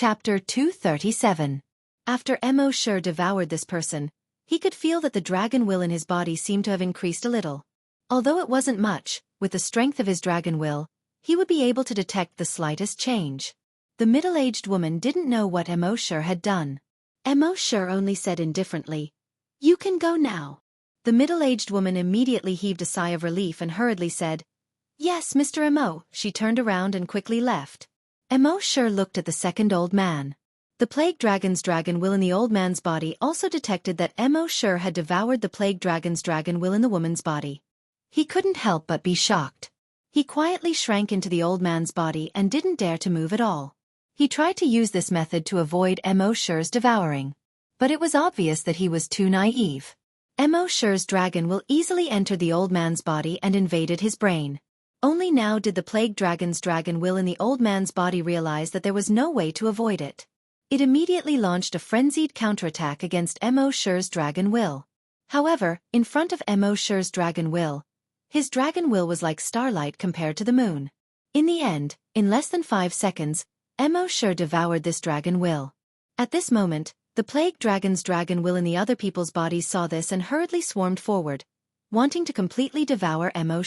Chapter 237. After Mo devoured this person, he could feel that the dragon will in his body seemed to have increased a little. Although it wasn't much, with the strength of his dragon will, he would be able to detect the slightest change. The middle-aged woman didn't know what Mo had done. Mo only said indifferently, "You can go now." The middle-aged woman immediately heaved a sigh of relief and hurriedly said, "Yes, Mr. Mo." She turned around and quickly left. Mo looked at the second old man. The plague dragon's dragon will in the old man's body also detected that Mo had devoured the plague dragon's dragon will in the woman's body. He couldn't help but be shocked. He quietly shrank into the old man's body and didn't dare to move at all. He tried to use this method to avoid Mo's devouring. But it was obvious that he was too naive. Mo's dragon will easily entered the old man's body and invaded his brain. Only now did the plague dragon's dragon will in the old man's body realize that there was no way to avoid it. It immediately launched a frenzied counterattack against Mo's dragon will. However, in front of Mo's dragon will, his dragon will was like starlight compared to the moon. In the end, in less than 5 seconds, Mo devoured this dragon will. At this moment, the plague dragon's dragon will in the other people's bodies saw this and hurriedly swarmed forward, wanting to completely devour Mo.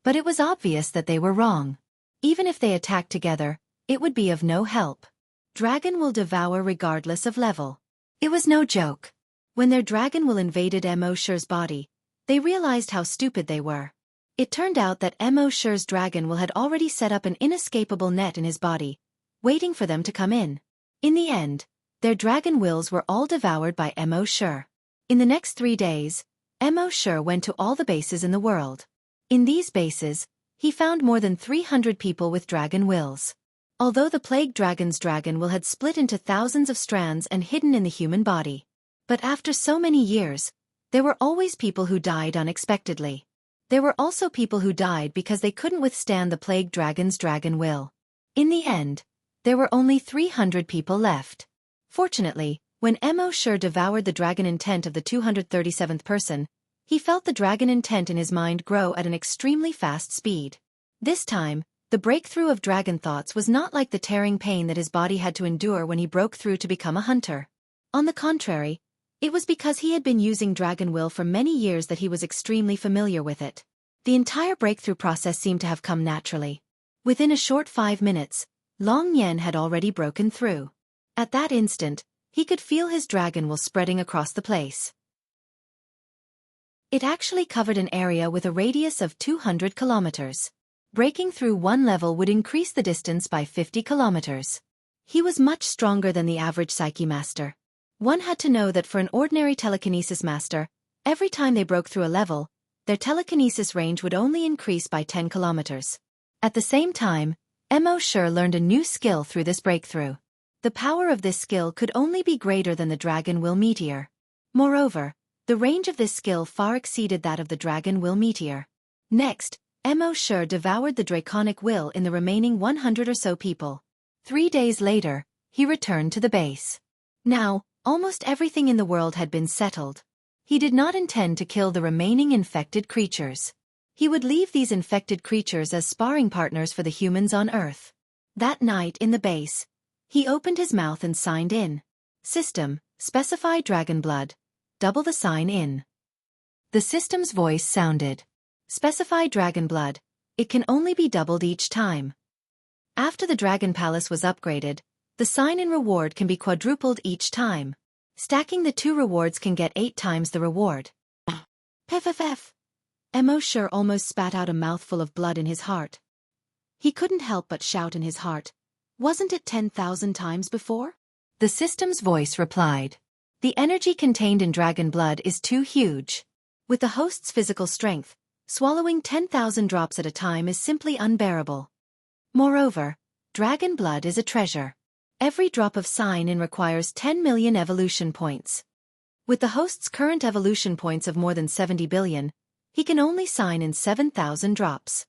But it was obvious that they were wrong. Even if they attacked together, it would be of no help. Dragon will devour regardless of level. It was no joke. When their dragon will invaded Mo's body, they realized how stupid they were. It turned out that Mo's dragon will had already set up an inescapable net in his body, waiting for them to come in. In the end, their dragon wills were all devoured by Mo. In the next 3 days, Mo went to all the bases in the world. In these bases, he found more than 300 people with dragon wills. Although the plague dragon's dragon will had split into thousands of strands and hidden in the human body. But after so many years, there were always people who died unexpectedly. There were also people who died because they couldn't withstand the plague dragon's dragon will. In the end, there were only 300 people left. Fortunately, when Mo devoured the dragon intent of the 237th person, he felt the dragon intent in his mind grow at an extremely fast speed. This time, the breakthrough of dragon thoughts was not like the tearing pain that his body had to endure when he broke through to become a hunter. On the contrary, it was because he had been using dragon will for many years that he was extremely familiar with it. The entire breakthrough process seemed to have come naturally. Within a short 5 minutes, Long Yen had already broken through. At that instant, he could feel his dragon will spreading across the place. It actually covered an area with a radius of 200 kilometers. Breaking through one level would increase the distance by 50 kilometers. He was much stronger than the average Psyche master. One had to know that for an ordinary telekinesis master, every time they broke through a level, their telekinesis range would only increase by 10 kilometers. At the same time, Mo learned a new skill through this breakthrough. The power of this skill could only be greater than the dragon will meteor. Moreover, the range of this skill far exceeded that of the dragon will meteor. Next, Mo devoured the draconic will in the remaining 100 or so people. 3 days later, he returned to the base. Now, almost everything in the world had been settled. He did not intend to kill the remaining infected creatures. He would leave these infected creatures as sparring partners for the humans on Earth. That night in the base, he opened his mouth and signed in. System, specify dragon blood. Double the sign in. The system's voice sounded. Specify dragon blood. It can only be doubled each time. After the dragon palace was upgraded, the sign-in reward can be quadrupled each time. Stacking the 2 rewards can get 8 times the reward. Pff. Mo almost spat out a mouthful of blood in his heart. He couldn't help but shout in his heart, "Wasn't it 10,000 times before?" The system's voice replied. The energy contained in dragon blood is too huge. With the host's physical strength, swallowing 10,000 drops at a time is simply unbearable. Moreover, dragon blood is a treasure. Every drop of sign-in requires 10 million evolution points. With the host's current evolution points of more than 70 billion, he can only sign in 7,000 drops.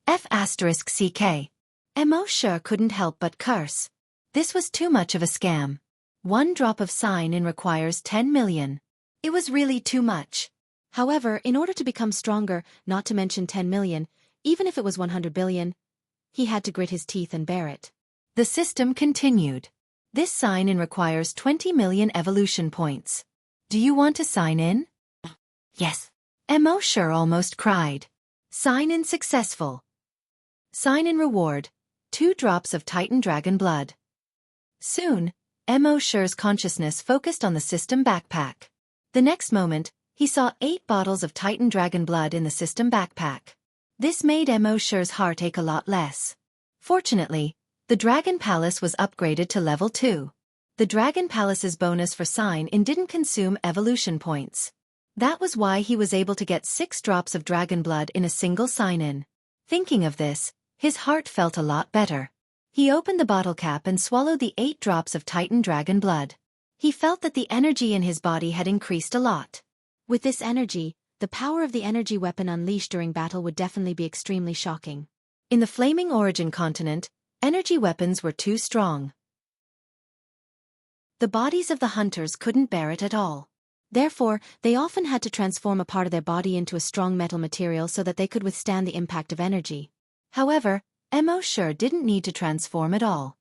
F***ck. Mo couldn't help but curse. This was too much of a scam. 1 drop of sign-in requires 10 million. It was really too much. However, in order to become stronger, not to mention 10 million, even if it was 100 billion, he had to grit his teeth and bear it. The system continued. This sign-in requires 20 million evolution points. Do you want to sign in? Yes. Mo Sure almost cried. Sign-in successful. Sign-in reward. 2 drops of Titan Dragon blood. Soon, Mo Sure's consciousness focused on the system backpack. The next moment, he saw 8 bottles of Titan Dragon blood in the system backpack. This made Mo Sure's heart ache a lot less. Fortunately, the Dragon Palace was upgraded to level 2. The Dragon Palace's bonus for sign-in didn't consume evolution points. That was why he was able to get 6 drops of dragon blood in a single sign-in. Thinking of this, his heart felt a lot better. He opened the bottle cap and swallowed the 8 drops of Titan Dragon blood. He felt that the energy in his body had increased a lot. With this energy, the power of the energy weapon unleashed during battle would definitely be extremely shocking. In the Flaming Origin continent, energy weapons were too strong. The bodies of the hunters couldn't bear it at all. Therefore, they often had to transform a part of their body into a strong metal material so that they could withstand the impact of energy. However, Mo Sure didn't need to transform at all.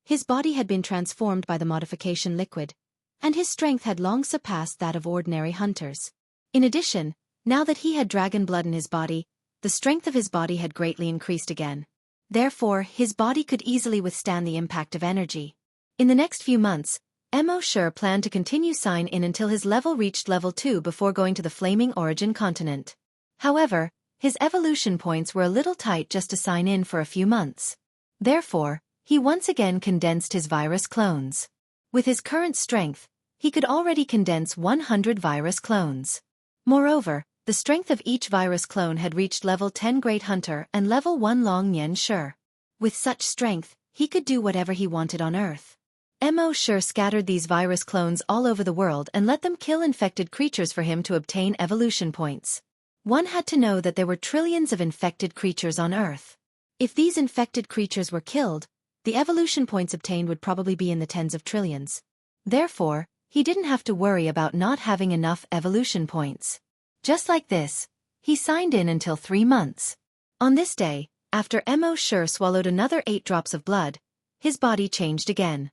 His body had been transformed by the modification liquid, and his strength had long surpassed that of ordinary hunters. In addition, now that he had dragon blood in his body, the strength of his body had greatly increased again. Therefore, his body could easily withstand the impact of energy. In the next few months, Mo Sure planned to continue sign-in until his level reached level 2 before going to the Flaming Origin continent. However, his evolution points were a little tight just to sign in for a few months. Therefore, he once again condensed his virus clones. With his current strength, he could already condense 100 virus clones. Moreover, the strength of each virus clone had reached level 10 Great Hunter and level 1 Long Nian Sure. With such strength, he could do whatever he wanted on Earth. Mo Sure scattered these virus clones all over the world and let them kill infected creatures for him to obtain evolution points. One had to know that there were trillions of infected creatures on Earth. If these infected creatures were killed, the evolution points obtained would probably be in the tens of trillions. Therefore, he didn't have to worry about not having enough evolution points. Just like this, he signed in until 3 months. On this day, after Mo Sure swallowed another 8 drops of blood, his body changed again.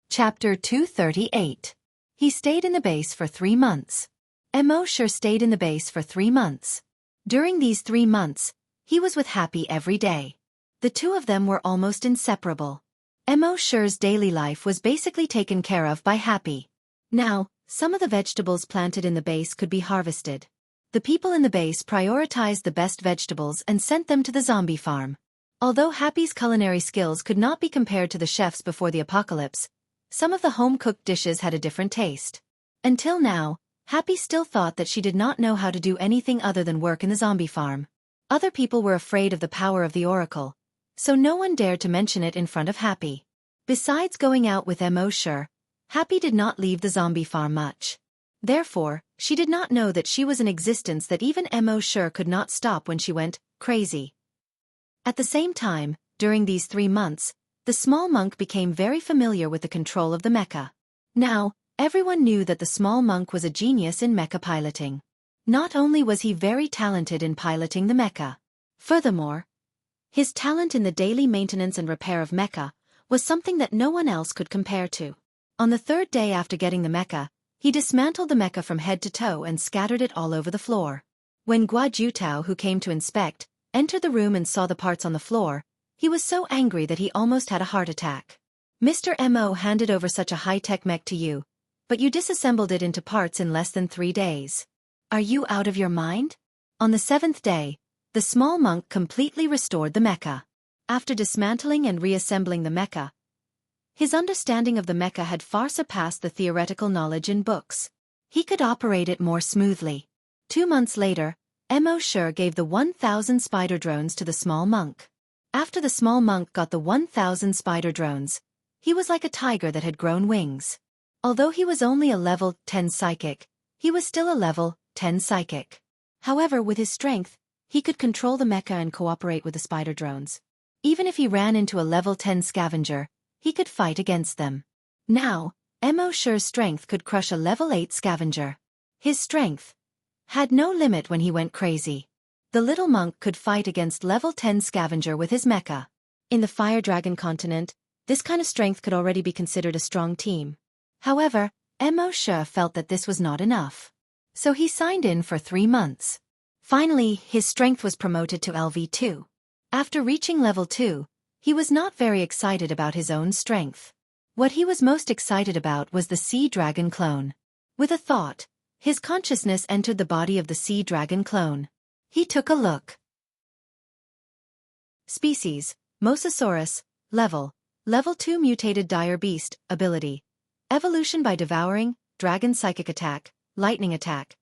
Chapter 238. He stayed in the base for 3 months. Mo Sure stayed in the base for 3 months. During these 3 months, he was with Happy every day. The two of them were almost inseparable. Mo Sure's daily life was basically taken care of by Happy. Now, some of the vegetables planted in the base could be harvested. The people in the base prioritized the best vegetables and sent them to the zombie farm. Although Happy's culinary skills could not be compared to the chefs before the apocalypse, some of the home-cooked dishes had a different taste. Until now, Happy still thought that she did not know how to do anything other than work in the zombie farm. Other people were afraid of the power of the Oracle, so no one dared to mention it in front of Happy. Besides going out with Mo Sure, Happy did not leave the zombie farm much. Therefore, she did not know that she was an existence that even Mo Sure could not stop when she went crazy. At the same time, during these 3 months, the small monk became very familiar with the control of the mecha. Now, everyone knew that the small monk was a genius in mecha piloting. Not only was he very talented in piloting the mecha. Furthermore, his talent in the daily maintenance and repair of mecha was something that no one else could compare to. On the 3rd day after getting the mecha, he dismantled the mecha from head to toe and scattered it all over the floor. When Gua Jutao, who came to inspect, entered the room and saw the parts on the floor, he was so angry that he almost had a heart attack. Mr. Mo handed over such a high-tech mech to you, but you disassembled it into parts in less than 3 days. Are you out of your mind? On the 7th day, the small monk completely restored the mecha. After dismantling and reassembling the mecha, his understanding of the mecha had far surpassed the theoretical knowledge in books. He could operate it more smoothly. 2 months later, Mo Sure gave the 1,000 spider drones to the small monk. After the small monk got the 1,000 spider drones, he was like a tiger that had grown wings. Although he was only a level 10 psychic, he was still a level 10 psychic. However, with his strength, he could control the mecha and cooperate with the spider drones. Even if he ran into a level 10 scavenger, he could fight against them. Now, Mo Sure's strength could crush a level 8 scavenger. His strength had no limit when he went crazy. The little monk could fight against level 10 scavenger with his mecha. In the Fire Dragon continent, this kind of strength could already be considered a strong team. However, Mo Shi felt that this was not enough. So he signed in for 3 months. Finally, his strength was promoted to LV2. After reaching level 2, he was not very excited about his own strength. What he was most excited about was the Sea Dragon clone. With a thought, his consciousness entered the body of the Sea Dragon clone. He took a look. Species: Mosasaurus. Level: Level 2 mutated dire beast. Ability: Evolution by devouring, dragon psychic attack, lightning attack.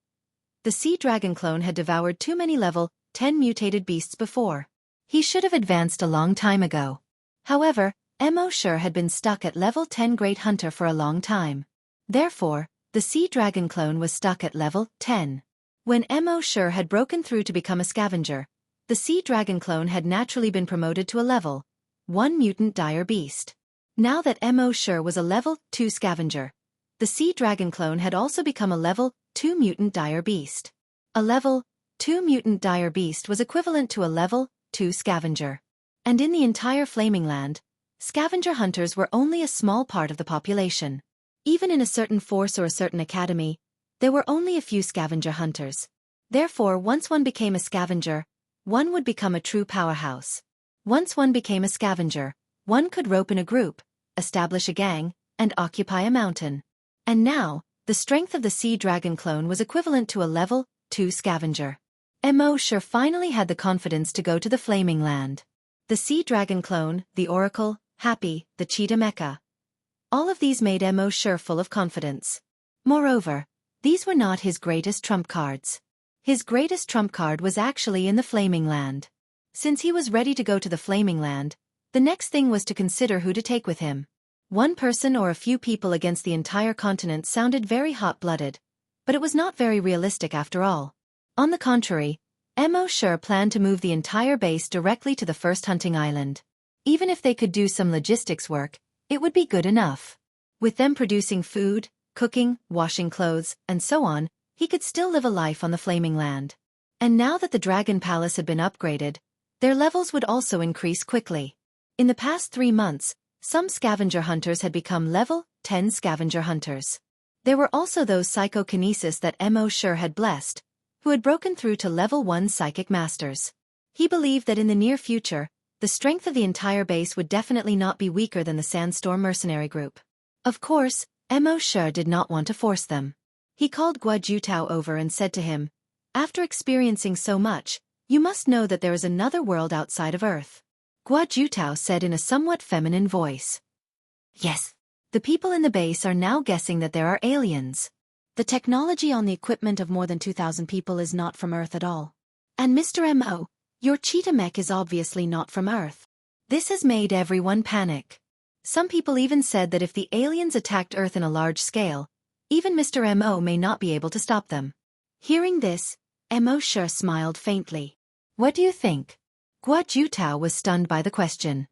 The Sea Dragon clone had devoured too many level 10 mutated beasts before. He should have advanced a long time ago. However, Mo Shi had been stuck at level 10 Great Hunter for a long time. Therefore, the Sea Dragon clone was stuck at level 10. When Mo Shi had broken through to become a scavenger, the Sea Dragon clone had naturally been promoted to a level 1 mutant dire beast. Now that Mo Shi was a level 2 scavenger, the Sea Dragon clone had also become a level 2 mutant dire beast. A level 2 mutant dire beast was equivalent to a level 2 scavenger. And in the entire Flaming Land, scavenger hunters were only a small part of the population. Even in a certain force or a certain academy, there were only a few scavenger hunters. Therefore, once one became a scavenger, one would become a true powerhouse. Once one became a scavenger, one could rope in a group, establish a gang, and occupy a mountain. And now, the strength of the Sea Dragon clone was equivalent to a level 2 scavenger. Mo Shi finally had the confidence to go to the Flaming Land. The Sea Dragon clone, the Oracle, Happy, the Cheetah Mecha. All of these made Mo Shi full of confidence. Moreover, these were not his greatest trump cards. His greatest trump card was actually in the Flaming Land. Since he was ready to go to the Flaming Land, the next thing was to consider who to take with him. One person or a few people against the entire continent sounded very hot-blooded, but it was not very realistic after all. On the contrary, Mo Shi planned to move the entire base directly to the first hunting island. Even if they could do some logistics work, it would be good enough. With them producing food, cooking, washing clothes, and so on, he could still live a life on the Flaming Land. And now that the Dragon Palace had been upgraded, their levels would also increase quickly. In the past 3 months, some scavenger hunters had become level 10 scavenger hunters. There were also those psychokinesis that Mo Shi had blessed, who had broken through to level 1 psychic masters. He believed that in the near future, the strength of the entire base would definitely not be weaker than the Sandstorm mercenary group. Of course, Mo Shi did not want to force them. He called Guo Jutao over and said to him, "After experiencing so much, you must know that there is another world outside of Earth." Guo Jutao said in a somewhat feminine voice. "Yes. The people in the base are now guessing that there are aliens. The technology on the equipment of more than 2,000 people is not from Earth at all. And Mr. Mo, your cheetah mech is obviously not from Earth." This has made everyone panic. Some people even said that if the aliens attacked Earth in a large scale, even Mr. Mo may not be able to stop them. Hearing this, Mo Shi smiled faintly. "What do you think?" Guo Jutao was stunned by the question.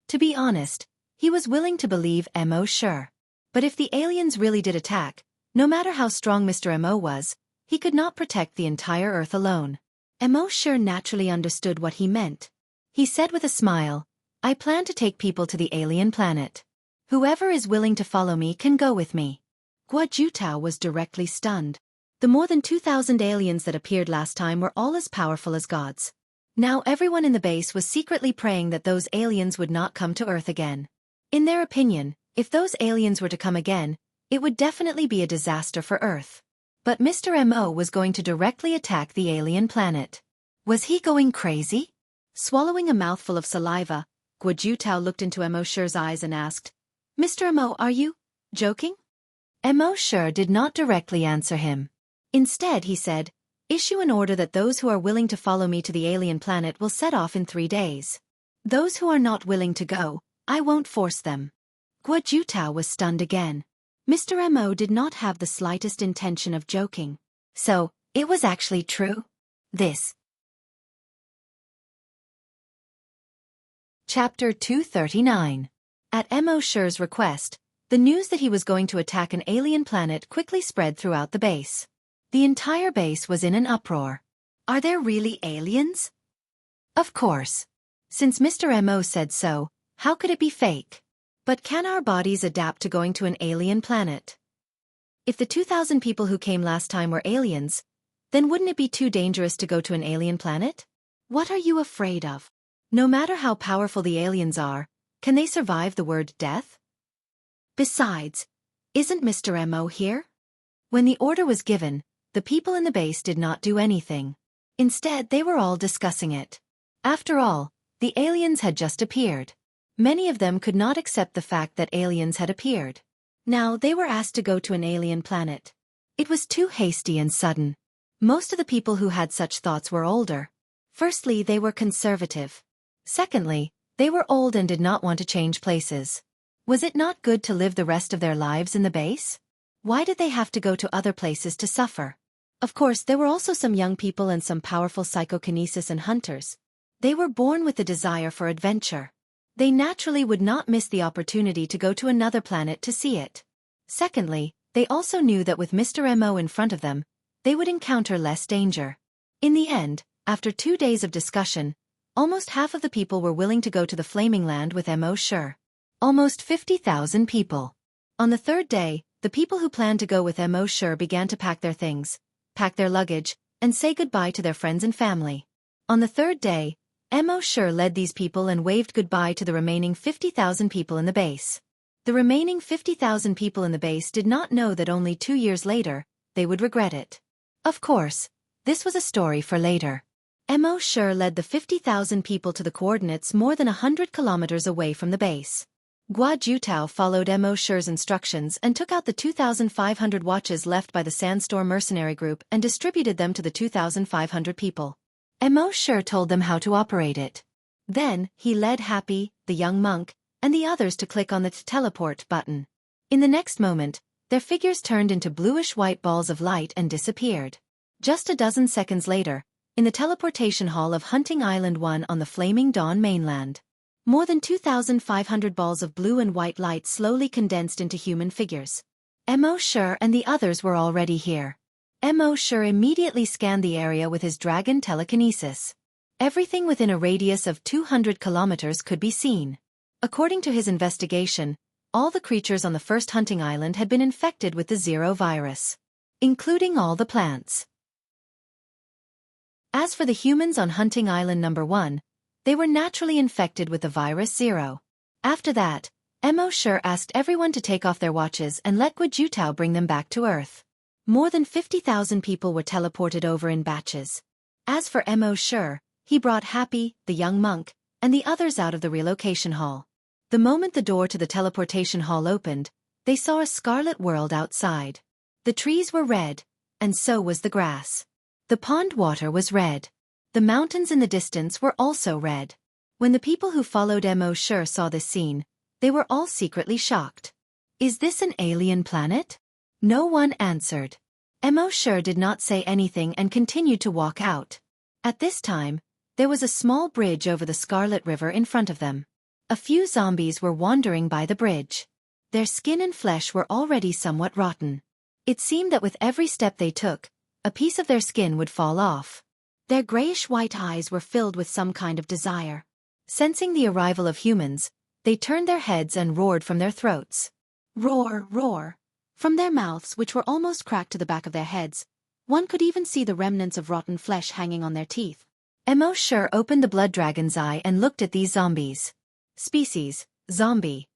To be honest, he was willing to believe Mo Shi. But if the aliens really did attack, no matter how strong Mr. Mo was, he could not protect the entire Earth alone. Mo Shi naturally understood what he meant. He said with a smile, "I plan to take people to the alien planet. Whoever is willing to follow me can go with me." Guo Jutao was directly stunned. The more than 2,000 aliens that appeared last time were all as powerful as gods. Now everyone in the base was secretly praying that those aliens would not come to Earth again. In their opinion, if those aliens were to come again, it would definitely be a disaster for Earth. But Mr. Mo was going to directly attack the alien planet. Was he going crazy? Swallowing a mouthful of saliva, Guo Jutao looked into Mo Shi's eyes and asked, "Mr. Mo, are you joking?" Mo Shi did not directly answer him. Instead, he said, "Issue an order that those who are willing to follow me to the alien planet will set off in 3 days. Those who are not willing to go, I won't force them." Guo Jutao was stunned again. Mr. Mo did not have the slightest intention of joking. So, it was actually true? This. Chapter 239. At Mo Shi's request, the news that he was going to attack an alien planet quickly spread throughout the base. The entire base was in an uproar. Are there really aliens? Of course. Since Mr. Mo said so, how could it be fake? But can our bodies adapt to going to an alien planet? If the 2,000 people who came last time were aliens, then wouldn't it be too dangerous to go to an alien planet? What are you afraid of? No matter how powerful the aliens are, can they survive the word death? Besides, isn't Mr. Mo here? When the order was given, the people in the base did not do anything. Instead, they were all discussing it. After all, the aliens had just appeared. Many of them could not accept the fact that aliens had appeared. Now they were asked to go to an alien planet. It was too hasty and sudden. Most of the people who had such thoughts were older. Firstly, they were conservative. Secondly, they were old and did not want to change places. Was it not good to live the rest of their lives in the base? Why did they have to go to other places to suffer? Of course, there were also some young people and some powerful psychokinesis and hunters. They were born with the desire for adventure. They naturally would not miss the opportunity to go to another planet to see it. Secondly, they also knew that with Mr. Mo in front of them, they would encounter less danger. In the end, after 2 days of discussion, almost half of the people were willing to go to the Flaming Land with Mo sure. Almost 50,000 people. On the third day, the people who planned to go with Mo sure began to pack their things, pack their luggage, and say goodbye to their friends and family. On the third day, Mo sure led these people and waved goodbye to the remaining 50,000 people in the base. The remaining 50,000 people in the base did not know that only 2 years later, they would regret it. Of course, this was a story for later. Mo sure led the 50,000 people to the coordinates more than 100 kilometers away from the base. Guo Jutao followed Mo sure's instructions and took out the 2,500 watches left by the Sandstorm mercenary group and distributed them to the 2,500 people. Mo sure told them how to operate it. Then, he led Happy, the young monk, and the others to click on the teleport button. In the next moment, their figures turned into bluish-white balls of light and disappeared. Just a dozen seconds later, in the teleportation hall of Hunting Island 1 on the Flaming Dawn mainland, more than 2,500 balls of blue and white light slowly condensed into human figures. Mo sure and the others were already here. Mo sure immediately scanned the area with his dragon telekinesis. Everything within a radius of 200 kilometers could be seen. According to his investigation, all the creatures on the first hunting island had been infected with the Zero virus, including all the plants. As for the humans on Hunting Island number 1, they were naturally infected with the virus Zero. After that, Mo sure asked everyone to take off their watches and let Guo Jutao bring them back to Earth. More than 50,000 people were teleported over in batches. As for Mo sure, he brought Happy, the young monk, and the others out of the relocation hall. The moment the door to the teleportation hall opened, they saw a scarlet world outside. The trees were red, and so was the grass. The pond water was red. The mountains in the distance were also red. When the people who followed Mo sure saw this scene, they were all secretly shocked. Is this an alien planet? No one answered. Mo sure did not say anything and continued to walk out. At this time, there was a small bridge over the Scarlet River in front of them. A few zombies were wandering by the bridge. Their skin and flesh were already somewhat rotten. It seemed that with every step they took, a piece of their skin would fall off. Their grayish-white eyes were filled with some kind of desire. Sensing the arrival of humans, they turned their heads and roared from their throats. Roar, roar. From their mouths, which were almost cracked to the back of their heads, one could even see the remnants of rotten flesh hanging on their teeth. Mo sure opened the blood dragon's eye and looked at these zombies. Species, zombie.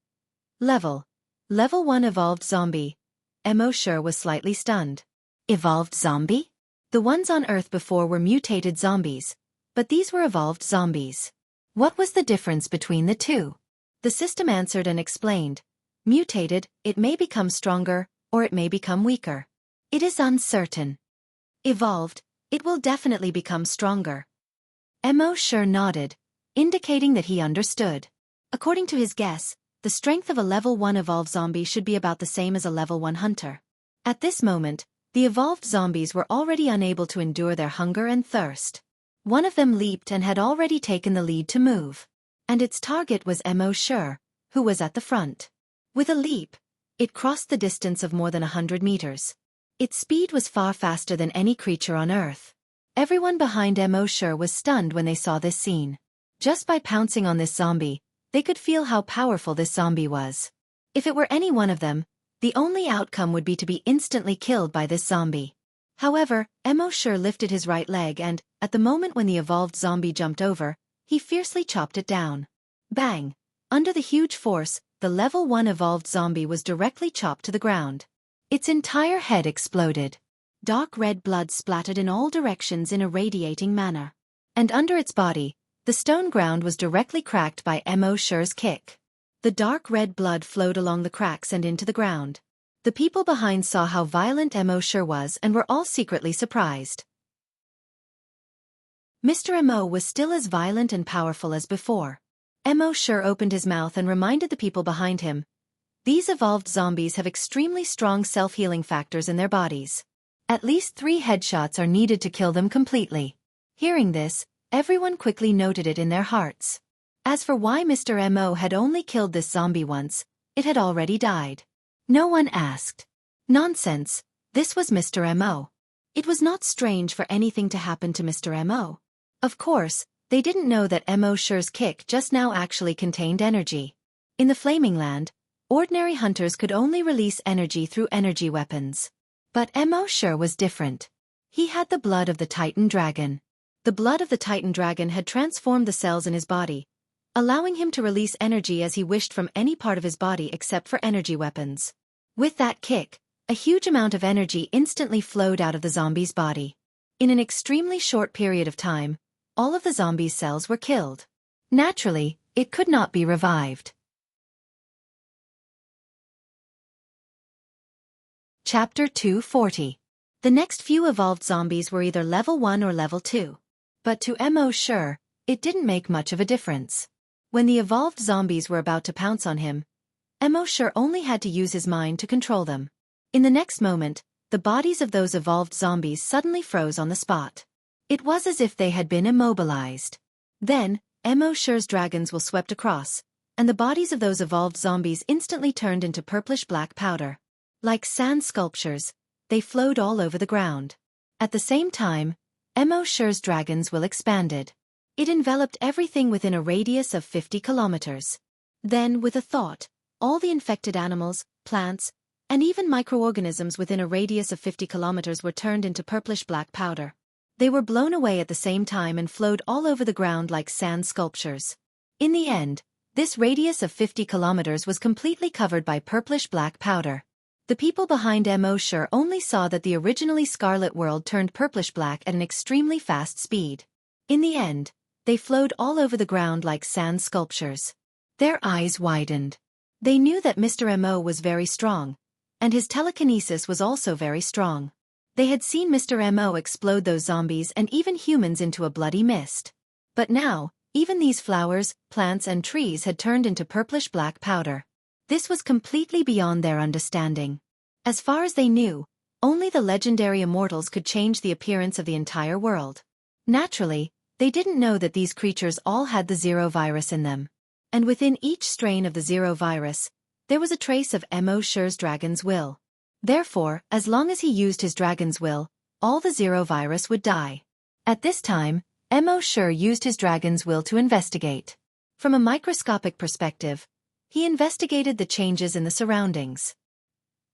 Level 1 evolved zombie. Mo sure was slightly stunned. Evolved zombie? The ones on Earth before were mutated zombies, but these were evolved zombies. What was the difference between the two? The system answered and explained. Mutated, it may become stronger, or it may become weaker. It is uncertain. Evolved, it will definitely become stronger. Mo sure nodded, indicating that he understood. According to his guess, the strength of a level 1 evolved zombie should be about the same as a level 1 hunter. At this moment, the evolved zombies were already unable to endure their hunger and thirst. One of them leaped and had already taken the lead to move. And its target was Mo sure, who was at the front. With a leap, it crossed the distance of more than 100 meters. Its speed was far faster than any creature on Earth. Everyone behind Mo Sure was stunned when they saw this scene. Just by pouncing on this zombie, they could feel how powerful this zombie was. If it were any one of them, the only outcome would be to be instantly killed by this zombie. However, Mo Sure lifted his right leg and, at the moment when the evolved zombie jumped over, he fiercely chopped it down. Bang! Under the huge force, the level 1 evolved zombie was directly chopped to the ground. Its entire head exploded. Dark red blood splattered in all directions in a radiating manner. And under its body, the stone ground was directly cracked by Mo Sure's kick. The dark red blood flowed along the cracks and into the ground. The people behind saw how violent Mo Sure was and were all secretly surprised. Mr. Mo was still as violent and powerful as before. Mo Sure opened his mouth and reminded the people behind him, "These evolved zombies have extremely strong self-healing factors in their bodies. At least 3 headshots are needed to kill them completely." Hearing this, everyone quickly noted it in their hearts. As for why Mr. Mo had only killed this zombie once, it had already died. No one asked. Nonsense, this was Mr. Mo. It was not strange for anything to happen to Mr. Mo. Of course, they didn't know that Mo Sure's kick just now actually contained energy. In the Flaming Land, ordinary hunters could only release energy through energy weapons. But Mo Sure was different. He had the blood of the Titan Dragon. The blood of the Titan Dragon had transformed the cells in his body, allowing him to release energy as he wished from any part of his body except for energy weapons. With that kick, a huge amount of energy instantly flowed out of the zombie's body. In an extremely short period of time, all of the zombie's cells were killed. Naturally, it could not be revived. Chapter 240. The next few evolved zombies were either level 1 or level 2. But to Mo Sure, it didn't make much of a difference. When the evolved zombies were about to pounce on him, Mo Sure only had to use his mind to control them. In the next moment, the bodies of those evolved zombies suddenly froze on the spot. It was as if they had been immobilized. Then, Mo Sure's dragons were swept across, and the bodies of those evolved zombies instantly turned into purplish-black powder. Like sand sculptures, they flowed all over the ground. At the same time, Mo Sure's dragons will expanded. It enveloped everything within a radius of 50 kilometers. Then, with a thought, all the infected animals, plants, and even microorganisms within a radius of 50 kilometers were turned into purplish-black powder. They were blown away at the same time and flowed all over the ground like sand sculptures. In the end, this radius of 50 kilometers was completely covered by purplish-black powder. The people behind Mo Sure only saw that the originally scarlet world turned purplish-black at an extremely fast speed. In the end, they flowed all over the ground like sand sculptures. Their eyes widened. They knew that Mr. Mo was very strong, and his telekinesis was also very strong. They had seen Mr. Mo explode those zombies and even humans into a bloody mist. But now, even these flowers, plants and trees had turned into purplish-black powder. This was completely beyond their understanding. As far as they knew, only the legendary immortals could change the appearance of the entire world. Naturally, they didn't know that these creatures all had the Zero virus in them. And within each strain of the Zero virus, there was a trace of Mo Sure's dragon's will. Therefore, as long as he used his dragon's will, all the Zero virus would die. At this time, Mo Sure used his dragon's will to investigate. From a microscopic perspective, he investigated the changes in the surroundings.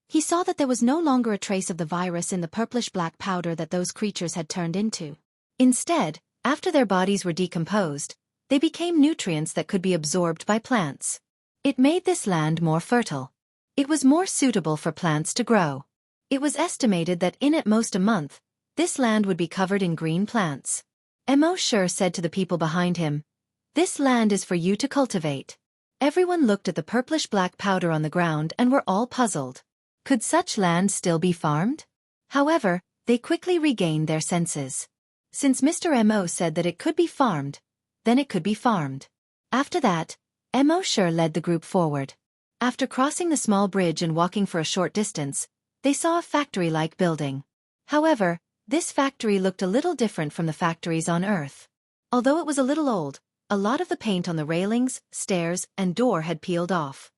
He saw that there was no longer a trace of the virus in the purplish-black powder that those creatures had turned into. Instead, after their bodies were decomposed, they became nutrients that could be absorbed by plants. It made this land more fertile. It was more suitable for plants to grow. It was estimated that in at most a month, this land would be covered in green plants. Mo Sure said to the people behind him, "This land is for you to cultivate." Everyone looked at the purplish-black powder on the ground and were all puzzled. Could such land still be farmed? However, they quickly regained their senses. Since Mr. Mo said that it could be farmed, then it could be farmed. After that, Mo Sure led the group forward. After crossing the small bridge and walking for a short distance, they saw a factory-like building. However, this factory looked a little different from the factories on Earth. Although it was a little old, a lot of the paint on the railings, stairs, and door had peeled off.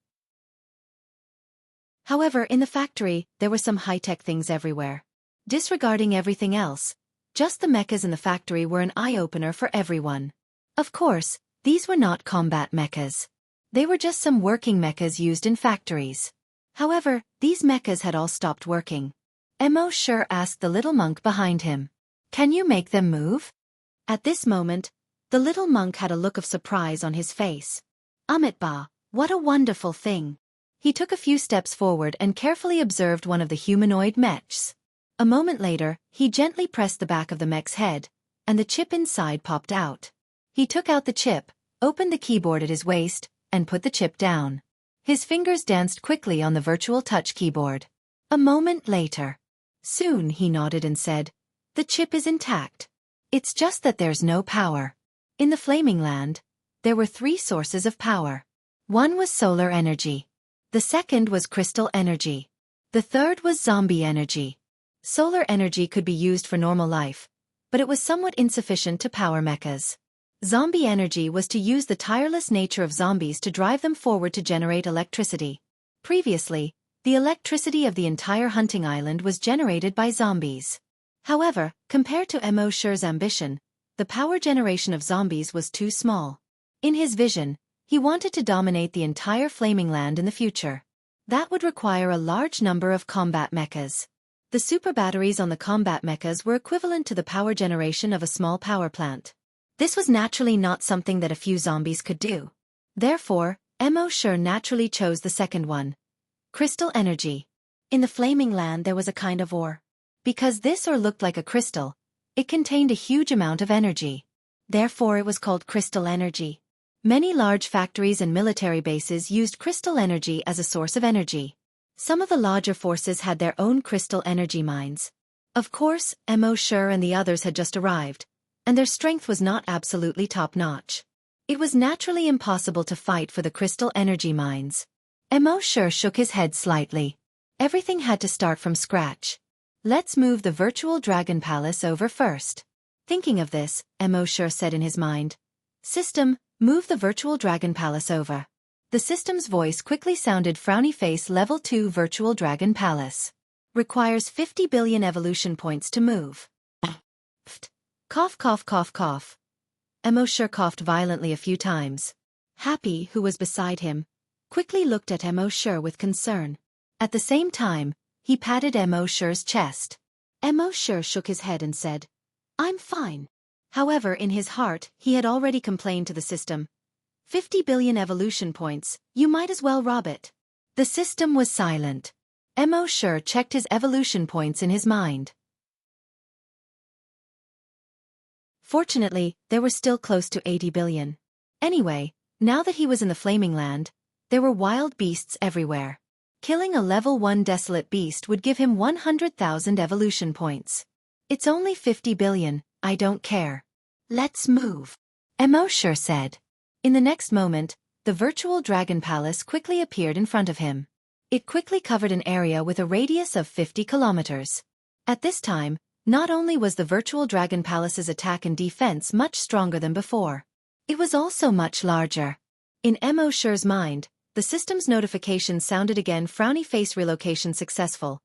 However, in the factory, there were some high-tech things everywhere. Disregarding everything else, Just the mechas in the factory were an eye-opener for everyone. Of course, these were not combat mechas. They were just some working mechas used in factories. However, these mechas had all stopped working. Mo Shi asked the little monk behind him. Can you make them move? At this moment, the little monk had a look of surprise on his face. Amitabha, what a wonderful thing. He took a few steps forward and carefully observed one of the humanoid mechs. A moment later, he gently pressed the back of the mech's head, and the chip inside popped out. He took out the chip, opened the keyboard at his waist, and put the chip down. His fingers danced quickly on the virtual touch keyboard. A moment later. Soon he nodded and said, the chip is intact. It's just that there's no power. In the Flaming Land, there were 3 sources of power. One was solar energy. The second was crystal energy. The third was zombie energy. Solar energy could be used for normal life, but it was somewhat insufficient to power mechas. Zombie energy was to use the tireless nature of zombies to drive them forward to generate electricity. Previously, the electricity of the entire hunting island was generated by zombies. However, compared to Mo Shi's ambition, the power generation of zombies was too small. In his vision, he wanted to dominate the entire Flaming Land in the future. That would require a large number of combat mechas. The super batteries on the combat mechas were equivalent to the power generation of a small power plant. This was naturally not something that a few zombies could do. Therefore, Mo Shi naturally chose the second one. Crystal energy. In the Flaming Land there was a kind of ore. Because this ore looked like a crystal, it contained a huge amount of energy. Therefore it was called crystal energy. Many large factories and military bases used crystal energy as a source of energy. Some of the larger forces had their own crystal energy mines. Of course, Mo Shi and the others had just arrived, and their strength was not absolutely top-notch. It was naturally impossible to fight for the crystal energy mines. Mo Shi shook his head slightly. Everything had to start from scratch. Let's move the virtual dragon palace over first. Thinking of this, Mo Shi said in his mind, System, move the virtual dragon palace over. The system's voice quickly sounded frowny face level 2 virtual dragon palace. Requires 50 billion evolution points to move. Cough cough cough cough. Mo Shi coughed violently a few times. Happy, who was beside him, quickly looked at Mo Shi with concern. At the same time, he patted Mo Shi's chest. Mo Shi shook his head and said, I'm fine. However, in his heart, he had already complained to the system. 50 billion evolution points, you might as well rob it. The system was silent. Mo Shi checked his evolution points in his mind. Fortunately, there were still close to 80 billion. Anyway, now that he was in the Flaming Land, there were wild beasts everywhere. Killing a level 1 desolate beast would give him 100,000 evolution points. It's only 50 billion, I don't care. Let's move. Mo Shi said. In the next moment, the virtual dragon palace quickly appeared in front of him. It quickly covered an area with a radius of 50 kilometers. At this time, not only was the virtual dragon palace's attack and defense much stronger than before, it was also much larger. In Mo Shi's mind, the system's notification sounded again, frowny face, relocation successful.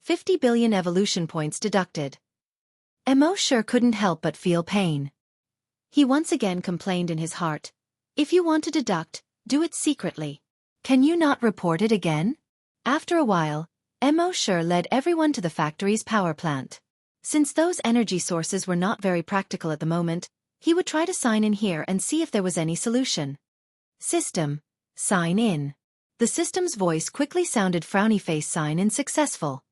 50 billion evolution points deducted. Mo Shi couldn't help but feel pain. He once again complained in his heart. If you want to deduct, do it secretly. Can you not report it again? After a while, Mo Shi led everyone to the factory's power plant. Since those energy sources were not very practical at the moment, he would try to sign in here and see if there was any solution. System, sign in. The system's voice quickly sounded, frowny face, sign in successful.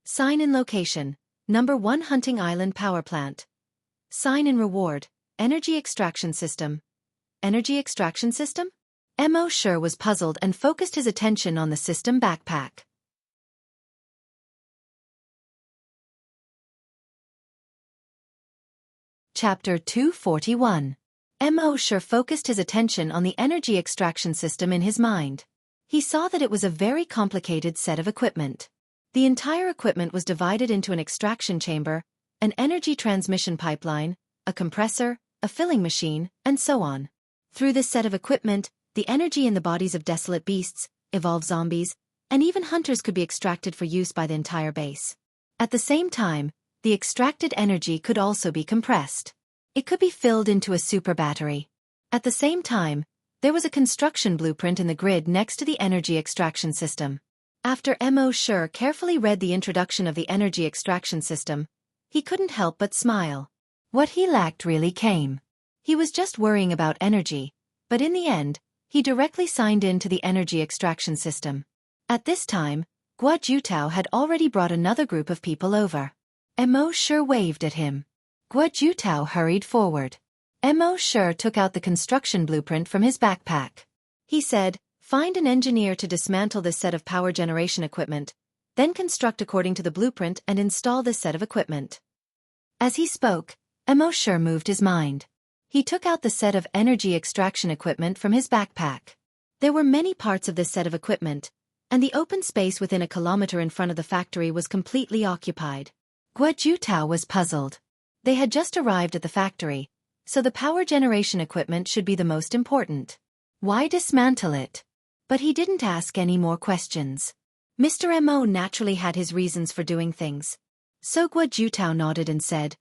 Sign in location, number 1 Hunting Island Power Plant. Sign in reward, energy extraction system. Energy extraction system? Mo Shi was puzzled and focused his attention on the system backpack. Chapter 241. Mo Shi focused his attention on the energy extraction system in his mind. He saw that it was a very complicated set of equipment. The entire equipment was divided into an extraction chamber, an energy transmission pipeline, a compressor, a filling machine, and so on. Through this set of equipment, the energy in the bodies of desolate beasts, evolved zombies, and even hunters could be extracted for use by the entire base. At the same time, the extracted energy could also be compressed. It could be filled into a super battery. At the same time, there was a construction blueprint in the grid next to the energy extraction system. After Mo Shi carefully read the introduction of the energy extraction system, he couldn't help but smile. What he lacked really came. He was just worrying about energy, but in the end, he directly signed in to the energy extraction system. At this time, Guo Jutao had already brought another group of people over. Mo Shi waved at him. Guo Jutao hurried forward. Mo Shi took out the construction blueprint from his backpack. He said, "Find an engineer to dismantle this set of power generation equipment, then construct according to the blueprint and install this set of equipment." As he spoke, Mo Shi moved his mind. He took out the set of energy extraction equipment from his backpack. There were many parts of this set of equipment, and the open space within a kilometer in front of the factory was completely occupied. Guo Jutao was puzzled. They had just arrived at the factory, so the power generation equipment should be the most important. Why dismantle it? But he didn't ask any more questions. Mr. Mo naturally had his reasons for doing things. So Guo Jutao nodded and said,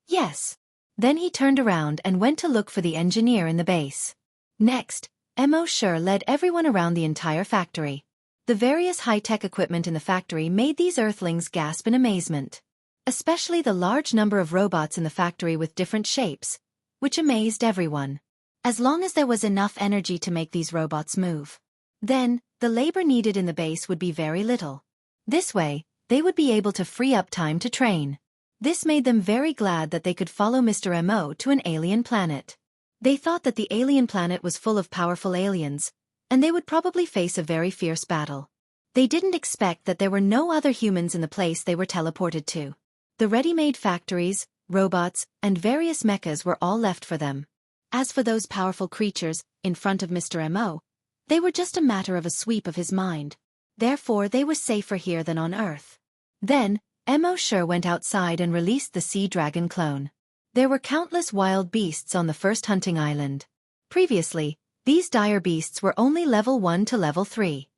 "Yes." Then he turned around and went to look for the engineer in the base. Next, Mo Shi led everyone around the entire factory. The various high-tech equipment in the factory made these earthlings gasp in amazement. Especially the large number of robots in the factory with different shapes, which amazed everyone. As long as there was enough energy to make these robots move, then, the labor needed in the base would be very little. This way, they would be able to free up time to train. This made them very glad that they could follow Mr. Mo to an alien planet. They thought that the alien planet was full of powerful aliens, and they would probably face a very fierce battle. They didn't expect that there were no other humans in the place they were teleported to. The ready-made factories, robots, and various mechas were all left for them. As for those powerful creatures, in front of Mr. Mo, they were just a matter of a sweep of his mind. Therefore they were safer here than on Earth. Then, Mo Shi went outside and released the sea dragon clone. There were countless wild beasts on the first hunting island. Previously, these dire beasts were only level 1 to level 3.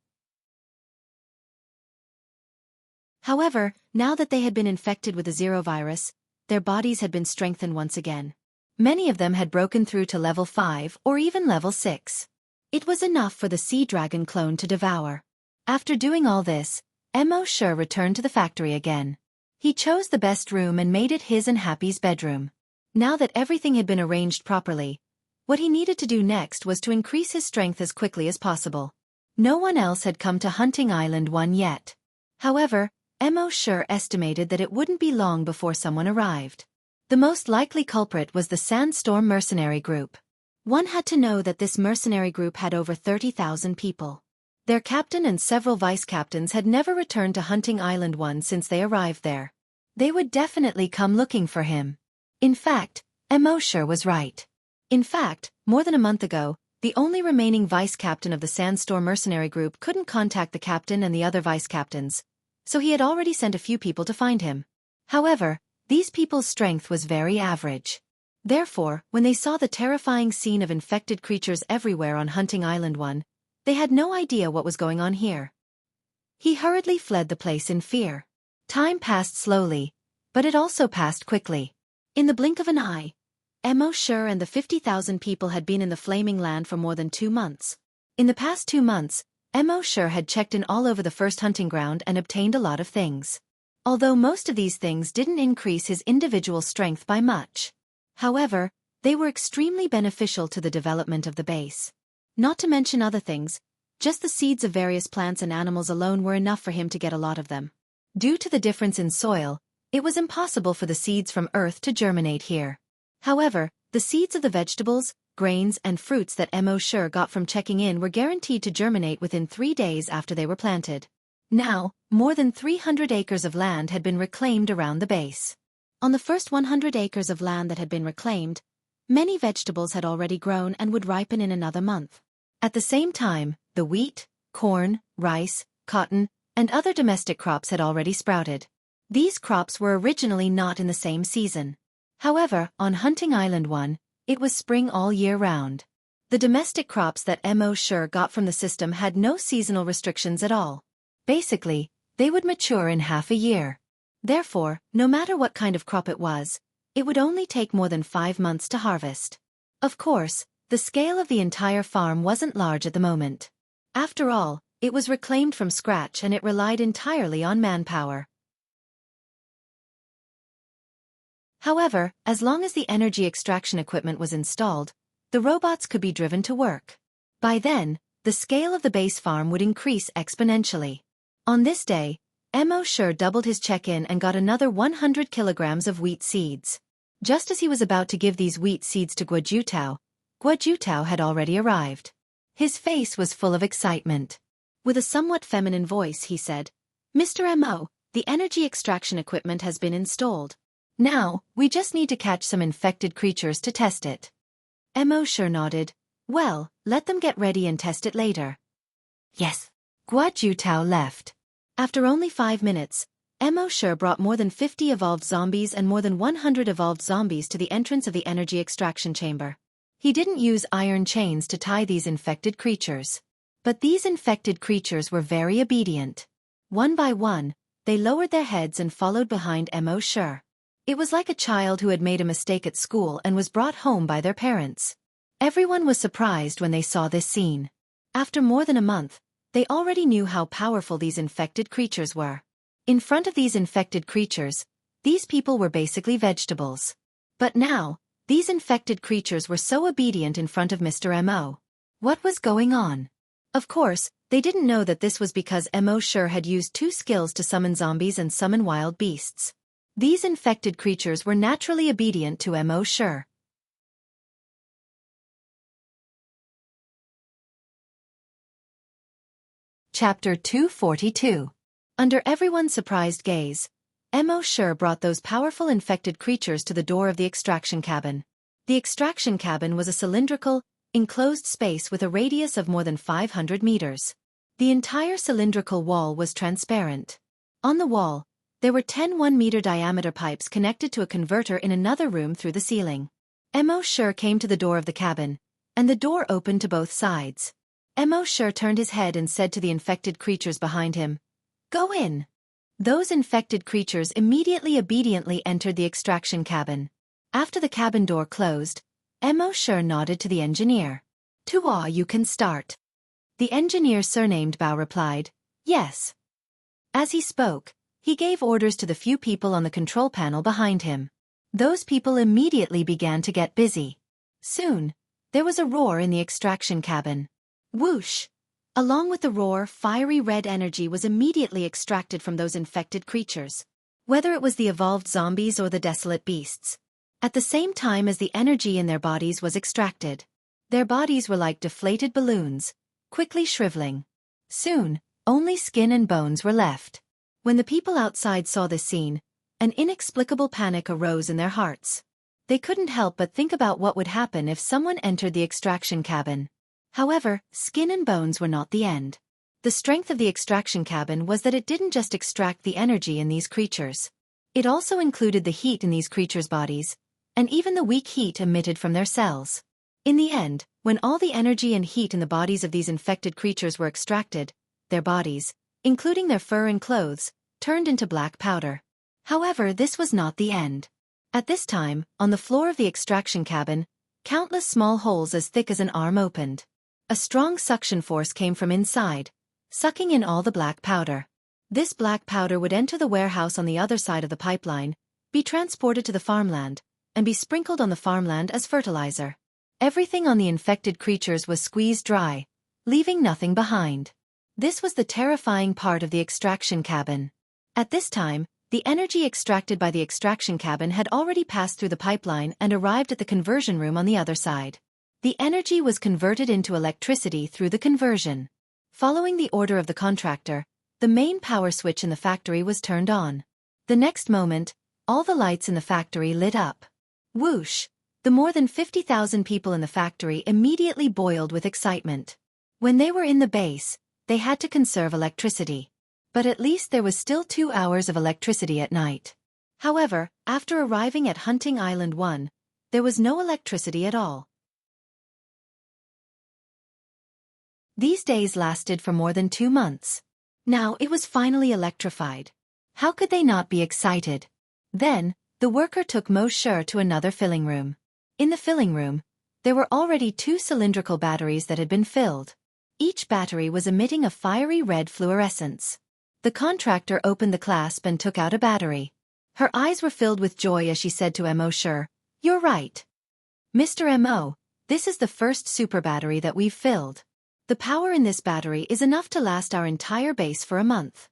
However, now that they had been infected with the Zero virus, their bodies had been strengthened once again. Many of them had broken through to level 5 or even level 6. It was enough for the sea dragon clone to devour. After doing all this, Mo Shi returned to the factory again. He chose the best room and made it his and Happy's bedroom. Now that everything had been arranged properly, what he needed to do next was to increase his strength as quickly as possible. No one else had come to Hunting Island 1 yet. However, Mo Shi estimated that it wouldn't be long before someone arrived. The most likely culprit was the Sandstorm Mercenary Group. One had to know that this mercenary group had over 30,000 people. Their captain and several vice-captains had never returned to Hunting Island 1 since they arrived there. They would definitely come looking for him. In fact, Mo Shi was right. In fact, more than a month ago, the only remaining vice-captain of the Sandstorm Mercenary Group couldn't contact the captain and the other vice-captains, so he had already sent a few people to find him. However, these people's strength was very average. Therefore, when they saw the terrifying scene of infected creatures everywhere on Hunting Island 1, they had no idea what was going on here. He hurriedly fled the place in fear. Time passed slowly, but it also passed quickly. In the blink of an eye, Mo Shi and the 50,000 people had been in the Flaming Land for more than 2 months. In the past 2 months, Mo Shi had checked in all over the first hunting ground and obtained a lot of things. Although most of these things didn't increase his individual strength by much. However, they were extremely beneficial to the development of the base. Not to mention other things, just the seeds of various plants and animals alone were enough for him to get a lot of them. Due to the difference in soil, it was impossible for the seeds from Earth to germinate here. However, the seeds of the vegetables, grains and fruits that Mo Shi got from checking in were guaranteed to germinate within 3 days after they were planted. Now, more than 300 acres of land had been reclaimed around the base. On the first 100 acres of land that had been reclaimed, many vegetables had already grown and would ripen in another month. At the same time, the wheat, corn, rice, cotton, and other domestic crops had already sprouted. These crops were originally not in the same season. However, on Hunting Island 1, it was spring all year round. The domestic crops that Mo Shi got from the system had no seasonal restrictions at all. Basically, they would mature in half a year. Therefore, no matter what kind of crop it was, it would only take more than 5 months to harvest. Of course, the scale of the entire farm wasn't large at the moment. After all, it was reclaimed from scratch and it relied entirely on manpower. However, as long as the energy extraction equipment was installed, the robots could be driven to work. By then, the scale of the base farm would increase exponentially. On this day, Mo Sure doubled his check-in and got another 100 kilograms of wheat seeds. Just as he was about to give these wheat seeds to Guojutao had already arrived. His face was full of excitement. With a somewhat feminine voice he said, "Mr. Mo, the energy extraction equipment has been installed. Now, we just need to catch some infected creatures to test it." Mo Sure nodded. "Well, let them get ready and test it later." Yes. Guojutao left. After only 5 minutes, Mo Sure brought more than 50 evolved zombies and more than 100 evolved zombies to the entrance of the energy extraction chamber. He didn't use iron chains to tie these infected creatures. But these infected creatures were very obedient. One by one, they lowered their heads and followed behind Mo Sure. It was like a child who had made a mistake at school and was brought home by their parents. Everyone was surprised when they saw this scene. After more than a month, they already knew how powerful these infected creatures were. In front of these infected creatures, these people were basically vegetables. But now, these infected creatures were so obedient in front of Mr. Mo. What was going on? Of course, they didn't know that this was because Mo Sure had used 2 skills to summon zombies and summon wild beasts. These infected creatures were naturally obedient to Mo Sure. Chapter 242. Under everyone's surprised gaze, Mo Sure brought those powerful infected creatures to the door of the extraction cabin. The extraction cabin was a cylindrical, enclosed space with a radius of more than 500 meters. The entire cylindrical wall was transparent. On the wall, there were 10 1-meter diameter pipes connected to a converter in another room through the ceiling. Mo Sure came to the door of the cabin, and the door opened to both sides. Mo Sure turned his head and said to the infected creatures behind him, "Go in." Those infected creatures immediately obediently entered the extraction cabin. After the cabin door closed, Mo Sure nodded to the engineer. "Tuah, you can start." The engineer surnamed Bao replied, "Yes." As he spoke, he gave orders to the few people on the control panel behind him. Those people immediately began to get busy. Soon, there was a roar in the extraction cabin. Whoosh! Along with the roar, fiery red energy was immediately extracted from those infected creatures. Whether it was the evolved zombies or the desolate beasts. At the same time as the energy in their bodies was extracted. Their bodies were like deflated balloons, quickly shriveling. Soon, only skin and bones were left. When the people outside saw this scene, an inexplicable panic arose in their hearts. They couldn't help but think about what would happen if someone entered the extraction cabin. However, skin and bones were not the end. The strength of the extraction cabin was that it didn't just extract the energy in these creatures. It also included the heat in these creatures' bodies, and even the weak heat emitted from their cells. In the end, when all the energy and heat in the bodies of these infected creatures were extracted, their bodies, including their fur and clothes, turned into black powder. However, this was not the end. At this time, on the floor of the extraction cabin, countless small holes as thick as an arm opened. A strong suction force came from inside, sucking in all the black powder. This black powder would enter the warehouse on the other side of the pipeline, be transported to the farmland, and be sprinkled on the farmland as fertilizer. Everything on the infected creatures was squeezed dry, leaving nothing behind. This was the terrifying part of the extraction cabin. At this time, the energy extracted by the extraction cabin had already passed through the pipeline and arrived at the conversion room on the other side. The energy was converted into electricity through the conversion. Following the order of the contractor, the main power switch in the factory was turned on. The next moment, all the lights in the factory lit up. Whoosh! The more than 50,000 people in the factory immediately boiled with excitement. When they were in the base, they had to conserve electricity. But at least there was still 2 hours of electricity at night. However, after arriving at Hunting Island 1, there was no electricity at all. These days lasted for more than 2 months. Now it was finally electrified. How could they not be excited? Then, the worker took Mo Shi to another filling room. In the filling room, there were already 2 cylindrical batteries that had been filled. Each battery was emitting a fiery red fluorescence. The contractor opened the clasp and took out a battery. Her eyes were filled with joy as she said to Mo Shi, "You're right. Mr. Mo, this is the first super battery that we've filled. The power in this battery is enough to last our entire base for a month."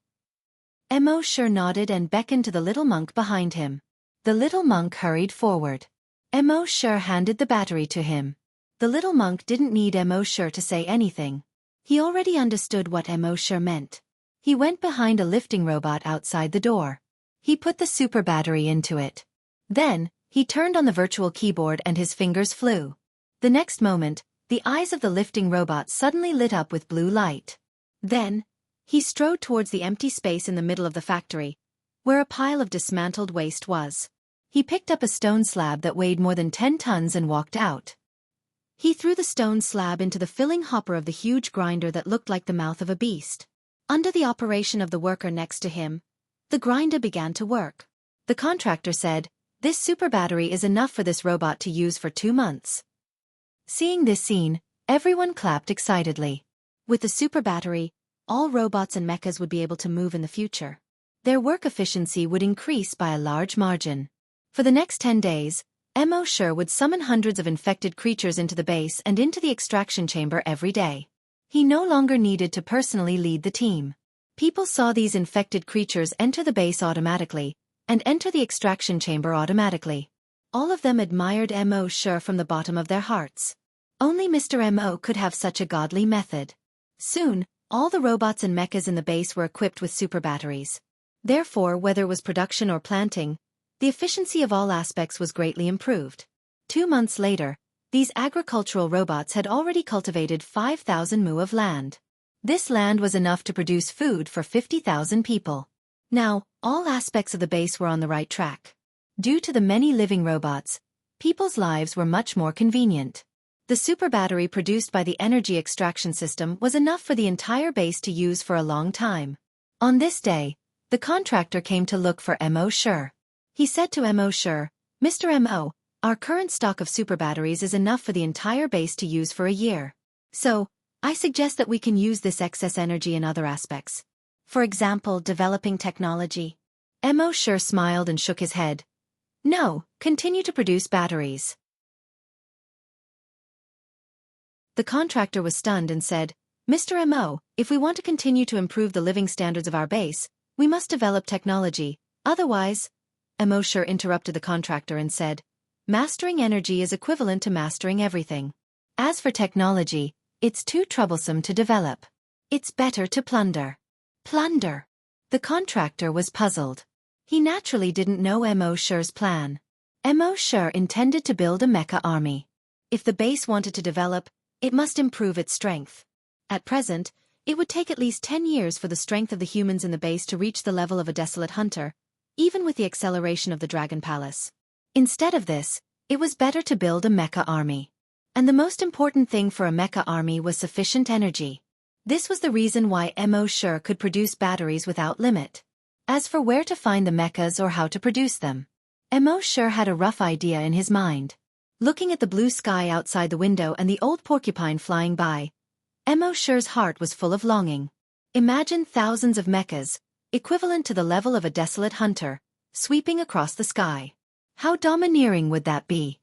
Mo Shi nodded and beckoned to the little monk behind him. The little monk hurried forward. Mo Shi handed the battery to him. The little monk didn't need Mo Shi to say anything. He already understood what Mo Shi meant. He went behind a lifting robot outside the door. He put the super battery into it. Then, he turned on the virtual keyboard and his fingers flew. The next moment, the eyes of the lifting robot suddenly lit up with blue light. Then, he strode towards the empty space in the middle of the factory, where a pile of dismantled waste was. He picked up a stone slab that weighed more than 10 tons and walked out. He threw the stone slab into the filling hopper of the huge grinder that looked like the mouth of a beast. Under the operation of the worker next to him, the grinder began to work. The contractor said, "This super battery is enough for this robot to use for 2 months." Seeing this scene, everyone clapped excitedly. With the super battery, all robots and mechas would be able to move in the future. Their work efficiency would increase by a large margin. For the next 10 days, Mo Shi would summon hundreds of infected creatures into the base and into the extraction chamber every day. He no longer needed to personally lead the team. People saw these infected creatures enter the base automatically, and enter the extraction chamber automatically. All of them admired Mo Shi from the bottom of their hearts. Only Mr. Mo could have such a godly method. Soon, all the robots and mechas in the base were equipped with super batteries. Therefore, whether it was production or planting, the efficiency of all aspects was greatly improved. 2 months later, these agricultural robots had already cultivated 5,000 mu of land. This land was enough to produce food for 50,000 people. Now, all aspects of the base were on the right track. Due to the many living robots, people's lives were much more convenient. The super battery produced by the energy extraction system was enough for the entire base to use for a long time. On this day, the contractor came to look for Mo Shi. He said to Mo Shi, "Mr. Mo, our current stock of super batteries is enough for the entire base to use for a year. So, I suggest that we can use this excess energy in other aspects. For example, developing technology." Mo Shi smiled and shook his head. "No, continue to produce batteries." The contractor was stunned and said, "Mr. Mo, if we want to continue to improve the living standards of our base, we must develop technology, otherwise—" Mo Shi interrupted the contractor and said, "Mastering energy is equivalent to mastering everything. As for technology, it's too troublesome to develop. It's better to plunder." Plunder? The contractor was puzzled. He naturally didn't know Mo Shi's plan. Mo Shi intended to build a mecha army. If the base wanted to develop, it must improve its strength. At present, it would take at least 10 years for the strength of the humans in the base to reach the level of a desolate hunter, even with the acceleration of the Dragon Palace. Instead of this, it was better to build a mecha army. And the most important thing for a mecha army was sufficient energy. This was the reason why Mo Shi could produce batteries without limit. As for where to find the mechas or how to produce them, Mo Shi had a rough idea in his mind. Looking at the blue sky outside the window and the old porcupine flying by, Mo Shi's heart was full of longing. Imagine thousands of mechas, equivalent to the level of a desolate hunter, sweeping across the sky. How domineering would that be?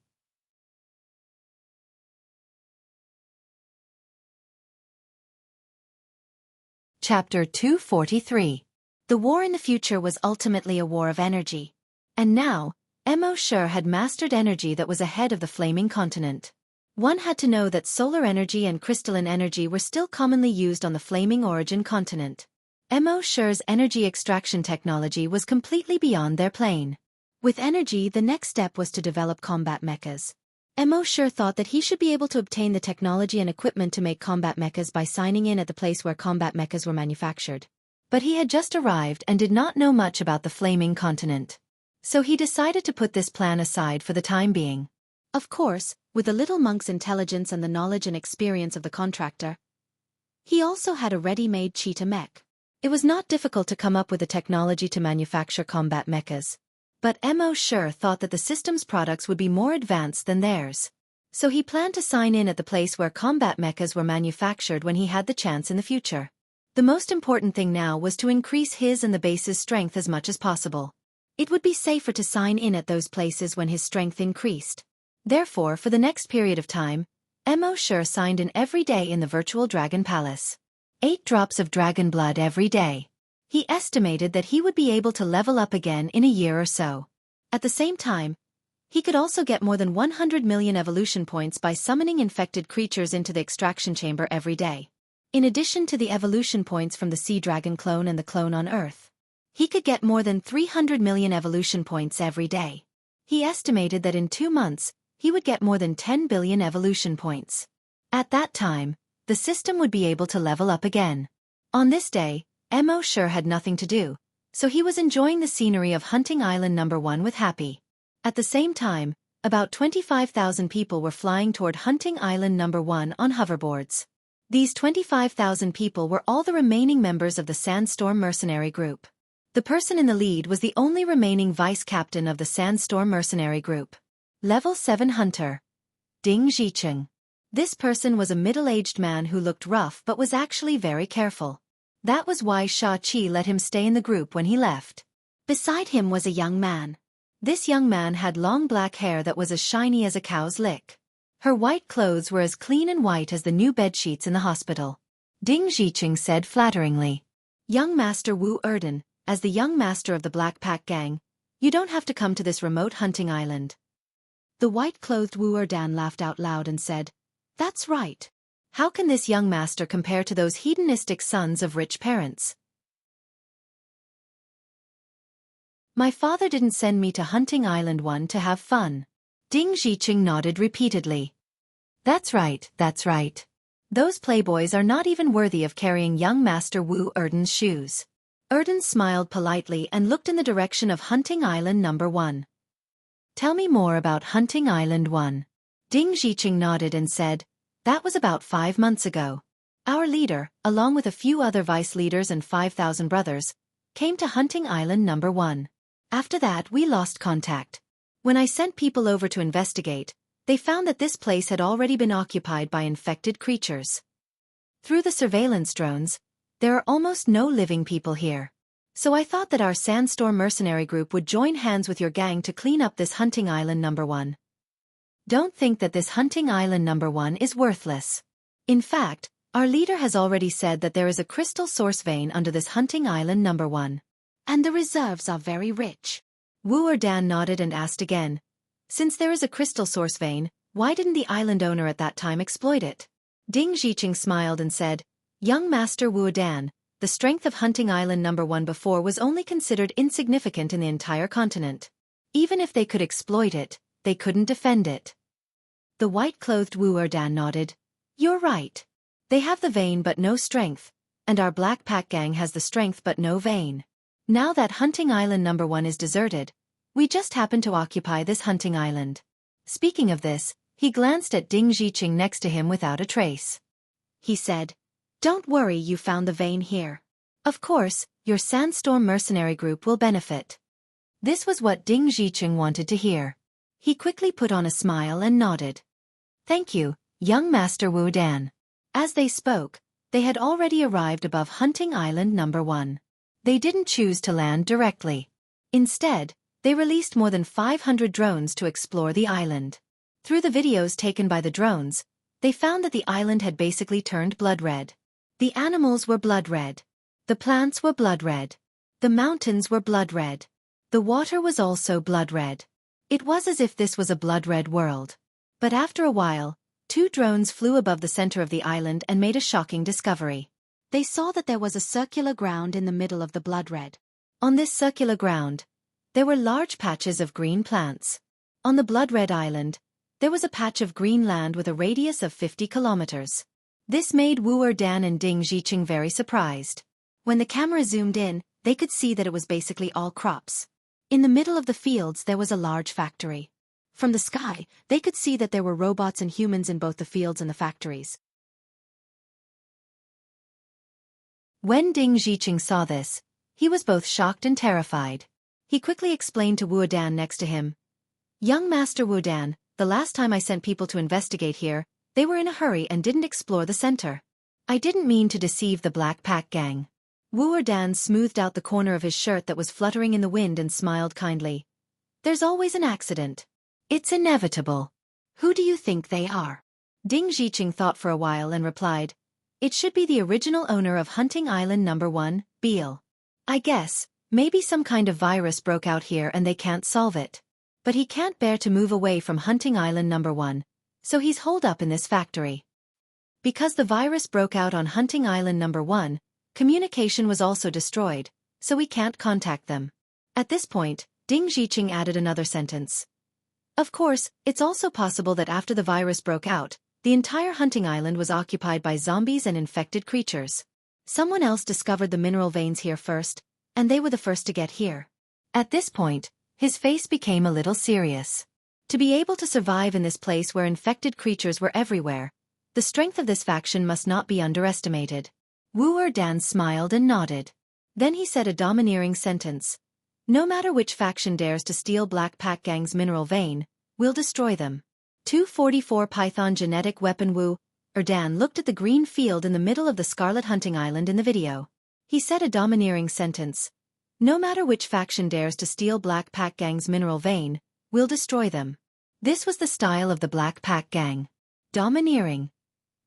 Chapter 243. The war in the future was ultimately a war of energy. And now, Mo Shi had mastered energy that was ahead of the flaming continent. One had to know that solar energy and crystalline energy were still commonly used on the flaming origin continent. Mo Shi's energy extraction technology was completely beyond their plane. With energy, the next step was to develop combat mechas. Mo Shi thought that he should be able to obtain the technology and equipment to make combat mechas by signing in at the place where combat mechas were manufactured. But he had just arrived and did not know much about the flaming continent. So he decided to put this plan aside for the time being. Of course, with the little monk's intelligence and the knowledge and experience of the contractor, he also had a ready-made cheetah mech. It was not difficult to come up with the technology to manufacture combat mechas. But Mo sure thought that the system's products would be more advanced than theirs. So he planned to sign in at the place where combat mechas were manufactured when he had the chance in the future. The most important thing now was to increase his and the base's strength as much as possible. It would be safer to sign in at those places when his strength increased. Therefore, for the next period of time, Mo sure signed in every day in the virtual dragon palace. 8 drops of dragon blood every day. He estimated that he would be able to level up again in a year or so. At the same time, he could also get more than 100 million evolution points by summoning infected creatures into the extraction chamber every day. In addition to the evolution points from the sea dragon clone and the clone on Earth, he could get more than 300 million evolution points every day. He estimated that in 2 months, he would get more than 10 billion evolution points. At that time, the system would be able to level up again. On this day, Mo sure had nothing to do, so he was enjoying the scenery of Hunting Island No. 1 with happy. At the same time, about 25,000 people were flying toward Hunting Island No. 1 on hoverboards. These 25,000 people were all the remaining members of the Sandstorm Mercenary Group. The person in the lead was the only remaining vice captain of the Sandstorm Mercenary Group. Level 7 Hunter. Ding Zhicheng. This person was a middle-aged man who looked rough but was actually very careful. That was why Sha-Qi let him stay in the group when he left. Beside him was a young man. This young man had long black hair that was as shiny as a cow's lick. Her white clothes were as clean and white as the new bedsheets in the hospital. Ding Zhicheng said flatteringly. Young Master Wu Erden, as the young master of the Black Pack Gang, you don't have to come to this remote hunting island. The white-clothed Wu Erdan laughed out loud and said, That's right. How can this young master compare to those hedonistic sons of rich parents? My father didn't send me to Hunting Island 1 to have fun. Ding Zhicheng nodded repeatedly. That's right, that's right. Those playboys are not even worthy of carrying young Master Wu Erden's shoes. Erden smiled politely and looked in the direction of Hunting Island No. 1. Tell me more about Hunting Island 1. Ding Zhicheng nodded and said, That was about 5 months ago. Our leader, along with a few other vice leaders and 5,000 brothers, came to Hunting Island No. 1. After that we lost contact. When I sent people over to investigate, they found that this place had already been occupied by infected creatures. Through the surveillance drones, there are almost no living people here. So I thought that our Sandstorm Mercenary Group would join hands with your gang to clean up this Hunting Island No. 1. Don't think that this Hunting Island No. 1 is worthless. In fact, our leader has already said that there is a crystal source vein under this Hunting Island No. 1. And the reserves are very rich. Wu Erdan nodded and asked again, Since there is a crystal source vein, why didn't the island owner at that time exploit it? Ding Zhicheng smiled and said, Young Master Wu Erdan, the strength of Hunting Island No. 1 before was only considered insignificant in the entire continent. Even if they could exploit it, they couldn't defend it. The white-clothed Wu Erdan nodded. You're right. They have the vein but no strength, and our Black Pack Gang has the strength but no vein. Now that Hunting Island No. 1 is deserted, we just happen to occupy this hunting island. Speaking of this, he glanced at Ding Zhicheng next to him without a trace. He said, Don't worry, you found the vein here. Of course, your Sandstorm Mercenary Group will benefit. This was what Ding Zhicheng wanted to hear. He quickly put on a smile and nodded. Thank you, young Master Wu Dan. As they spoke, they had already arrived above Hunting Island No. 1. They didn't choose to land directly. Instead, they released more than 500 drones to explore the island. Through the videos taken by the drones, they found that the island had basically turned blood red. The animals were blood red. The plants were blood red. The mountains were blood red. The water was also blood red. It was as if this was a blood red world. But after a while, 2 drones flew above the center of the island and made a shocking discovery. They saw that there was a circular ground in the middle of the blood red. On this circular ground, there were large patches of green plants. On the blood red island, there was a patch of green land with a radius of 50 kilometers. This made Wu Erdan and Ding Zhicheng very surprised. When the camera zoomed in, they could see that it was basically all crops. In the middle of the fields there was a large factory. From the sky, they could see that there were robots and humans in both the fields and the factories. When Ding Zhiqing saw this, he was both shocked and terrified. He quickly explained to Wu Dan next to him. Young Master Wu Dan, the last time I sent people to investigate here, they were in a hurry and didn't explore the center. I didn't mean to deceive the Black Pack gang. Wu Dan smoothed out the corner of his shirt that was fluttering in the wind and smiled kindly. There's always an accident. It's inevitable. Who do you think they are? Ding Zhiqing thought for a while and replied, it should be the original owner of Hunting Island No. 1, Beale. I guess, maybe some kind of virus broke out here and they can't solve it. But he can't bear to move away from Hunting Island No. 1, so he's holed up in this factory. Because the virus broke out on Hunting Island No. 1, communication was also destroyed, so we can't contact them. At this point, Ding Zhiqing added another sentence. Of course, it's also possible that after the virus broke out, the entire hunting island was occupied by zombies and infected creatures. Someone else discovered the mineral veins here first, and they were the first to get here. At this point, his face became a little serious. To be able to survive in this place where infected creatures were everywhere, the strength of this faction must not be underestimated. Wu Dan smiled and nodded. Then he said a domineering sentence. No matter which faction dares to steal Black Pack Gang's mineral vein, we'll destroy them. 244 Python Genetic Weapon. Wu Dan looked at the green field in the middle of the Scarlet Hunting Island in the video. He said a domineering sentence. No matter which faction dares to steal Black Pack Gang's mineral vein, we'll destroy them. This was the style of the Black Pack Gang. Domineering.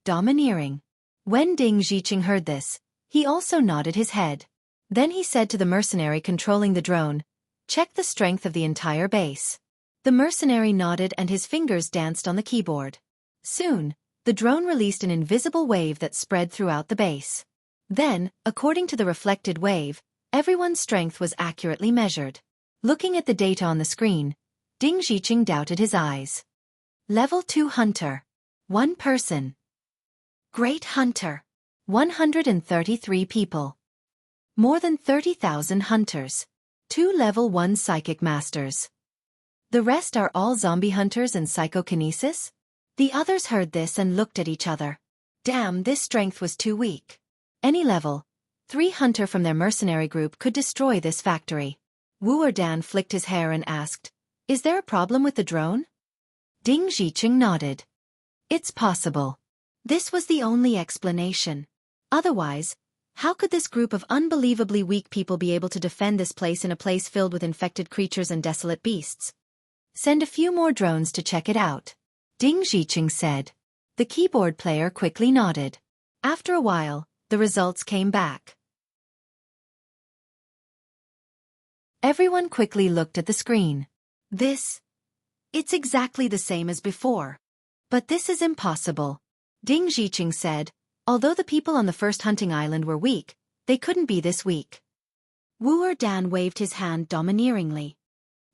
Domineering. When Ding Zhiqing heard this, he also nodded his head. Then he said to the mercenary controlling the drone, check the strength of the entire base. The mercenary nodded and his fingers danced on the keyboard. Soon, the drone released an invisible wave that spread throughout the base. Then, according to the reflected wave, everyone's strength was accurately measured. Looking at the data on the screen, Ding Zhiqing doubted his eyes. Level 2 Hunter. 1 person. Great Hunter. 133 people. More than 30,000 hunters. 2 Level 1 Psychic Masters. The rest are all zombie hunters and psychokinesis? The others heard this and looked at each other. Damn, this strength was too weak. Any level 3 hunter from their mercenary group could destroy this factory. Wu Dan flicked his hair and asked, is there a problem with the drone? Ding Zhiqing nodded. It's possible. This was the only explanation. Otherwise, how could this group of unbelievably weak people be able to defend this place in a place filled with infected creatures and desolate beasts? Send a few more drones to check it out. Ding Zhiqing said. The keyboard player quickly nodded. After a while, the results came back. Everyone quickly looked at the screen. It's exactly the same as before. But this is impossible. Ding Zhiqing said, although the people on the first hunting island were weak, they couldn't be this weak. Wu Dan waved his hand domineeringly.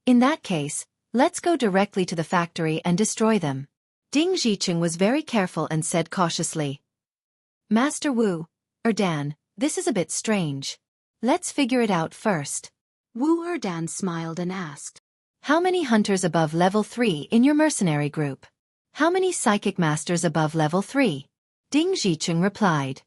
In that case, let's go directly to the factory and destroy them. Ding Zhiqing was very careful and said cautiously. Master Wu Dan, this is a bit strange. Let's figure it out first. Wu Dan smiled and asked. How many hunters above level 3 in your mercenary group? How many psychic masters above level 3? Ding Zhiqing replied.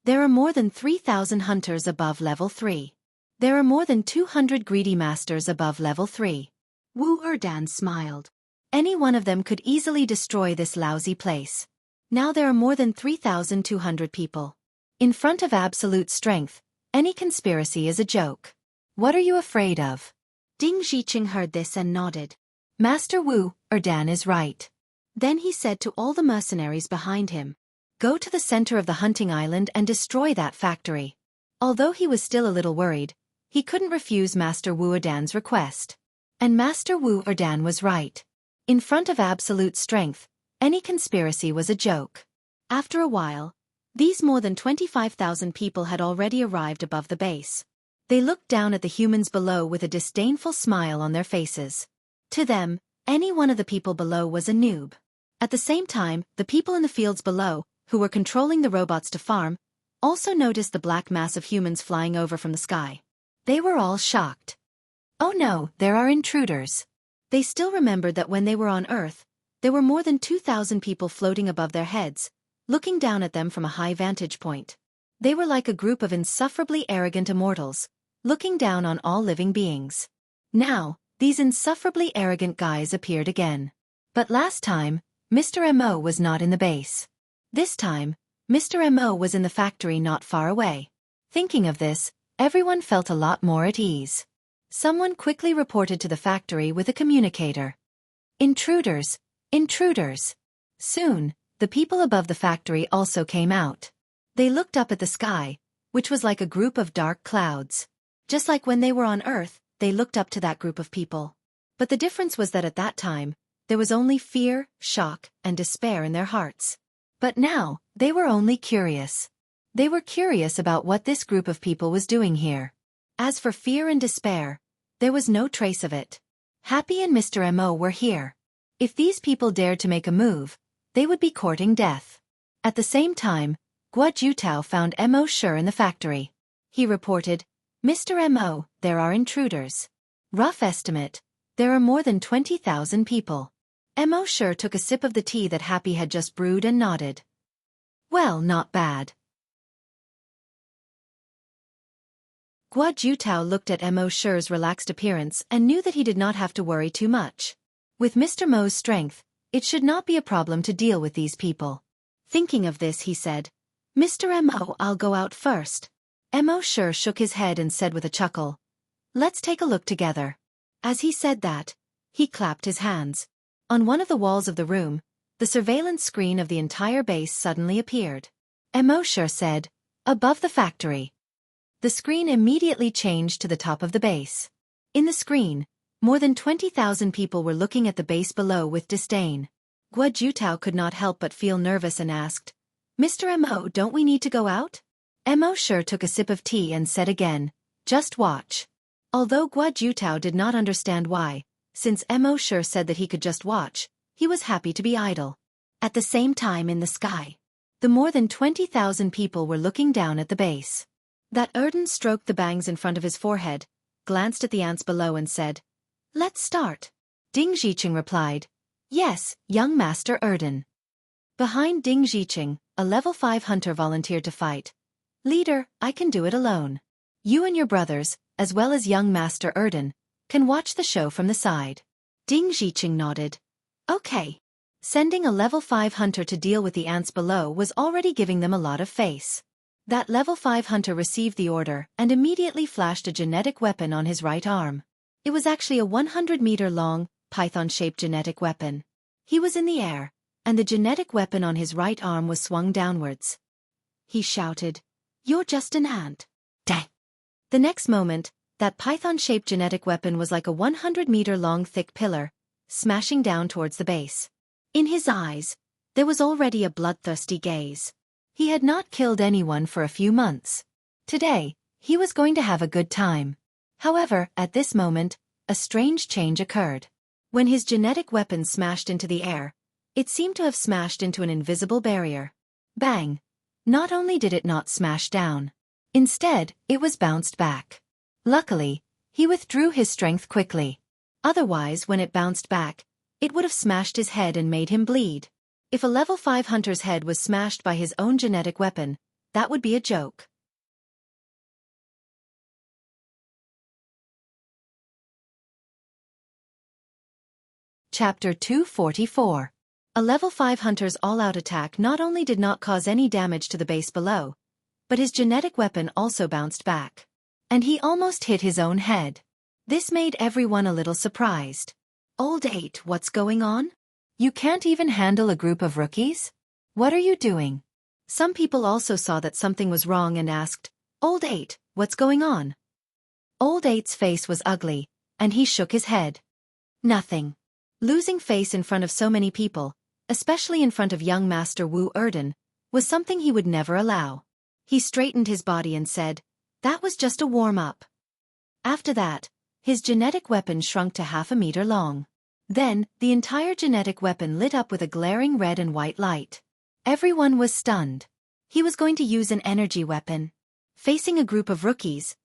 There are more than 3,000 hunters above level 3. There are more than 200 greedy masters above level 3. Wu Dan smiled. Any one of them could easily destroy this lousy place. Now there are more than 3,200 people. In front of absolute strength, any conspiracy is a joke. What are you afraid of? Ding Zhiqing heard this and nodded. Master Wu Dan is right. Then he said to all the mercenaries behind him, go to the center of the hunting island and destroy that factory. Although he was still a little worried, he couldn't refuse Master Wu Dan's request. And Master Wu Dan was right. In front of absolute strength, any conspiracy was a joke. After a while, these more than 25,000 people had already arrived above the base. They looked down at the humans below with a disdainful smile on their faces. To them, any one of the people below was a noob. At the same time, the people in the fields below, who were controlling the robots to farm, also noticed the black mass of humans flying over from the sky. They were all shocked. Oh no, there are intruders. They still remembered that when they were on Earth, there were more than 2,000 people floating above their heads, looking down at them from a high vantage point. They were like a group of insufferably arrogant immortals, looking down on all living beings. Now, these insufferably arrogant guys appeared again. But last time, Mr. Mo was not in the base. This time, Mr. Mo was in the factory not far away. Thinking of this, everyone felt a lot more at ease. Someone quickly reported to the factory with a communicator. Intruders! Intruders! Soon, the people above the factory also came out. They looked up at the sky, which was like a group of dark clouds. Just like when they were on Earth, they looked up to that group of people. But the difference was that at that time, there was only fear, shock, and despair in their hearts. But now, they were only curious. They were curious about what this group of people was doing here. As for fear and despair, there was no trace of it. Happy and Mr. Mo were here. If these people dared to make a move, they would be courting death. At the same time, Guo Jutao found Mo Shi in the factory. He reported, Mr. Mo, there are intruders. Rough estimate, there are more than 20,000 people. Mo Shi took a sip of the tea that Happy had just brewed and nodded. Well, not bad. Guo Jutao looked at Mo Shi's relaxed appearance and knew that he did not have to worry too much. With Mr. Mo's strength, it should not be a problem to deal with these people. Thinking of this, he said, Mr. Mo, I'll go out first. Mo Shi shook his head and said with a chuckle, Let's take a look together. As he said that, he clapped his hands. On one of the walls of the room, the surveillance screen of the entire base suddenly appeared. Mo Shi said, Above the factory. The screen immediately changed to the top of the base. In the screen, more than 20,000 people were looking at the base below with disdain. Guo Jutao could not help but feel nervous and asked, Mr. Mo, don't we need to go out? Mo Shi took a sip of tea and said again, Just watch. Although Guo Jutao did not understand why, since Mo Shi said that he could just watch, he was happy to be idle. At the same time in the sky, the more than 20,000 people were looking down at the base. That Erden stroked the bangs in front of his forehead, glanced at the ants below and said, Let's start. Ding Zhiqing replied, Yes, young Master Erden. Behind Ding Zhiqing, a level 5 hunter volunteered to fight. Leader, I can do it alone. You and your brothers, as well as young Master Erden, can watch the show from the side. Ding Zhiqing nodded. Okay. Sending a level 5 hunter to deal with the ants below was already giving them a lot of face. That level 5 hunter received the order and immediately flashed a genetic weapon on his right arm. It was actually a 100-meter-long, python-shaped genetic weapon. He was in the air, and the genetic weapon on his right arm was swung downwards. He shouted, You're just an ant. Dang. The next moment, that python-shaped genetic weapon was like a 100-meter-long thick pillar, smashing down towards the base. In his eyes, there was already a bloodthirsty gaze. He had not killed anyone for a few months. Today, he was going to have a good time. However, at this moment, a strange change occurred. When his genetic weapon smashed into the air, it seemed to have smashed into an invisible barrier. Bang! Not only did it not smash down, instead, it was bounced back. Luckily, he withdrew his strength quickly. Otherwise, when it bounced back, it would have smashed his head and made him bleed. If a level 5 hunter's head was smashed by his own genetic weapon, that would be a joke. Chapter 244. A level 5 hunter's all-out attack not only did not cause any damage to the base below, but his genetic weapon also bounced back. And he almost hit his own head. This made everyone a little surprised. Old 8, what's going on? You can't even handle a group of rookies? What are you doing? Some people also saw that something was wrong and asked, Old 8, what's going on? Old 8's face was ugly, and he shook his head. Nothing. Losing face in front of so many people, especially in front of young Master Wu Erden, was something he would never allow. He straightened his body and said, That was just a warm-up. After that, his genetic weapon shrunk to half a meter long. Then, the entire genetic weapon lit up with a glaring red and white light. Everyone was stunned. He was going to use an energy weapon. Facing a group of rookies,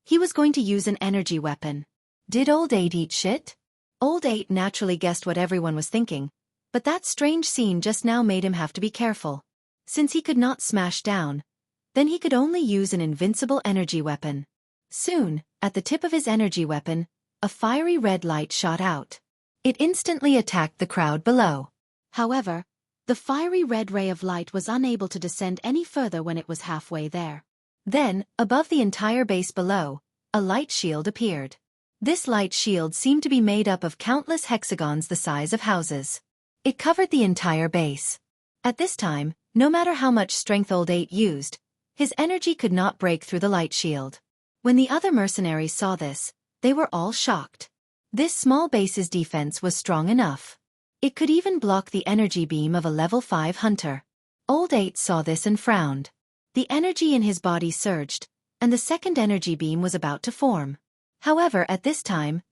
he was going to use an energy weapon. Did Old 8 eat shit? Old 8 naturally guessed what everyone was thinking, but that strange scene just now made him have to be careful. Since he could not smash down, Then he could only use an invincible energy weapon. Soon, at the tip of his energy weapon, a fiery red light shot out. It instantly attacked the crowd below. However, the fiery red ray of light was unable to descend any further when it was halfway there. Then, above the entire base below, a light shield appeared. This light shield seemed to be made up of countless hexagons the size of houses. It covered the entire base. At this time, no matter how much strength Old 8 used, his energy could not break through the light shield. When the other mercenaries saw this, they were all shocked. This small base's defense was strong enough. It could even block the energy beam of a level 5 hunter. Old 8 saw this and frowned. The energy in his body surged, and the second energy beam was about to form. However, at this time,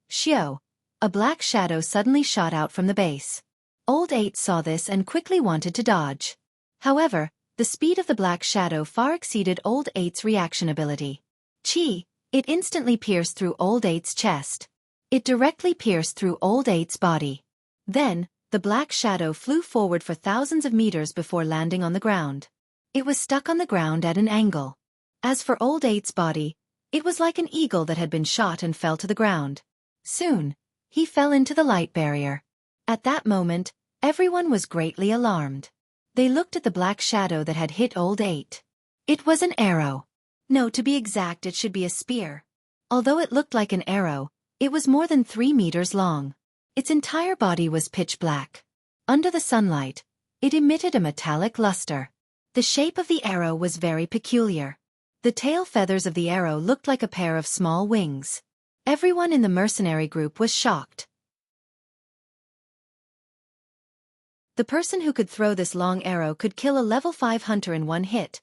a black shadow suddenly shot out from the base. Old 8 saw this and quickly wanted to dodge. However, the speed of the black shadow far exceeded Old 8's reaction ability. It instantly pierced through Old 8's chest. It directly pierced through Old 8's body. Then, the black shadow flew forward for thousands of meters before landing on the ground. It was stuck on the ground at an angle. As for Old 8's body, it was like an eagle that had been shot and fell to the ground. Soon, he fell into the light barrier. At that moment, everyone was greatly alarmed. They looked at the black shadow that had hit Old 8. It was an arrow. No, to be exact, it should be a spear. Although it looked like an arrow, it was more than 3 meters long. Its entire body was pitch black. Under the sunlight, it emitted a metallic luster. The shape of the arrow was very peculiar. The tail feathers of the arrow looked like a pair of small wings. Everyone in the mercenary group was shocked. The person who could throw this long arrow could kill a level 5 hunter in one hit,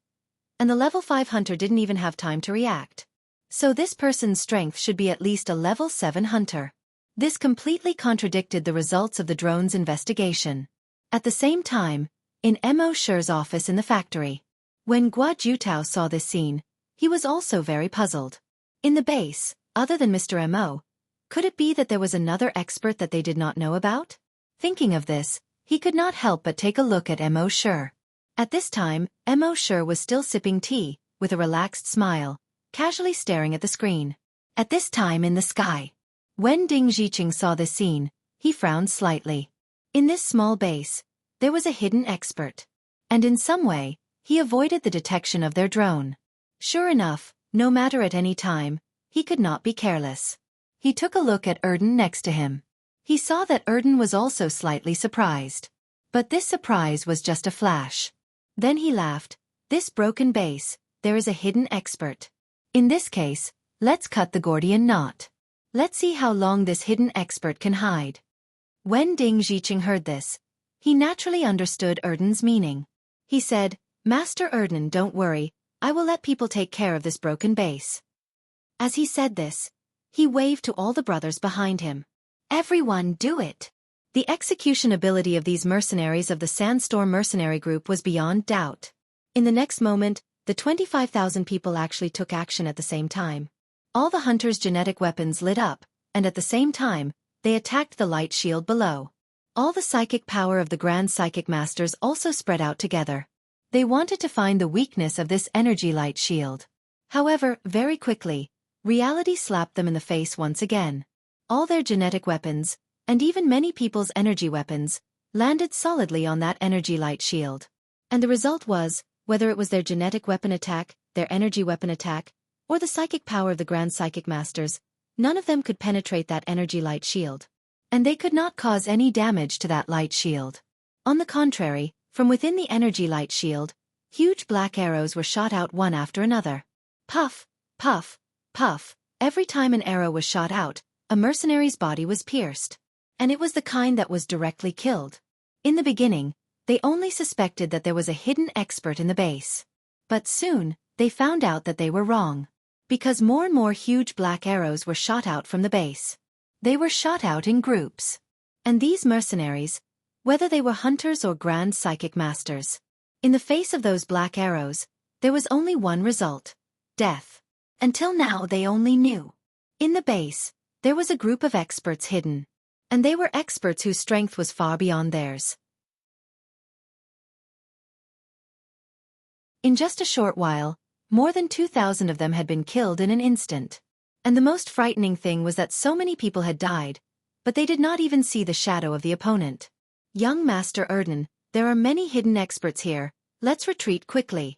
and the level 5 hunter didn't even have time to react. So this person's strength should be at least a level 7 hunter. This completely contradicted the results of the drone's investigation. At the same time, in Mo Shi's office in the factory, when Guo Jutao saw this scene, he was also very puzzled. In the base, other than Mr. Mo, could it be that there was another expert that they did not know about? Thinking of this, he could not help but take a look at Mo Shi. At this time, Mo Shi was still sipping tea, with a relaxed smile, casually staring at the screen. At this time in the sky, when Ding Zhiqing saw this scene, he frowned slightly. In this small base, there was a hidden expert. And in some way, he avoided the detection of their drone. Sure enough, no matter at any time, he could not be careless. He took a look at Erden next to him. He saw that Erden was also slightly surprised. But this surprise was just a flash. Then he laughed. This broken base, there is a hidden expert. In this case, let's cut the Gordian knot. Let's see how long this hidden expert can hide. When Ding Zhiqing heard this, he naturally understood Erden's meaning. He said, Master Erden, don't worry, I will let people take care of this broken base. As he said this, he waved to all the brothers behind him. Everyone do it! The execution ability of these mercenaries of the Sandstorm Mercenary Group was beyond doubt. In the next moment, the 25,000 people actually took action at the same time. All the hunters' genetic weapons lit up, and at the same time, they attacked the light shield below. All the psychic power of the Grand Psychic Masters also spread out together. They wanted to find the weakness of this energy light shield. However, very quickly, reality slapped them in the face once again. All their genetic weapons, and even many people's energy weapons, landed solidly on that energy light shield. And the result was, whether it was their genetic weapon attack, their energy weapon attack, or the psychic power of the Grand Psychic Masters, none of them could penetrate that energy light shield. And they could not cause any damage to that light shield. On the contrary, from within the energy light shield, huge black arrows were shot out one after another. Puff, puff, puff. Every time an arrow was shot out, a mercenary's body was pierced. And it was the kind that was directly killed. In the beginning, they only suspected that there was a hidden expert in the base. But soon, they found out that they were wrong. Because more and more huge black arrows were shot out from the base. They were shot out in groups. And these mercenaries, whether they were hunters or Grand Psychic Masters, in the face of those black arrows, there was only one result: death. Until now they only knew. In the base, there was a group of experts hidden. And they were experts whose strength was far beyond theirs. In just a short while, More than 2,000 of them had been killed in an instant. And the most frightening thing was that so many people had died, but they did not even see the shadow of the opponent. Young Master Erden, there are many hidden experts here, let's retreat quickly.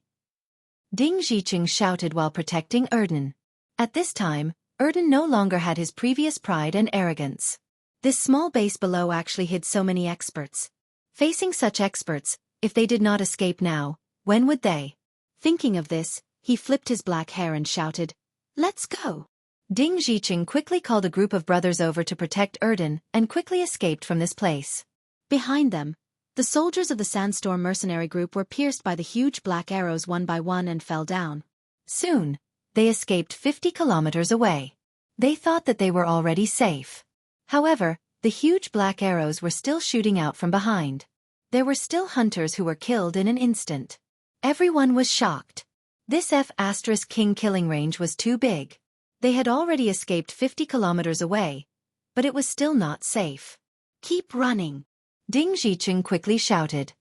Ding Zhiqing shouted while protecting Erden. At this time, Erden no longer had his previous pride and arrogance. This small base below actually hid so many experts. Facing such experts, if they did not escape now, when would they? Thinking of this, he flipped his black hair and shouted, "Let's go!" Ding Zhiqing quickly called a group of brothers over to protect Erden and quickly escaped from this place. Behind them, the soldiers of the Sandstorm mercenary group were pierced by the huge black arrows one by one and fell down. Soon, they escaped 50 kilometers away. They thought that they were already safe. However, the huge black arrows were still shooting out from behind. There were still hunters who were killed in an instant. Everyone was shocked. This F*King killing range was too big. They had already escaped 50 kilometers away, but it was still not safe. Keep running! Ding Zhiqing quickly shouted.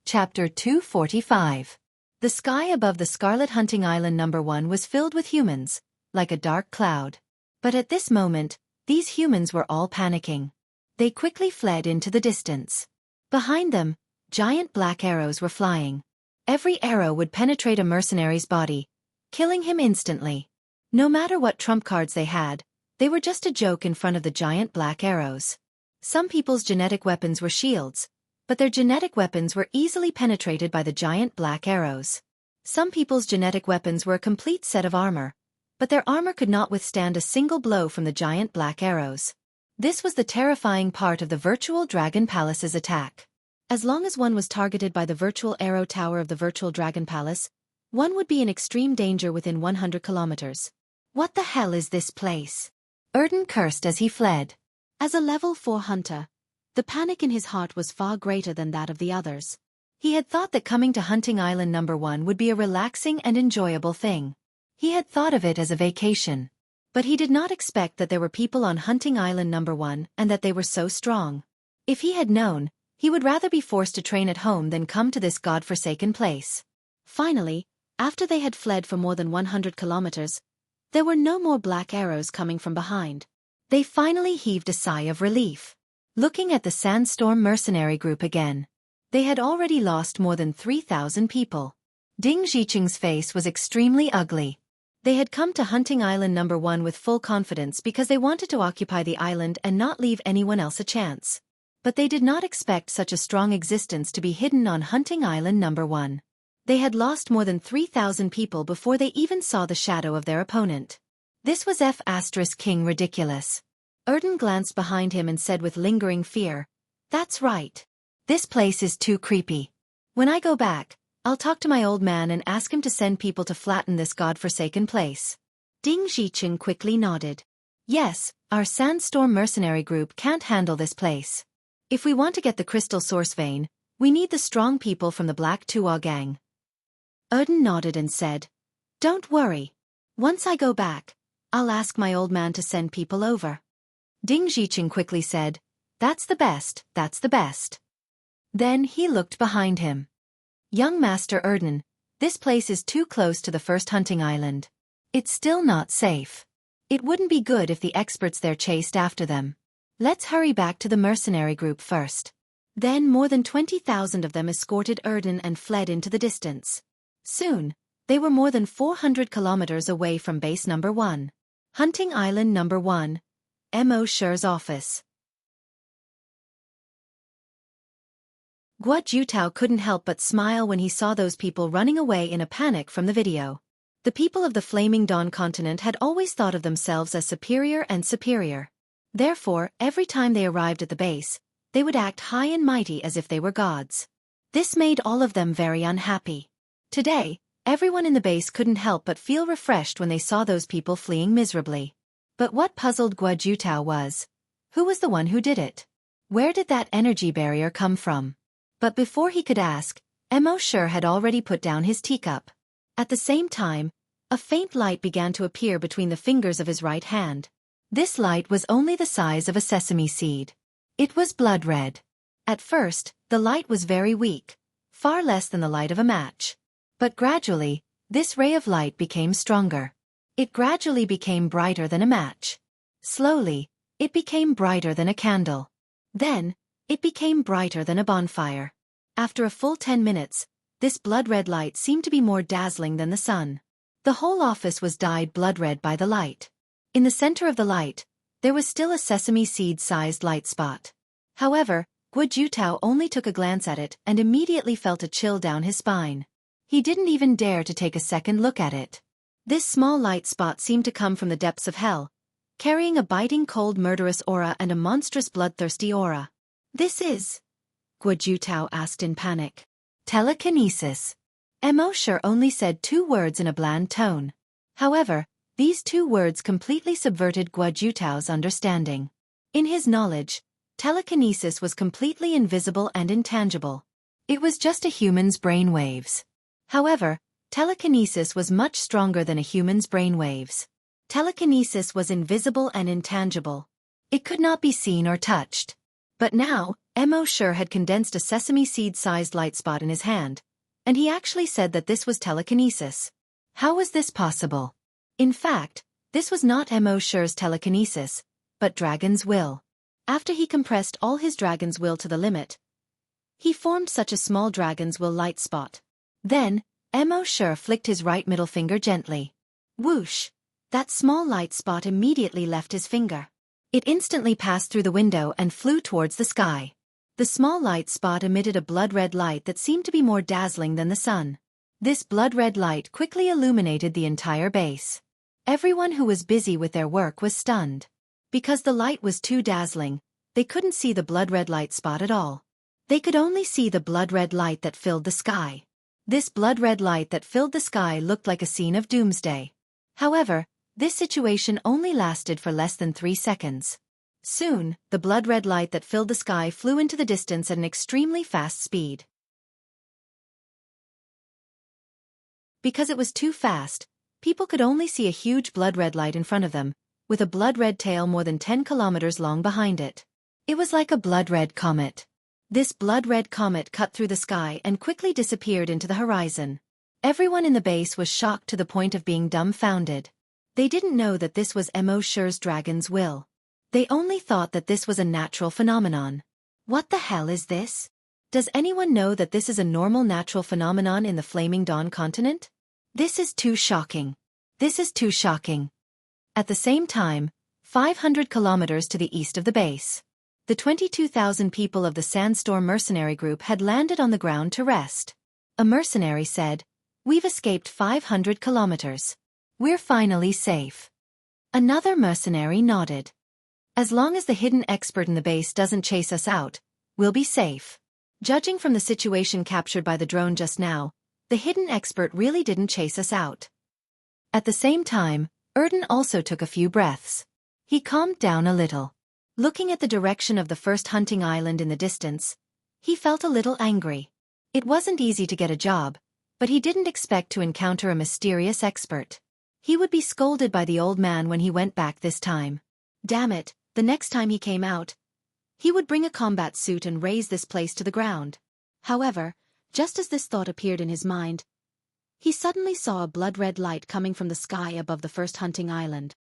Chapter 245. The sky above the Scarlet Hunting Island No. 1 was filled with humans, like a dark cloud. But at this moment, these humans were all panicking. They quickly fled into the distance. Behind them, giant black arrows were flying. Every arrow would penetrate a mercenary's body, killing him instantly. No matter what trump cards they had, they were just a joke in front of the giant black arrows. Some people's genetic weapons were shields, but their genetic weapons were easily penetrated by the giant black arrows. Some people's genetic weapons were a complete set of armor, but their armor could not withstand a single blow from the giant black arrows. This was the terrifying part of the Virtual Dragon Palace's attack. As long as one was targeted by the virtual arrow tower of the Virtual Dragon Palace, one would be in extreme danger within 100 kilometers. What the hell is this place? Erden cursed as he fled. As a level 4 hunter, the panic in his heart was far greater than that of the others. He had thought that coming to Hunting Island No. 1 would be a relaxing and enjoyable thing. He had thought of it as a vacation. But he did not expect that there were people on Hunting Island No. 1 and that they were so strong. If he had known, he would rather be forced to train at home than come to this godforsaken place. Finally, after they had fled for more than 100 kilometers, there were no more black arrows coming from behind. They finally heaved a sigh of relief. Looking at the Sandstorm mercenary group again. They had already lost more than 3,000 people. Ding Zhiqing's face was extremely ugly. They had come to Hunting Island No. 1 with full confidence because they wanted to occupy the island and not leave anyone else a chance. But they did not expect such a strong existence to be hidden on Hunting Island No. 1. They had lost more than 3,000 people before they even saw the shadow of their opponent. This was F*King ridiculous. Erden glanced behind him and said with lingering fear, "That's right. This place is too creepy. When I go back, I'll talk to my old man and ask him to send people to flatten this godforsaken place." Ding Zhiqing quickly nodded. "Yes, our Sandstorm mercenary group can't handle this place. If we want to get the crystal source vein, we need the strong people from the Black Tuo gang." Erden nodded and said, "Don't worry. Once I go back, I'll ask my old man to send people over." Ding Zhiqing quickly said, "That's the best, that's the best." Then he looked behind him. "Young Master Erden, this place is too close to the first hunting island. It's still not safe. It wouldn't be good if the experts there chased after them. Let's hurry back to the mercenary group first." Then more than 20,000 of them escorted Erden and fled into the distance. Soon, they were more than 400 kilometers away from base No. 1. Hunting Island No. 1. Mo Shi's office. Guo Jutao couldn't help but smile when he saw those people running away in a panic from the video. The people of the Flaming Dawn continent had always thought of themselves as superior and superior. Therefore, every time they arrived at the base, they would act high and mighty as if they were gods. This made all of them very unhappy. Today, everyone in the base couldn't help but feel refreshed when they saw those people fleeing miserably. But what puzzled Guo Jutao was, who was the one who did it? Where did that energy barrier come from? But before he could ask, Mo Shi had already put down his teacup. At the same time, a faint light began to appear between the fingers of his right hand. This light was only the size of a sesame seed. It was blood red. At first, the light was very weak, far less than the light of a match. But gradually, this ray of light became stronger. It gradually became brighter than a match. Slowly, it became brighter than a candle. Then, it became brighter than a bonfire. After a full 10 minutes, this blood-red light seemed to be more dazzling than the sun. The whole office was dyed blood-red by the light. In the center of the light, there was still a sesame seed-sized light spot. However, Guo Jiutao only took a glance at it and immediately felt a chill down his spine. He didn't even dare to take a second look at it. This small light spot seemed to come from the depths of hell, carrying a biting cold murderous aura and a monstrous bloodthirsty aura. This is? Guo Jiutao asked in panic. Telekinesis. Emosure only said 2 words in a bland tone. However, these 2 words completely subverted Guo Jiutao's understanding. In his knowledge, telekinesis was completely invisible and intangible. It was just a human's brain waves. However, telekinesis was much stronger than a human's brain waves. Telekinesis was invisible and intangible. It could not be seen or touched. But now, Emosure had condensed a sesame seed-sized light spot in his hand, and he actually said that this was telekinesis. How was this possible? In fact, this was not Emosure's telekinesis, but Dragon's will. After he compressed all his Dragon's will to the limit, he formed such a small Dragon's will light spot. Then, Emosure flicked his right middle finger gently. Whoosh! That small light spot immediately left his finger. It instantly passed through the window and flew towards the sky. The small light spot emitted a blood-red light that seemed to be more dazzling than the sun. This blood-red light quickly illuminated the entire base. Everyone who was busy with their work was stunned. Because the light was too dazzling, they couldn't see the blood-red light spot at all. They could only see the blood-red light that filled the sky. This blood-red light that filled the sky looked like a scene of doomsday. However, this situation only lasted for less than 3 seconds. Soon, the blood-red light that filled the sky flew into the distance at an extremely fast speed. Because it was too fast, people could only see a huge blood-red light in front of them, with a blood-red tail more than 10 kilometers long behind it. It was like a blood-red comet. This blood-red comet cut through the sky and quickly disappeared into the horizon. Everyone in the base was shocked to the point of being dumbfounded. They didn't know that this was Emosure's Dragon's will. They only thought that this was a natural phenomenon. What the hell is this? Does anyone know that this is a normal natural phenomenon in the Flaming Dawn continent? This is too shocking. This is too shocking. At the same time, 500 kilometers to the east of the base, the 22,000 people of the Sandstorm mercenary group had landed on the ground to rest. A mercenary said, "We've escaped 500 kilometers. We're finally safe." Another mercenary nodded. "As long as the hidden expert in the base doesn't chase us out, we'll be safe." Judging from the situation captured by the drone just now, the hidden expert really didn't chase us out. At the same time, Erden also took a few breaths. He calmed down a little. Looking at the direction of the first hunting island in the distance, he felt a little angry. It wasn't easy to get a job, but he didn't expect to encounter a mysterious expert. He would be scolded by the old man when he went back this time. Damn it, the next time he came out, he would bring a combat suit and raze this place to the ground. However, just as this thought appeared in his mind, he suddenly saw a blood-red light coming from the sky above the first hunting island.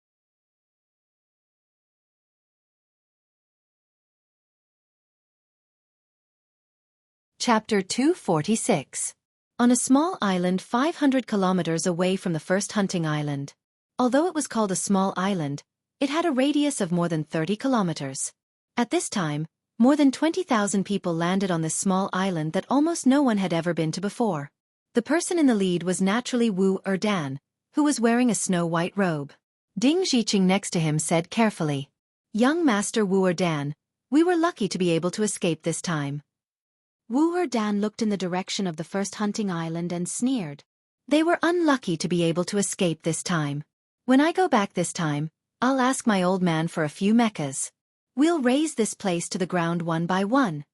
Chapter 246. On a small island 500 kilometers away from the first hunting island. Although it was called a small island, it had a radius of more than 30 kilometers. At this time, more than 20,000 people landed on this small island that almost no one had ever been to before. The person in the lead was naturally Wu Erdan, who was wearing a snow-white robe. Ding Zhiqing next to him said carefully, "Young Master Wu Erdan, we were lucky to be able to escape this time." Wu Erdan looked in the direction of the first hunting island and sneered. "They were unlucky to be able to escape this time. When I go back this time, I'll ask my old man for a few mechas. We'll raze this place to the ground one by one."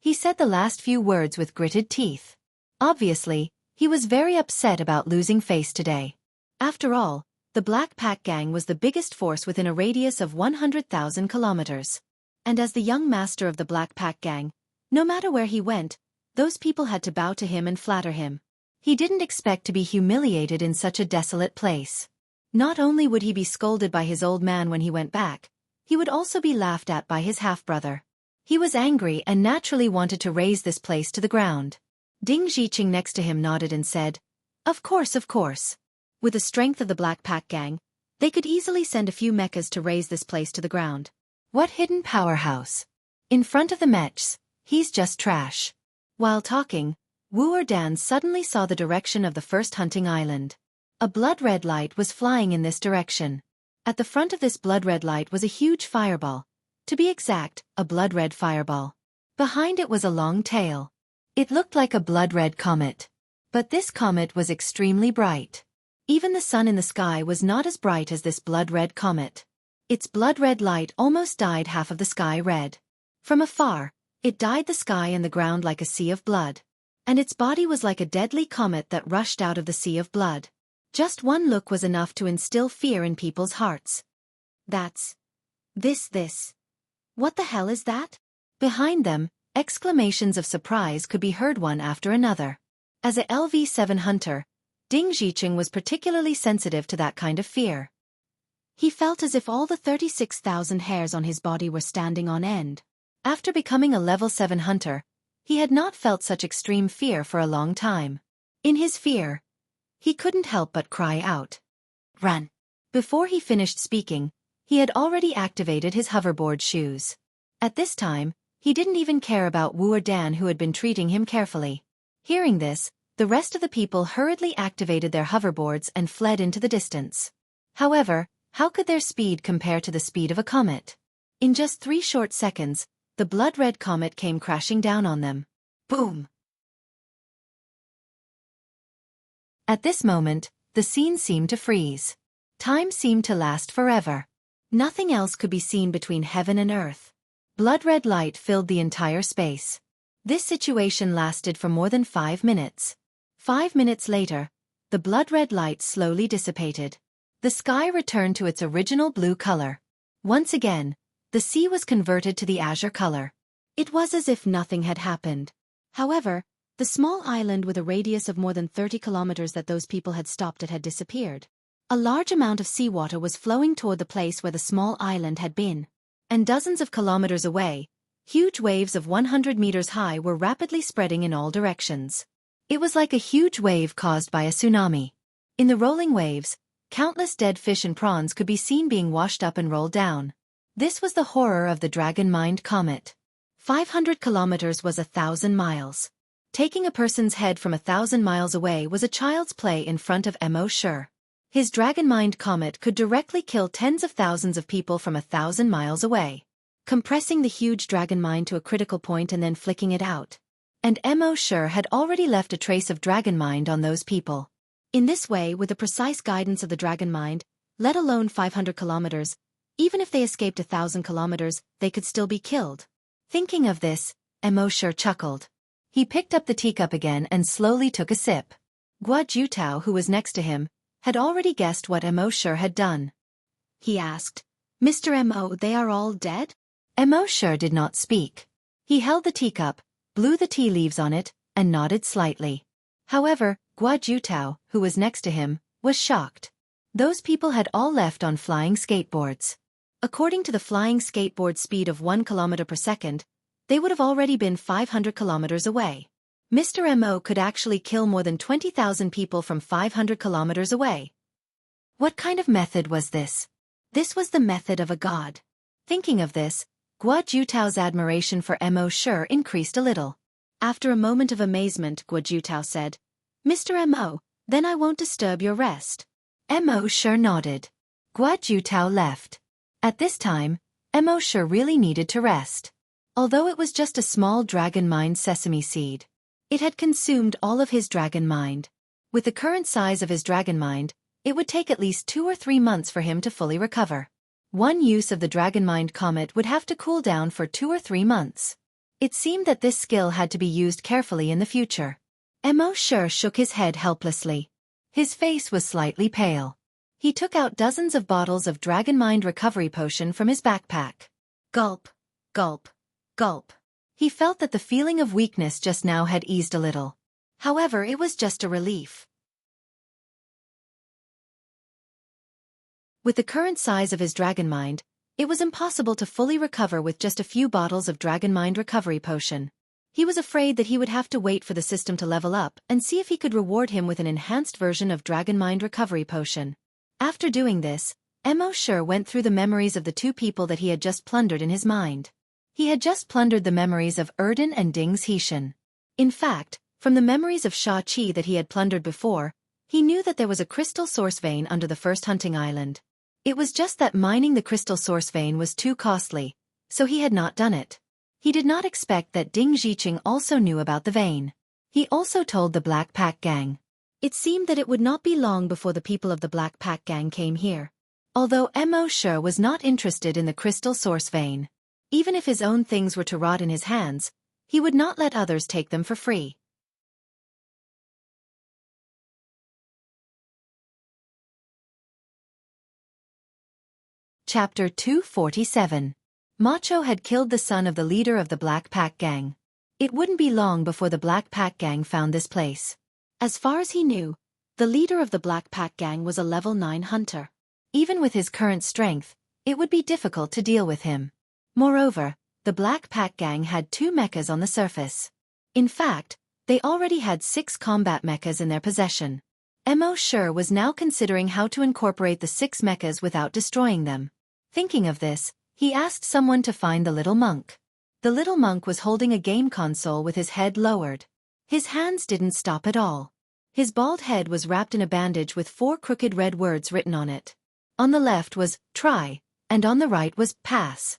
He said the last few words with gritted teeth. Obviously, he was very upset about losing face today. After all, the Black Pack Gang was the biggest force within a radius of 100,000 kilometers. And as the young master of the Black Pack Gang, No matter where he went, those people had to bow to him and flatter him. He didn't expect to be humiliated in such a desolate place. Not only would he be scolded by his old man when he went back, he would also be laughed at by his half-brother. He was angry and naturally wanted to raze this place to the ground. Ding Zhiqing next to him nodded and said, Of course, of course. With the strength of the Black Pack gang, they could easily send a few mechas to raze this place to the ground. What hidden powerhouse? In front of the mechs, he's just trash. While talking, Wu Dan suddenly saw the direction of the first hunting island. A blood-red light was flying in this direction. At the front of this blood-red light was a huge fireball. To be exact, a blood-red fireball. Behind it was a long tail. It looked like a blood-red comet. But this comet was extremely bright. Even the sun in the sky was not as bright as this blood-red comet. Its blood-red light almost dyed half of the sky red. From afar, it dyed the sky and the ground like a sea of blood. And its body was like a deadly comet that rushed out of the sea of blood. Just one look was enough to instill fear in people's hearts. This. What the hell is that? Behind them, exclamations of surprise could be heard one after another. As a LV7 hunter, Ding Zhiqing was particularly sensitive to that kind of fear. He felt as if all the 36,000 hairs on his body were standing on end. After becoming a level 7 hunter, he had not felt such extreme fear for a long time. In his fear, he couldn't help but cry out. Run! Before he finished speaking, he had already activated his hoverboard shoes. At this time, he didn't even care about Wu Dan who had been treating him carefully. Hearing this, the rest of the people hurriedly activated their hoverboards and fled into the distance. However, how could their speed compare to the speed of a comet? In just 3 short seconds, the blood-red comet came crashing down on them. Boom! At this moment, the scene seemed to freeze. Time seemed to last forever. Nothing else could be seen between heaven and earth. Blood-red light filled the entire space. This situation lasted for more than 5 minutes. 5 minutes later, the blood-red light slowly dissipated. The sky returned to its original blue color. Once again, the sea was converted to the azure color. It was as if nothing had happened. However, the small island with a radius of more than 30 kilometers that those people had stopped at had disappeared. A large amount of seawater was flowing toward the place where the small island had been. And dozens of kilometers away, huge waves of 100 meters high were rapidly spreading in all directions. It was like a huge wave caused by a tsunami. In the rolling waves, countless dead fish and prawns could be seen being washed up and rolled down. This was the horror of the Dragon Mind Comet. 500 kilometers was 1,000 miles. Taking a person's head from 1,000 miles away was a child's play in front of Mo Sure. His Dragon Mind Comet could directly kill tens of thousands of people from 1,000 miles away. Compressing the huge Dragon Mind to a critical point and then flicking it out. And Mo Sure had already left a trace of Dragon Mind on those people. In this way, with the precise guidance of the Dragon Mind, let alone 500 kilometers, even if they escaped 1,000 kilometers, they could still be killed. Thinking of this, Mo Sure chuckled. He picked up the teacup again and slowly took a sip. Guo Jutao, who was next to him, had already guessed what Mo Sure had done. He asked, Mr. Mo, they are all dead? Mo Sure did not speak. He held the teacup, blew the tea leaves on it, and nodded slightly. However, Guo Jutao, who was next to him, was shocked. Those people had all left on flying skateboards. According to the flying skateboard speed of 1 kilometer per second, they would have already been 500 kilometers away. Mr. Mo could actually kill more than 20,000 people from 500 kilometers away. What kind of method was this? This was the method of a god. Thinking of this, Guo Jutao's admiration for Mo Sure increased a little. After a moment of amazement, Guo Jutao said, Mr. Mo, then I won't disturb your rest. Mo Sure nodded. Guo Jutao left. At this time, Mo Sure really needed to rest. Although it was just a small Dragon Mind sesame seed, it had consumed all of his Dragon Mind. With the current size of his Dragon Mind, it would take at least 2 or 3 months for him to fully recover. One use of the Dragon Mind Comet would have to cool down for 2 or 3 months. It seemed that this skill had to be used carefully in the future. Mo Sure shook his head helplessly. His face was slightly pale. He took out dozens of bottles of Dragon Mind Recovery Potion from his backpack. Gulp, gulp, gulp. He felt that the feeling of weakness just now had eased a little. However, it was just a relief. With the current size of his dragon mind, it was impossible to fully recover with just a few bottles of dragon mind recovery potion. He was afraid that he would have to wait for the system to level up and see if he could reward him with an enhanced version of dragon mind recovery potion. After doing this, Mo Shi went through the memories of the two people that he had just plundered in his mind. He had just plundered the memories of Erden and Ding's Heshin. In fact, from the memories of Sha Qi that he had plundered before, he knew that there was a crystal source vein under the first hunting island. It was just that mining the crystal source vein was too costly, so he had not done it. He did not expect that Ding Zhiqing also knew about the vein. He also told the Black Pack Gang. It seemed that it would not be long before the people of the Black Pack Gang came here. Although Mo Shi was not interested in the crystal source vein, even if his own things were to rot in his hands, he would not let others take them for free. Chapter 247. Macho had killed the son of the leader of the Black Pack Gang. It wouldn't be long before the Black Pack Gang found this place. As far as he knew, the leader of the Black Pack Gang was a level 9 hunter. Even with his current strength, it would be difficult to deal with him. Moreover, the Black Pack Gang had 2 mechas on the surface. In fact, they already had 6 combat mechas in their possession. Mo Shi was now considering how to incorporate the 6 mechas without destroying them. Thinking of this, he asked someone to find the little monk. The little monk was holding a game console with his head lowered. His hands didn't stop at all. His bald head was wrapped in a bandage with 4 crooked red words written on it. On the left was, try, and on the right was, pass.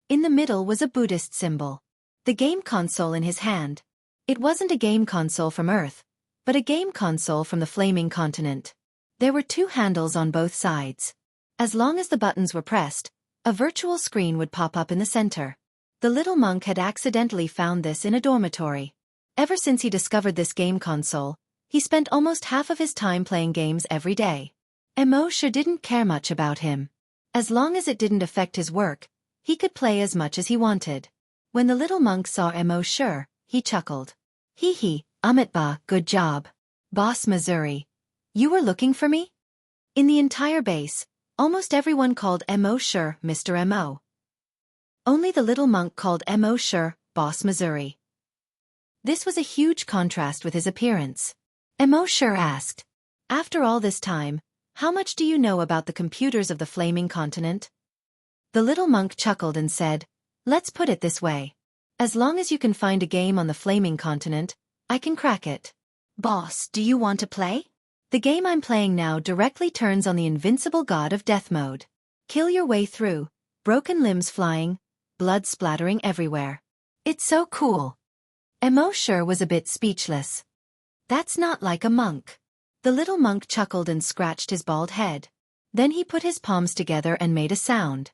In the middle was a Buddhist symbol. The game console in his hand. It wasn't a game console from Earth, but a game console from the flaming continent. There were 2 handles on both sides. As long as the buttons were pressed, a virtual screen would pop up in the center. The little monk had accidentally found this in a dormitory. Ever since he discovered this game console, he spent almost half of his time playing games every day. Mo Shi didn't care much about him. As long as it didn't affect his work, he could play as much as he wanted. When the little monk saw Mo Shi, he chuckled. Hee hee, Amitba, good job. Boss Missouri. You were looking for me? In the entire base, almost everyone called Mo Shi Mr. Mo. Only the little monk called Mo Shi Boss Missouri. This was a huge contrast with his appearance. Mo Shi asked, after all this time, how much do you know about the computers of the flaming continent? The little monk chuckled and said, let's put it this way. As long as you can find a game on the flaming continent, I can crack it. Boss, do you want to play? The game I'm playing now directly turns on the invincible god of death mode. Kill your way through, broken limbs flying, blood splattering everywhere. It's so cool. Mo Shi was a bit speechless. That's not like a monk. The little monk chuckled and scratched his bald head. Then he put his palms together and made a sound.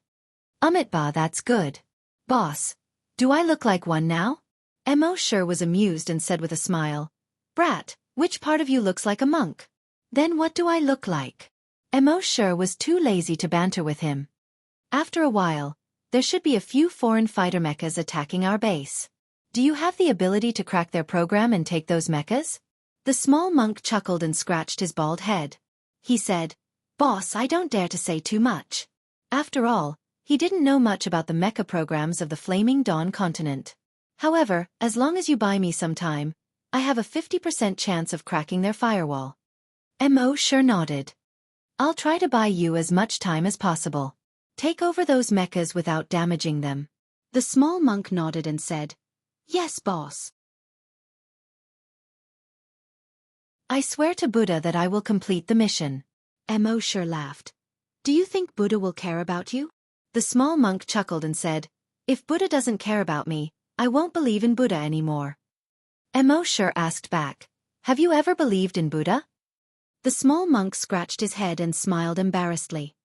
Amitba, that's good. Boss, do I look like one now? Mo Shi was amused and said with a smile, Brat, which part of you looks like a monk? Then what do I look like? Mo Shi was too lazy to banter with him. After a while, there should be a few foreign fighter mechas attacking our base. Do you have the ability to crack their program and take those mechas? The small monk chuckled and scratched his bald head. He said, Boss, I don't dare to say too much. After all, he didn't know much about the mecha programs of the Flaming Dawn continent. However, as long as you buy me some time, I have a 50% chance of cracking their firewall. Mo Shi nodded. I'll try to buy you as much time as possible. Take over those mechas without damaging them. The small monk nodded and said, Yes, boss. I swear to Buddha that I will complete the mission. Mo Shi laughed. Do you think Buddha will care about you? The small monk chuckled and said, If Buddha doesn't care about me, I won't believe in Buddha anymore. Mo Shi asked back, Have you ever believed in Buddha? The small monk scratched his head and smiled embarrassedly.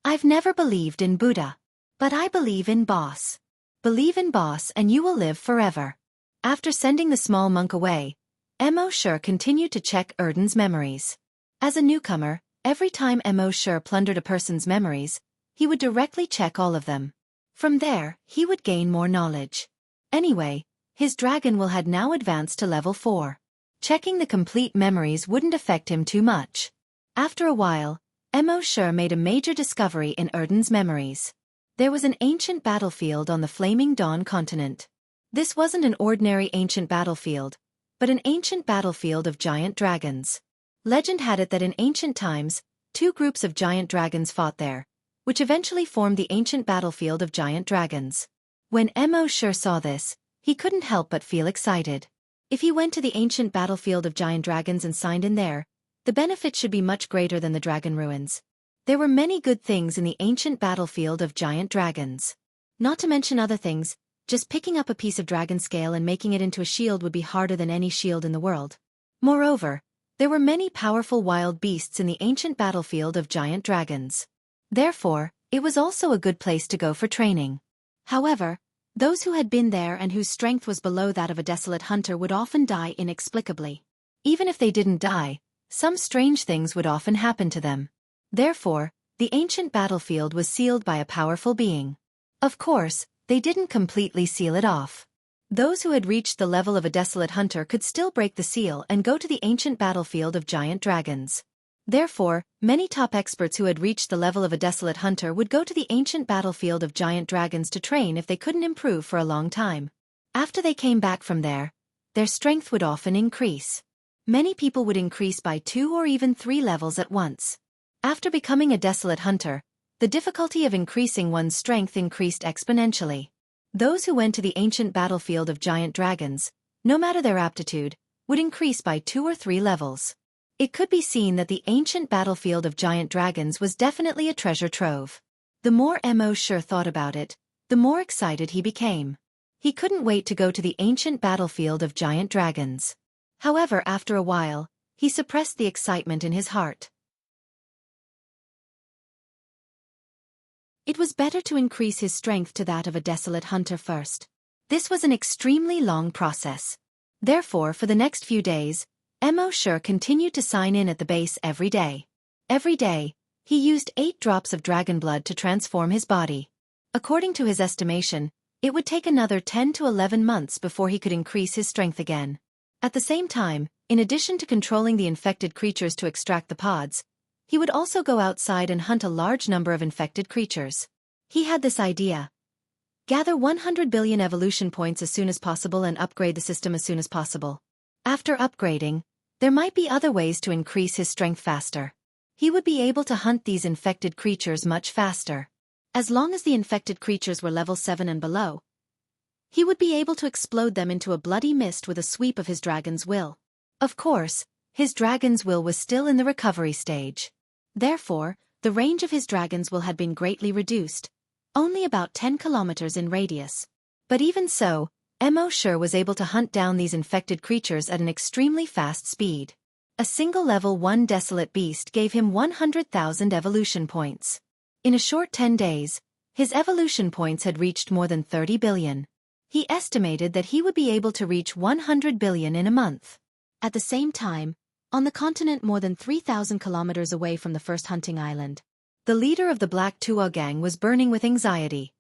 I've never believed in Buddha. But I believe in Boss. Believe in Boss and you will live forever. After sending the small monk away, Mo Shi continued to check Erden's memories. As a newcomer, every time Mo Shi plundered a person's memories, he would directly check all of them. From there, he would gain more knowledge. Anyway, his dragon will had now advanced to level 4. Checking the complete memories wouldn't affect him too much. After a while, Emosher made a major discovery in Erden's memories. There was an ancient battlefield on the Flaming Dawn continent. This wasn't an ordinary ancient battlefield, but an ancient battlefield of giant dragons. Legend had it that in ancient times, 2 groups of giant dragons fought there, which eventually formed the ancient battlefield of giant dragons. When Emosher saw this, he couldn't help but feel excited. If he went to the ancient battlefield of giant dragons and signed in there, the benefit should be much greater than the dragon ruins. There were many good things in the ancient battlefield of giant dragons. Not to mention other things, just picking up a piece of dragon scale and making it into a shield would be harder than any shield in the world. Moreover, there were many powerful wild beasts in the ancient battlefield of giant dragons. Therefore, it was also a good place to go for training. However, those who had been there and whose strength was below that of a desolate hunter would often die inexplicably. Even if they didn't die, some strange things would often happen to them. Therefore, the ancient battlefield was sealed by a powerful being. Of course, they didn't completely seal it off. Those who had reached the level of a desolate hunter could still break the seal and go to the ancient battlefield of giant dragons. Therefore, many top experts who had reached the level of a desolate hunter would go to the ancient battlefield of giant dragons to train if they couldn't improve for a long time. After they came back from there, their strength would often increase. Many people would increase by 2 or even 3 levels at once. After becoming a desolate hunter, the difficulty of increasing one's strength increased exponentially. Those who went to the ancient battlefield of giant dragons, no matter their aptitude, would increase by 2 or 3 levels. It could be seen that the ancient battlefield of giant dragons was definitely a treasure trove. The more Emosher thought about it, the more excited he became. He couldn't wait to go to the ancient battlefield of giant dragons. However, after a while, he suppressed the excitement in his heart. It was better to increase his strength to that of a desolate hunter first. This was an extremely long process. Therefore, for the next few days, Emosher continued to sign in at the base every day. Every day, he used 8 drops of dragon blood to transform his body. According to his estimation, it would take another 10 to 11 months before he could increase his strength again. At the same time, in addition to controlling the infected creatures to extract the pods, he would also go outside and hunt a large number of infected creatures. He had this idea: gather 100 billion evolution points as soon as possible and upgrade the system as soon as possible. After upgrading, there might be other ways to increase his strength faster. He would be able to hunt these infected creatures much faster. As long as the infected creatures were level 7 and below, he would be able to explode them into a bloody mist with a sweep of his dragon's will. Of course, his dragon's will was still in the recovery stage. Therefore, the range of his dragon's will had been greatly reduced, only about 10 kilometers in radius. But even so, Emosher was able to hunt down these infected creatures at an extremely fast speed. A single level 1 desolate beast gave him 100,000 evolution points. In a short 10 days, his evolution points had reached more than 30 billion. He estimated that he would be able to reach 100 billion in a month. At the same time, on the continent more than 3,000 kilometers away from the first hunting island, the leader of the Black Tuo gang was burning with anxiety.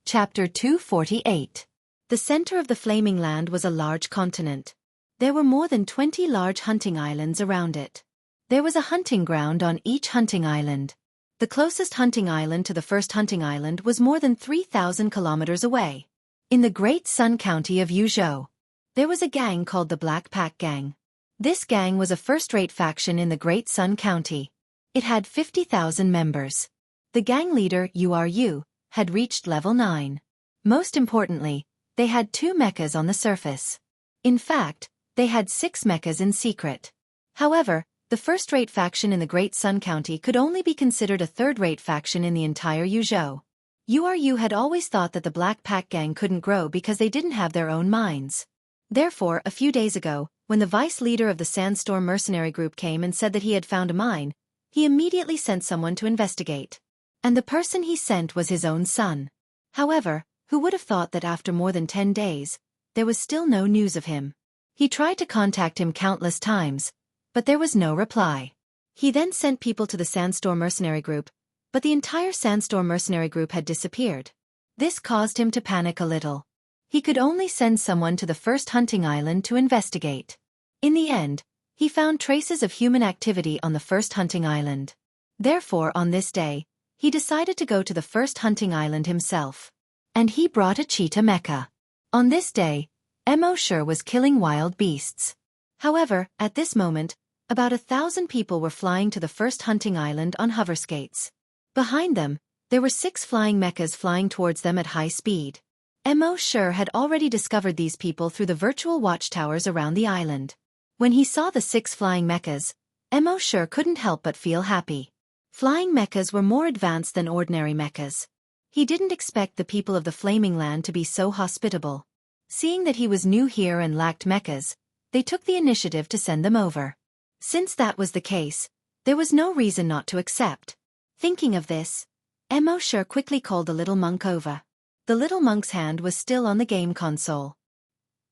Chapter 248. The center of the Flaming Land was a large continent. There were more than 20 large hunting islands around it. There was a hunting ground on each hunting island. The closest hunting island to the first hunting island was more than 3,000 kilometers away. In the Great Sun County of Yuzhou, there was a gang called the Black Pack Gang. This gang was a first-rate faction in the Great Sun County. It had 50,000 members. The gang leader, Uru, had reached level 9. Most importantly, they had 2 mechas on the surface. In fact, they had 6 mechas in secret. However, the first-rate faction in the Great Sun County could only be considered a third-rate faction in the entire Yuzhou. Uru had always thought that the Black Pack Gang couldn't grow because they didn't have their own mines. Therefore, a few days ago, when the vice-leader of the Sandstorm mercenary group came and said that he had found a mine, he immediately sent someone to investigate. And the person he sent was his own son. However, who would have thought that after more than 10 days, there was still no news of him? He tried to contact him countless times, but there was no reply. He then sent people to the Sandstorm mercenary group, but the entire Sandstorm mercenary group had disappeared. This caused him to panic a little. He could only send someone to the first hunting island to investigate. In the end, he found traces of human activity on the first hunting island. Therefore, on this day, he decided to go to the first hunting island himself. And he brought a cheetah mecha. On this day, Mo was killing wild beasts. However, at this moment, about 1,000 people were flying to the first hunting island on hover skates. Behind them, there were 6 flying mechas flying towards them at high speed. Mo had already discovered these people through the virtual watchtowers around the island. When he saw the 6 flying mechas, Mo couldn't help but feel happy. Flying mechas were more advanced than ordinary mechas. He didn't expect the people of the Flaming Land to be so hospitable. Seeing that he was new here and lacked mechas, they took the initiative to send them over. Since that was the case, there was no reason not to accept. Thinking of this, Mo quickly called the little monk over. The little monk's hand was still on the game console.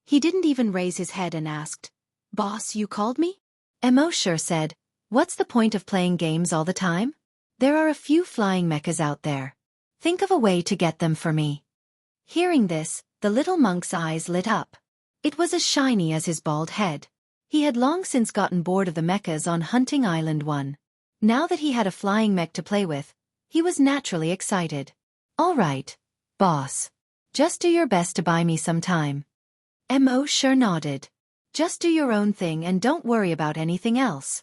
He didn't even raise his head and asked, "Boss, you called me?" Mo said, "What's the point of playing games all the time? There are a few flying mechas out there. Think of a way to get them for me." Hearing this, the little monk's eyes lit up. It was as shiny as his bald head. He had long since gotten bored of the mechas on Hunting Island 1. Now that he had a flying mech to play with, he was naturally excited. "All right, boss. Just do your best to buy me some time." Mo nodded. "Just do your own thing and don't worry about anything else."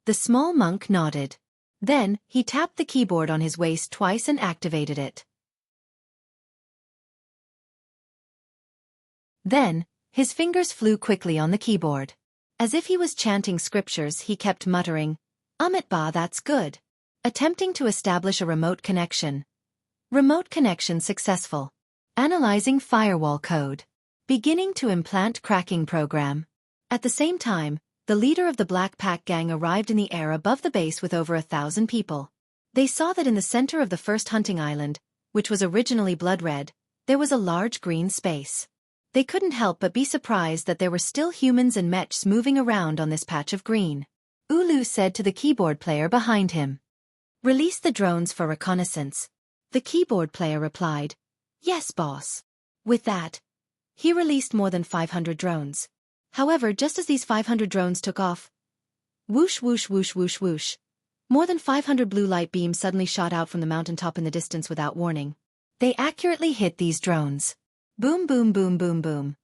The small monk nodded. Then, he tapped the keyboard on his waist twice and activated it. Then, his fingers flew quickly on the keyboard. As if he was chanting scriptures, he kept muttering, "Ba, that's good." Attempting to establish a remote connection. Remote connection successful. Analyzing firewall code. Beginning to implant cracking program. At the same time, the leader of the Black Pack gang arrived in the air above the base with over 1,000 people. They saw that in the center of the first hunting island, which was originally blood red, there was a large green space. They couldn't help but be surprised that there were still humans and mechs moving around on this patch of green. Ulu said to the keyboard player behind him, "Release the drones for reconnaissance." The keyboard player replied, "Yes, boss." With that, he released more than 500 drones. However, just as these 500 drones took off, whoosh whoosh whoosh whoosh whoosh, more than 500 blue light beams suddenly shot out from the mountaintop in the distance without warning. They accurately hit these drones. Boom boom boom boom boom.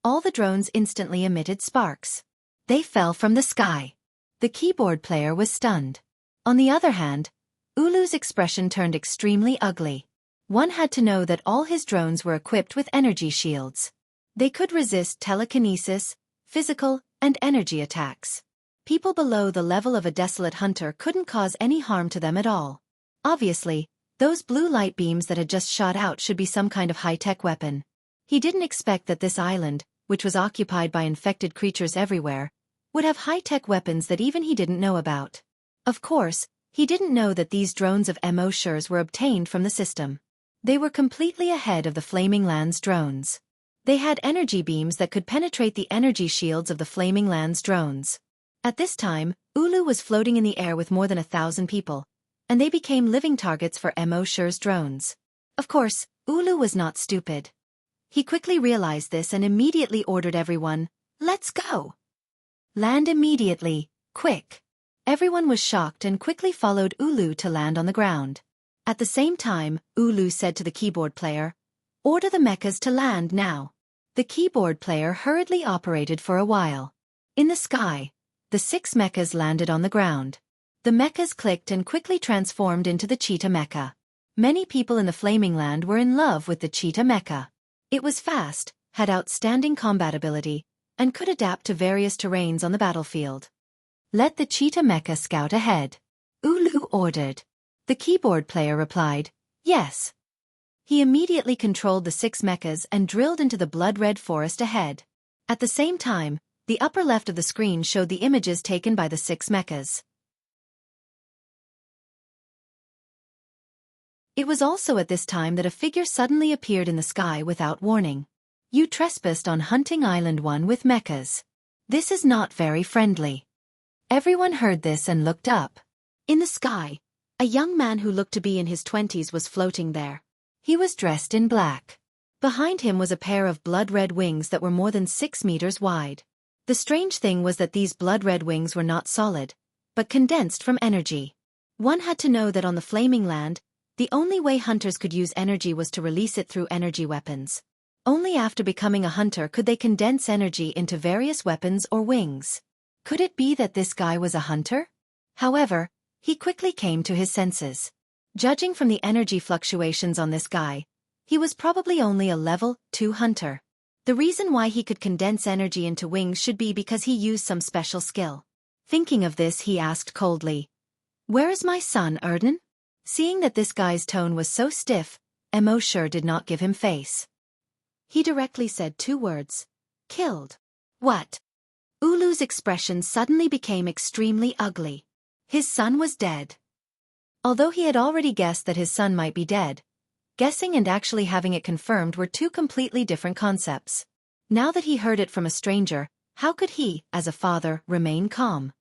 All the drones instantly emitted sparks. They fell from the sky. The keyboard player was stunned. On the other hand, Ulu's expression turned extremely ugly. One had to know that all his drones were equipped with energy shields. They could resist telekinesis, physical, and energy attacks. People below the level of a desolate hunter couldn't cause any harm to them at all. Obviously, those blue light beams that had just shot out should be some kind of high-tech weapon. He didn't expect that this island, which was occupied by infected creatures everywhere, would have high-tech weapons that even he didn't know about. Of course, he didn't know that these drones of Mo were obtained from the system. They were completely ahead of the Flaming Land's drones. They had energy beams that could penetrate the energy shields of the Flaming Land's drones. At this time, Ulu was floating in the air with more than 1,000 people, and they became living targets for Mo's drones. Of course, Ulu was not stupid. He quickly realized this and immediately ordered everyone, "Let's go! Land immediately, quick!" Everyone was shocked and quickly followed Ulu to land on the ground. At the same time, Ulu said to the keyboard player, "Order the mechas to land now." The keyboard player hurriedly operated for a while. In the sky, the 6 mechas landed on the ground. The mechas clicked and quickly transformed into the cheetah mecha. Many people in the Flaming Land were in love with the cheetah mecha. It was fast, had outstanding combat ability, and could adapt to various terrains on the battlefield. "Let the cheetah mecha scout ahead," Ulu ordered. The keyboard player replied, "Yes." He immediately controlled the 6 mechas and drilled into the blood-red forest ahead. At the same time, the upper left of the screen showed the images taken by the 6 mechas. It was also at this time that a figure suddenly appeared in the sky without warning. "You trespassed on Hunting Island 1 with mechas. This is not very friendly." Everyone heard this and looked up. In the sky, a young man who looked to be in his 20s was floating there. He was dressed in black. Behind him was a pair of blood-red wings that were more than 6 meters wide. The strange thing was that these blood-red wings were not solid, but condensed from energy. One had to know that on the Flaming Land, the only way hunters could use energy was to release it through energy weapons. Only after becoming a hunter could they condense energy into various weapons or wings. Could it be that this guy was a hunter? However, he quickly came to his senses. Judging from the energy fluctuations on this guy, he was probably only a level 2 hunter. The reason why he could condense energy into wings should be because he used some special skill. Thinking of this, he asked coldly, "Where is my son, Erden?" Seeing that this guy's tone was so stiff, Emosure did not give him face. He directly said 2 words. "Killed." "What?" Ulu's expression suddenly became extremely ugly. His son was dead. Although he had already guessed that his son might be dead, guessing and actually having it confirmed were 2 completely different concepts. Now that he heard it from a stranger, how could he, as a father, remain calm?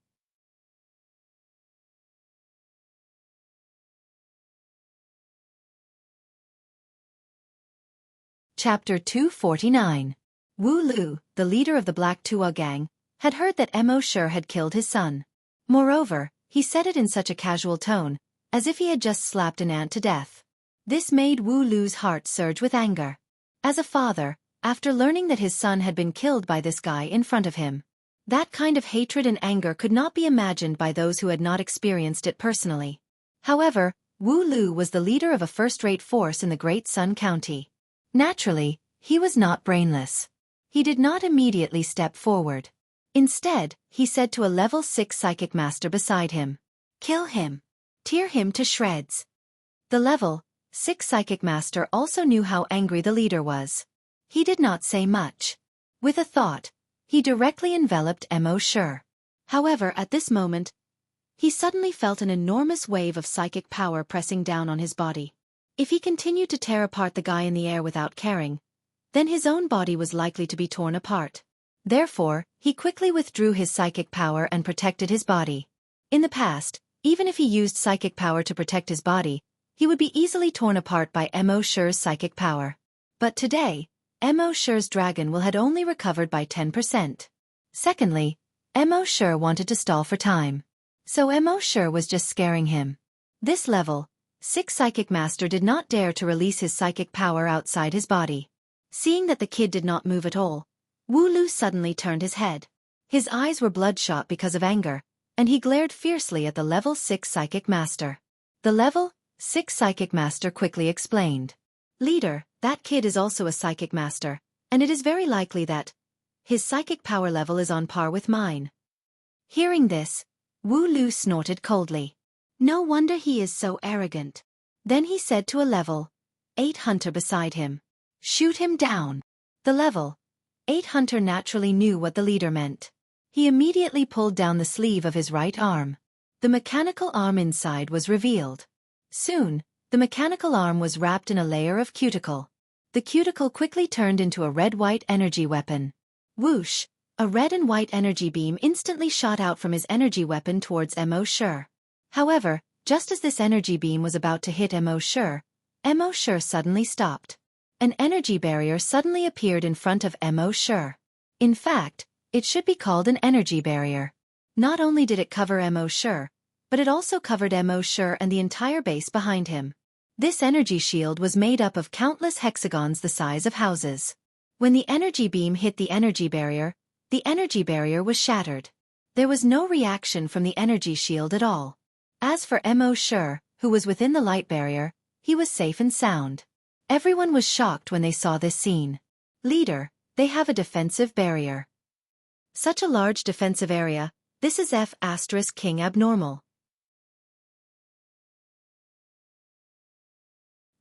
Chapter 249. Wu Lu, the leader of the Black Tua gang, had heard that Emosure had killed his son. Moreover, he said it in such a casual tone, as if he had just slapped an ant to death. This made Wu Lu's heart surge with anger. As a father, after learning that his son had been killed by this guy in front of him, that kind of hatred and anger could not be imagined by those who had not experienced it personally. However, Wu Lu was the leader of a first-rate force in the Great Sun County. Naturally, he was not brainless. He did not immediately step forward. Instead, he said to a level 6 psychic master beside him, "Kill him. Tear him to shreds." The level 6 psychic master also knew how angry the leader was. He did not say much. With a thought, he directly enveloped Emosure. However, at this moment, he suddenly felt an enormous wave of psychic power pressing down on his body. If he continued to tear apart the guy in the air without caring, then his own body was likely to be torn apart. Therefore, he quickly withdrew his psychic power and protected his body. In the past, even if he used psychic power to protect his body, he would be easily torn apart by Emosure's psychic power. But today, Emosure's dragon will had only recovered by 10%. Secondly, Emosure wanted to stall for time. So Emosure was just scaring him. This level 6 psychic master did not dare to release his psychic power outside his body. Seeing that the kid did not move at all, Wu Lu suddenly turned his head. His eyes were bloodshot because of anger, and he glared fiercely at the level 6 psychic master. The level 6 psychic master quickly explained, "Leader, that kid is also a psychic master, and it is very likely that his psychic power level is on par with mine." Hearing this, Wu Lu snorted coldly. No wonder he is so arrogant. Then he said to a level 8 hunter beside him, "Shoot him down." The level 8 hunter naturally knew what the leader meant. He immediately pulled down the sleeve of his right arm. The mechanical arm inside was revealed. Soon, the mechanical arm was wrapped in a layer of cuticle. The cuticle quickly turned into a red-white energy weapon. Whoosh! A red and white energy beam instantly shot out from his energy weapon towards Emosure. However, just as this energy beam was about to hit Emosure suddenly stopped. An energy barrier suddenly appeared in front of Emosure. In fact, it should be called an energy barrier. Not only did it cover Emosure, but it also covered Emosure and the entire base behind him. This energy shield was made up of countless hexagons the size of houses. When the energy beam hit the energy barrier was shattered. There was no reaction from the energy shield at all. As for Emosure, who was within the light barrier, he was safe and sound. Everyone was shocked when they saw this scene. "Leader, they have a defensive barrier." Such a large defensive area, this is F*King abnormal.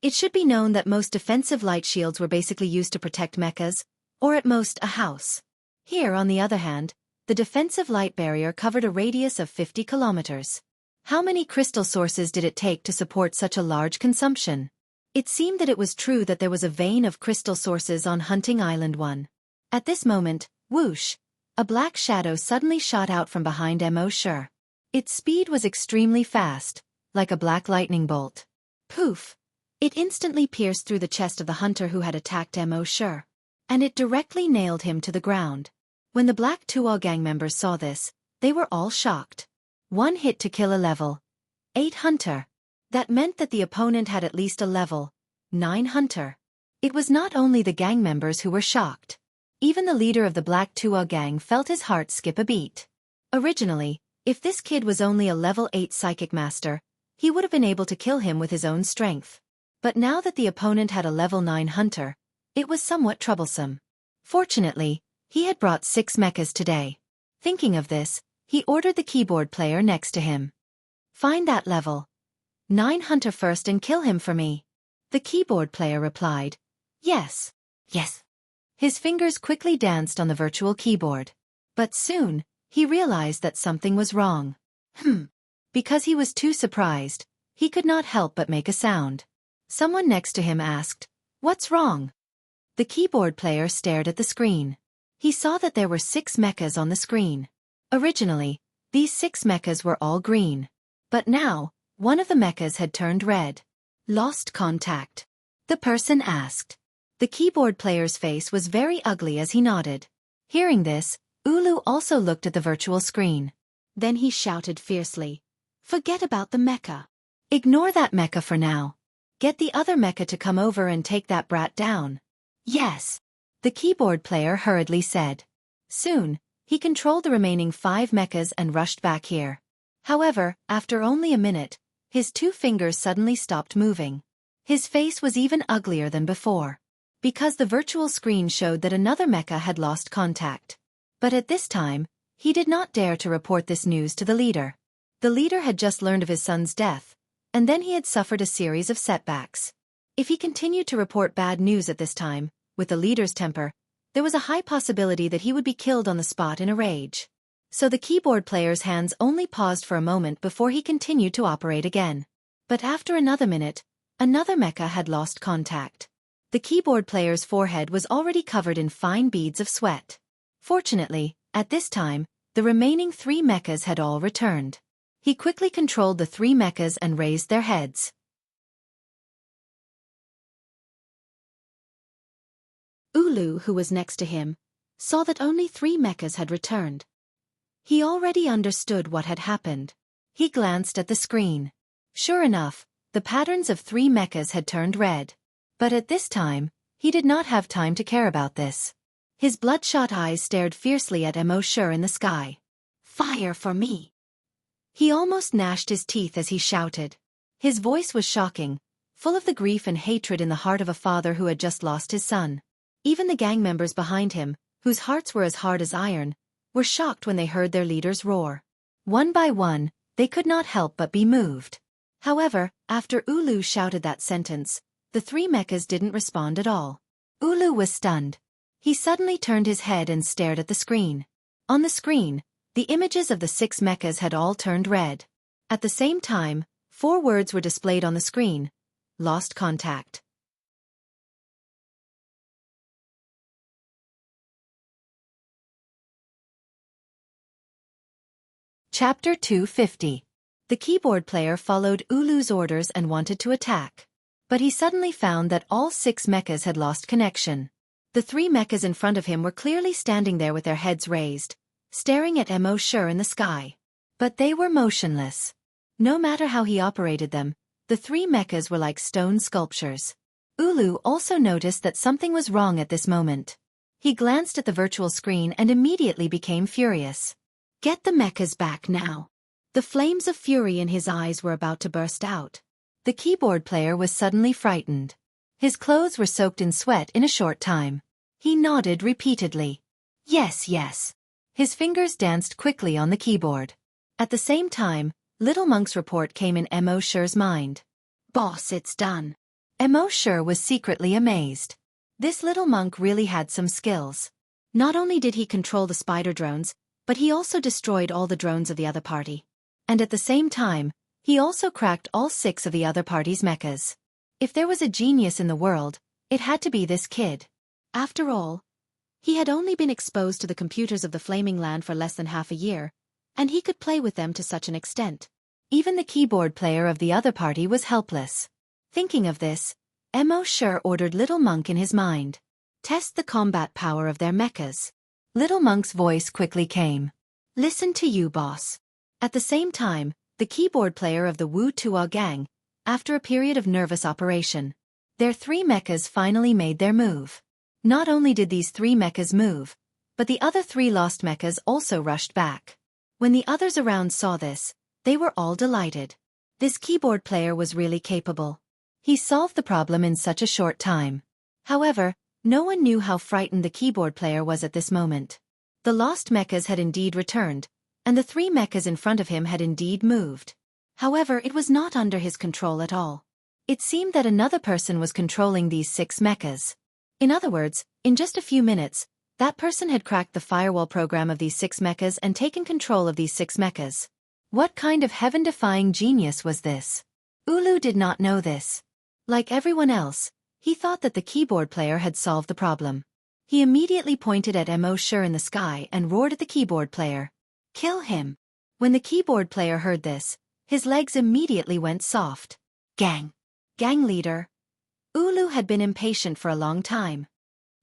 It should be known that most defensive light shields were basically used to protect mechas, or at most a house. Here, on the other hand, the defensive light barrier covered a radius of 50 kilometers. How many crystal sources did it take to support such a large consumption? It seemed that it was true that there was a vein of crystal sources on Hunting Island 1. At this moment, whoosh! A black shadow suddenly shot out from behind Mo Sure. Its speed was extremely fast, like a black lightning bolt. Poof! It instantly pierced through the chest of the hunter who had attacked Mo Sure. And it directly nailed him to the ground. When the Black Tuo gang members saw this, they were all shocked. One hit to kill a level 8 hunter. That meant that the opponent had at least a level 9 hunter. It was not only the gang members who were shocked. Even the leader of the Black Tuo gang felt his heart skip a beat. Originally, if this kid was only a level 8 psychic master, he would have been able to kill him with his own strength. But now that the opponent had a level 9 hunter, it was somewhat troublesome. Fortunately, he had brought 6 mechas today. Thinking of this, he ordered the keyboard player next to him. Find that level 9 hunter first and kill him for me. The keyboard player replied, Yes. Yes. His fingers quickly danced on the virtual keyboard. But soon, he realized that something was wrong. Because he was too surprised, he could not help but make a sound. Someone next to him asked, What's wrong? The keyboard player stared at the screen. He saw that there were 6 mechas on the screen. Originally, these 6 mechas were all green. But now, one of the mechas had turned red. Lost contact? The person asked. The keyboard player's face was very ugly as he nodded. Hearing this, Ulu also looked at the virtual screen. Then he shouted fiercely, Forget about the mecha. Ignore that mecha for now. Get the other mecha to come over and take that brat down. Yes. The keyboard player hurriedly said. Soon, he controlled the remaining 5 mechas and rushed back here. However, after only a minute, his 2 fingers suddenly stopped moving. His face was even uglier than before. Because the virtual screen showed that another mecha had lost contact. But at this time, he did not dare to report this news to the leader. The leader had just learned of his son's death, and then he had suffered a series of setbacks. If he continued to report bad news at this time, with the leader's temper, there was a high possibility that he would be killed on the spot in a rage. So the keyboard player's hands only paused for a moment before he continued to operate again. But after another minute, another mecha had lost contact. The keyboard player's forehead was already covered in fine beads of sweat. Fortunately, at this time, the remaining 3 mechas had all returned. He quickly controlled the 3 mechas and raised their heads. Ulu, who was next to him, saw that only 3 mechas had returned. He already understood what had happened. He glanced at the screen. Sure enough, the patterns of 3 mechas had turned red. But at this time, he did not have time to care about this. His bloodshot eyes stared fiercely at Mo Sure in the sky. Fire for me! He almost gnashed his teeth as he shouted. His voice was shocking, full of the grief and hatred in the heart of a father who had just lost his son. Even the gang members behind him, whose hearts were as hard as iron, were shocked when they heard their leaders roar. One by one, they could not help but be moved. However, after Ulu shouted that sentence, the 3 mechas didn't respond at all. Ulu was stunned. He suddenly turned his head and stared at the screen. On the screen, the images of the 6 mechas had all turned red. At the same time, 4 words were displayed on the screen. Lost contact. Chapter 250. The keyboard player followed Ulu's orders and wanted to attack. But he suddenly found that all 6 mechas had lost connection. The 3 mechas in front of him were clearly standing there with their heads raised, staring at Mo Sure in the sky. But they were motionless. No matter how he operated them, the 3 mechas were like stone sculptures. Ulu also noticed that something was wrong at this moment. He glanced at the virtual screen and immediately became furious. Get the mechas back now. The flames of fury in his eyes were about to burst out. The keyboard player was suddenly frightened. His clothes were soaked in sweat in a short time. He nodded repeatedly. Yes, yes. His fingers danced quickly on the keyboard. At the same time, Little Monk's report came in Mo Sure's mind. Boss, it's done. Mo Sure was secretly amazed. This little monk really had some skills. Not only did he control the spider drones, but he also destroyed all the drones of the other party. And at the same time, he also cracked all 6 of the other party's mechas. If there was a genius in the world, it had to be this kid. After all, He had only been exposed to the computers of the Flaming Land for less than half a year, and he could play with them to such an extent. Even the keyboard player of the other party was helpless. Thinking of this, Mo Sure ordered Little Monk in his mind. Test the combat power of their mechas. Little Monk's voice quickly came. Listen to you, boss. At the same time, the keyboard player of the Wuxia gang, after a period of nervous operation, their 3 mechas finally made their move. Not only did these 3 mechas move, but the other 3 lost mechas also rushed back. When the others around saw this, they were all delighted. This keyboard player was really capable. He solved the problem in such a short time. However, no one knew how frightened the keyboard player was at this moment. The lost mechas had indeed returned, and the 3 mechas in front of him had indeed moved. However, it was not under his control at all. It seemed that another person was controlling these 6 mechas. In other words, in just a few minutes, that person had cracked the firewall program of these 6 mechas and taken control of these 6 mechas. What kind of heaven-defying genius was this? Ulu did not know this. Like everyone else, he thought that the keyboard player had solved the problem. He immediately pointed at Mo Sure in the sky and roared at the keyboard player. Kill him! When the keyboard player heard this, his legs immediately went soft. Gang leader. Ulu had been impatient for a long time.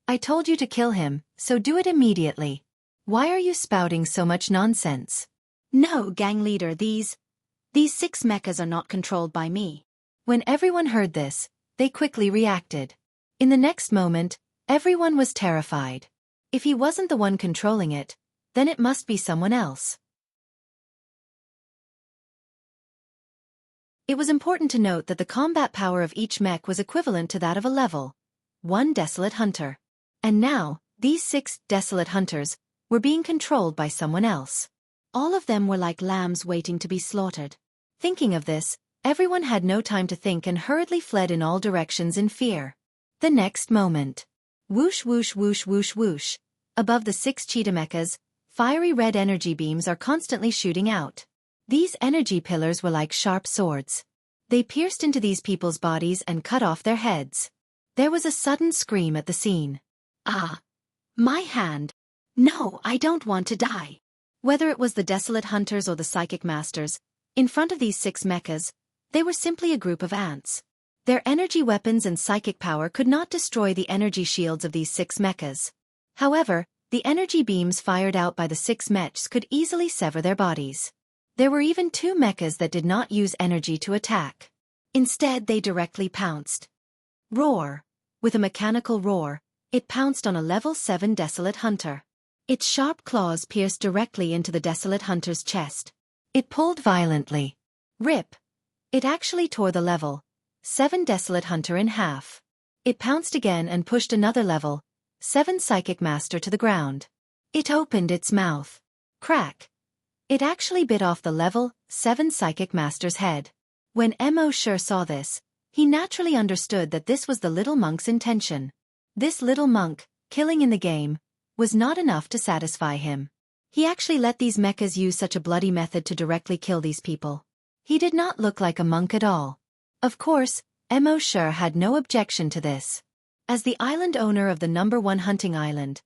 I told you to kill him, so do it immediately. Why are you spouting so much nonsense? No, gang leader, these 6 mechas are not controlled by me. When everyone heard this, they quickly reacted. In the next moment, everyone was terrified. If he wasn't the one controlling it, then it must be someone else. It was important to note that the combat power of each mech was equivalent to that of a level 1 Desolate Hunter. And now, these 6 Desolate Hunters were being controlled by someone else. All of them were like lambs waiting to be slaughtered. Thinking of this, everyone had no time to think and hurriedly fled in all directions in fear. The next moment. Whoosh whoosh whoosh whoosh whoosh. Above the 6 cheetah mechas, fiery red energy beams are constantly shooting out. These energy pillars were like sharp swords. They pierced into these people's bodies and cut off their heads. There was a sudden scream at the scene. Ah! My hand! No, I don't want to die. Whether it was the Desolate Hunters or the Psychic Masters, in front of these 6 mechas, they were simply a group of ants. Their energy weapons and psychic power could not destroy the energy shields of these 6 mechas. However, the energy beams fired out by the 6 mechs could easily sever their bodies. There were even 2 mechas that did not use energy to attack. Instead, they directly pounced. Roar! With a mechanical roar, it pounced on a level 7 Desolate Hunter. Its sharp claws pierced directly into the Desolate Hunter's chest. It pulled violently. Rip! It actually tore the level 7 Desolate Hunter in half. It pounced again and pushed another level 7 Psychic Master to the ground. It opened its mouth. Crack! It actually bit off the level 7 Psychic Master's head. When Mo Sure saw this, he naturally understood that this was the little monk's intention. This little monk, killing in the game, was not enough to satisfy him. He actually let these mechas use such a bloody method to directly kill these people. He did not look like a monk at all. Of course, Mo Sure had no objection to this. As the island owner of the #1 hunting island,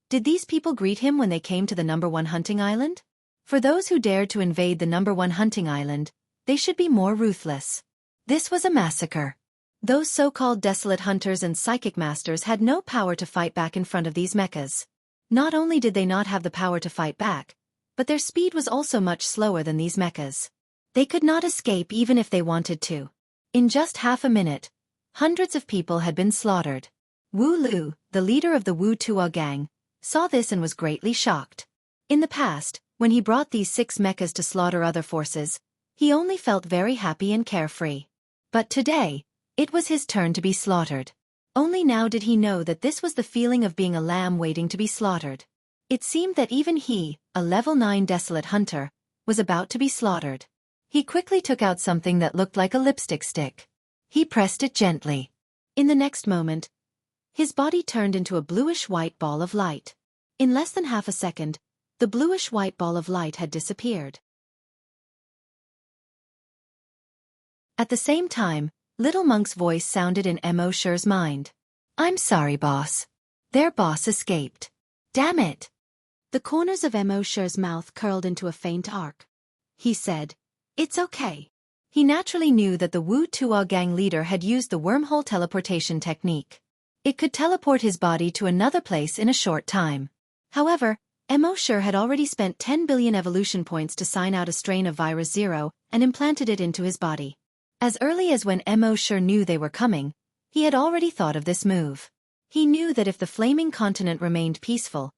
did these people greet him when they came to the #1 hunting island? For those who dared to invade the #1 hunting island, they should be more ruthless. This was a massacre. Those so-called Desolate Hunters and Psychic Masters had no power to fight back in front of these mechas. Not only did they not have the power to fight back, but their speed was also much slower than these mechas. They could not escape even if they wanted to. In just half a minute, hundreds of people had been slaughtered. Wu Lu, the leader of the Wuxia gang, saw this and was greatly shocked. In the past, when he brought these 6 mechas to slaughter other forces, he only felt very happy and carefree. But today, it was his turn to be slaughtered. Only now did he know that this was the feeling of being a lamb waiting to be slaughtered. It seemed that even he, a level 9 Desolate Hunter, was about to be slaughtered. He quickly took out something that looked like a lipstick stick. He pressed it gently. In the next moment, his body turned into a bluish-white ball of light. In less than half a second, the bluish-white ball of light had disappeared. At the same time, Little Monk's voice sounded in Mo Sure's mind. I'm sorry, boss. Their boss escaped. Damn it! The corners of Mo Shi's mouth curled into a faint arc. He said, "It's okay." He naturally knew that the Wu Tuo gang leader had used the wormhole teleportation technique. It could teleport his body to another place in a short time. However, Mo Shi had already spent 10 billion evolution points to sign out a strain of Virus Zero and implanted it into his body. As early as when Mo Shi knew they were coming, he had already thought of this move. He knew that if the flaming continent remained peaceful,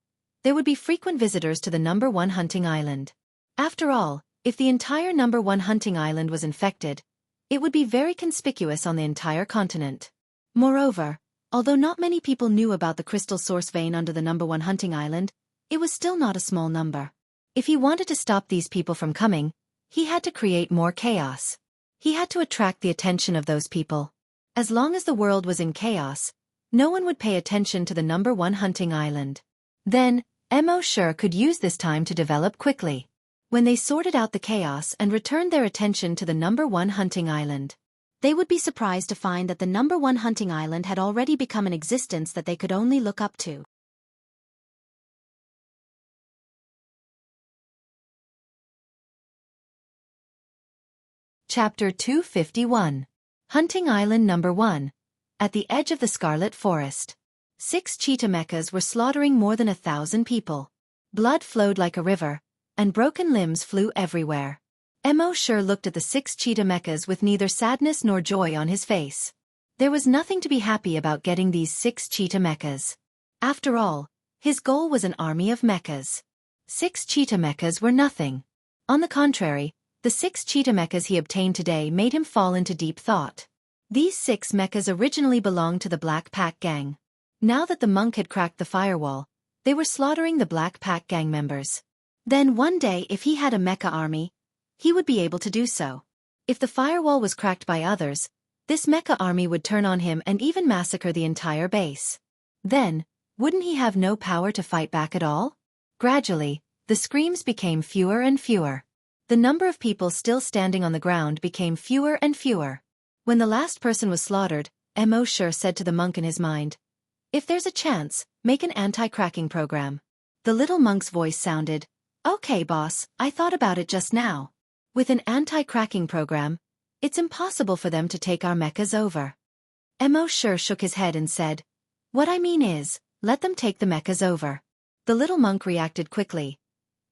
there would be frequent visitors to the number 1 hunting island. After all, if the entire number 1 hunting island was infected, it would be very conspicuous on the entire continent. Moreover, although not many people knew about the crystal source vein under the number 1 hunting island, it was still not a small number. If he wanted to stop these people from coming, he had to create more chaos. He had to attract the attention of those people. As long as the world was in chaos, no one would pay attention to the number 1 hunting island. Then, Mo Shi could use this time to develop quickly. When they sorted out the chaos and returned their attention to the number 1 hunting island, they would be surprised to find that the number 1 hunting island had already become an existence that they could only look up to. Chapter 251. Hunting Island Number 1. At the edge of the Scarlet Forest. 6 cheetah mechas were slaughtering more than 1,000 people. Blood flowed like a river, and broken limbs flew everywhere. Mo Shi looked at the 6 cheetah mechas with neither sadness nor joy on his face. There was nothing to be happy about getting these 6 cheetah mechas. After all, his goal was an army of mechas. 6 cheetah mechas were nothing. On the contrary, the 6 cheetah mechas he obtained today made him fall into deep thought. These 6 mechas originally belonged to the Black Pack Gang. Now that the monk had cracked the firewall, they were slaughtering the Black Pack Gang members. Then one day if he had a mecha army, he would be able to do so. If the firewall was cracked by others, this mecha army would turn on him and even massacre the entire base. Then, wouldn't he have no power to fight back at all? Gradually, the screams became fewer and fewer. The number of people still standing on the ground became fewer and fewer. When the last person was slaughtered, Mo Shi said to the monk in his mind, "If there's a chance, make an anti-cracking program." The little monk's voice sounded, "Okay boss, I thought about it just now. With an anti-cracking program, it's impossible for them to take our mechas over." Mo Shi shook his head and said, "What I mean is, let them take the mechas over." The little monk reacted quickly.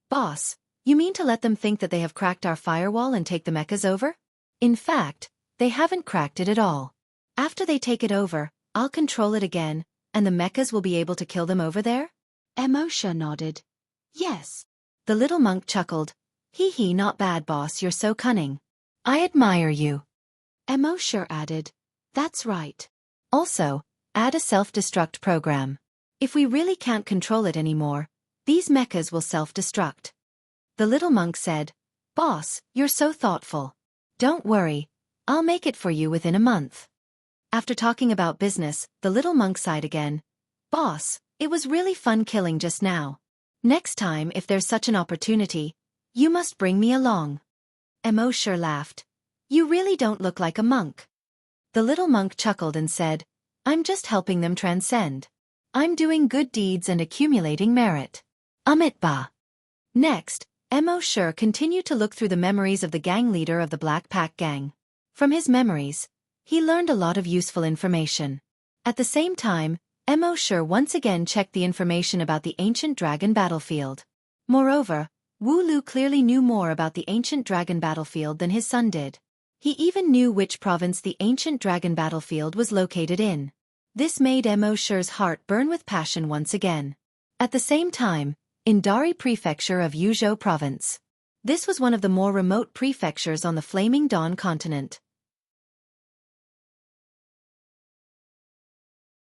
"Boss, you mean to let them think that they have cracked our firewall and take the mechas over? In fact, they haven't cracked it at all. After they take it over, I'll control it again, and the mechas will be able to kill them over there?" Mo Shi nodded. "Yes." The little monk chuckled. Hee, not bad boss, you're so cunning. I admire you." Mo Shi added, "That's right. Also, add a self-destruct program. If we really can't control it anymore, these mechas will self-destruct." The little monk said, "Boss, you're so thoughtful. Don't worry, I'll make it for you within a month." After talking about business, the little monk sighed again. "Boss, it was really fun killing just now. Next time if there's such an opportunity, you must bring me along." Mo Shi laughed. "You really don't look like a monk." The little monk chuckled and said, "I'm just helping them transcend. I'm doing good deeds and accumulating merit. Ba." Next, Mo Shi continued to look through the memories of the gang leader of the Black Pack Gang. From his memories, he learned a lot of useful information. At the same time, Mo Shi once again checked the information about the ancient dragon battlefield. Moreover, Wu Lu clearly knew more about the ancient dragon battlefield than his son did. He even knew which province the ancient dragon battlefield was located in. This made Mo Shi's heart burn with passion once again. At the same time, in Dari Prefecture of Yuzhou Province. This was one of the more remote prefectures on the Flaming Dawn continent.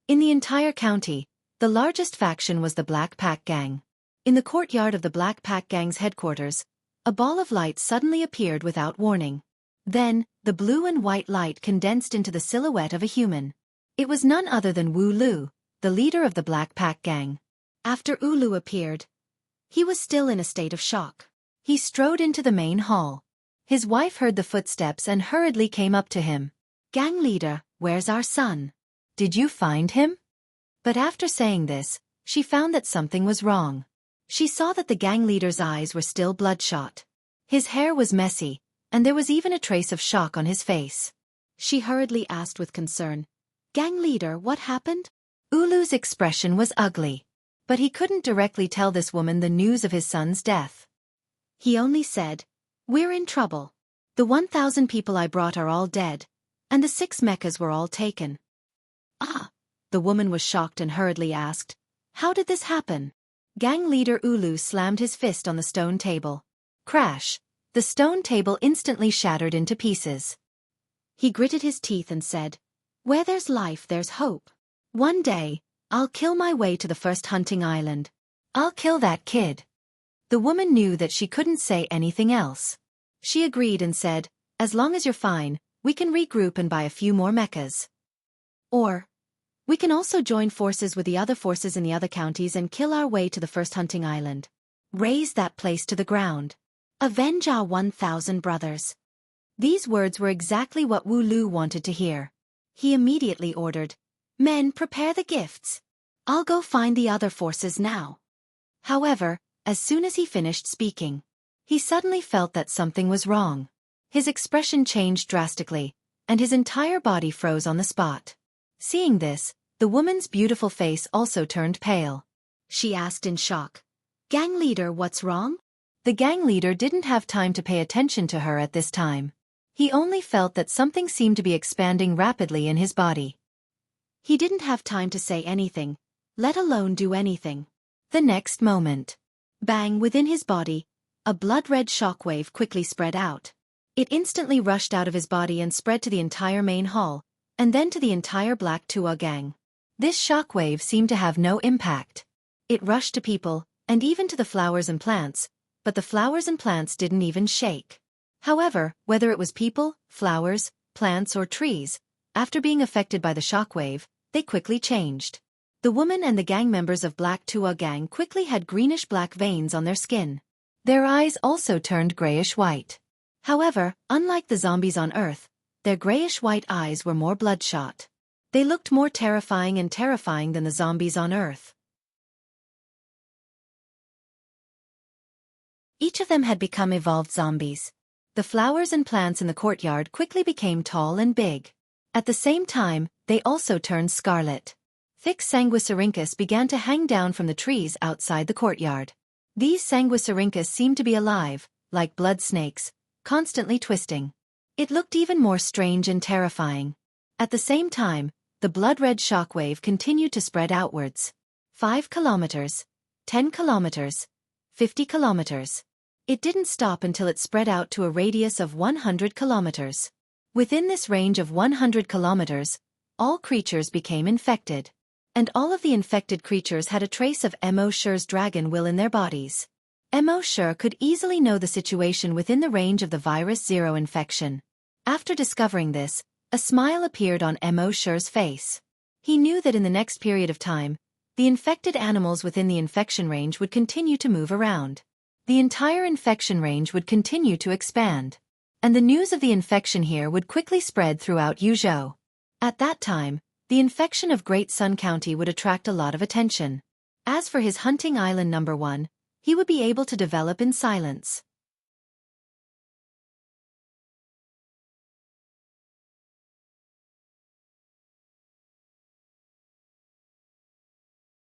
In the entire county, the largest faction was the Black Pack Gang. In the courtyard of the Black Pack Gang's headquarters, a ball of light suddenly appeared without warning. Then, the blue and white light condensed into the silhouette of a human. It was none other than Wu Lu, the leader of the Black Pack Gang. After Wu Lu appeared, he was still in a state of shock. He strode into the main hall. His wife heard the footsteps and hurriedly came up to him. "Gang leader, where's our son? Did you find him?" But after saying this, she found that something was wrong. She saw that the gang leader's eyes were still bloodshot. His hair was messy, and there was even a trace of shock on his face. She hurriedly asked with concern, "Gang leader, what happened?" Ulu's expression was ugly. But he couldn't directly tell this woman the news of his son's death. He only said, "We're in trouble. The 1,000 people I brought are all dead, and the 6 mechas were all taken." "Ah!" The woman was shocked and hurriedly asked, "How did this happen?" Gang leader Ulu slammed his fist on the stone table. Crash! The stone table instantly shattered into pieces. He gritted his teeth and said, "Where there's life, there's hope. One day, I'll kill my way to the first hunting island. I'll kill that kid." The woman knew that she couldn't say anything else. She agreed and said, "As long as you're fine, we can regroup and buy a few more mechas. Or, we can also join forces with the other forces in the other counties and kill our way to the first hunting island. Raze that place to the ground. Avenge our 1,000 brothers." These words were exactly what Wu Lu wanted to hear. He immediately ordered, "Men, prepare the gifts. I'll go find the other forces now." However, as soon as he finished speaking, he suddenly felt that something was wrong. His expression changed drastically, and his entire body froze on the spot. Seeing this, the woman's beautiful face also turned pale. She asked in shock, "Gang leader, what's wrong?" The gang leader didn't have time to pay attention to her at this time. He only felt that something seemed to be expanding rapidly in his body. He didn't have time to say anything, let alone do anything. The next moment, bang, within his body, a blood-red shockwave quickly spread out. It instantly rushed out of his body and spread to the entire main hall, and then to the entire Black Tua gang. This shockwave seemed to have no impact. It rushed to people, and even to the flowers and plants, but the flowers and plants didn't even shake. However, whether it was people, flowers, plants or trees, after being affected by the shockwave, they quickly changed. The woman and the gang members of Black Tua gang quickly had greenish-black veins on their skin. Their eyes also turned grayish-white. However, unlike the zombies on Earth, their grayish-white eyes were more bloodshot. They looked more terrifying than the zombies on Earth. Each of them had become evolved zombies. The flowers and plants in the courtyard quickly became tall and big. At the same time, they also turned scarlet. Thick sanguisurincus began to hang down from the trees outside the courtyard. These sanguisurincus seemed to be alive, like blood snakes, constantly twisting. It looked even more strange and terrifying. At the same time, the blood-red shockwave continued to spread outwards. 5 kilometers, 10 kilometers, 50 kilometers. It didn't stop until it spread out to a radius of 100 kilometers. Within this range of 100 kilometers, all creatures became infected. And all of the infected creatures had a trace of Mo Shi's dragon will in their bodies. Mo Shi could easily know the situation within the range of the virus 0 infection. After discovering this, a smile appeared on Mo Shi's face. He knew that in the next period of time, the infected animals within the infection range would continue to move around. The entire infection range would continue to expand. And the news of the infection here would quickly spread throughout Yuzhou. At that time, the infection of Great Sun County would attract a lot of attention. As for his hunting island number 1, he would be able to develop in silence.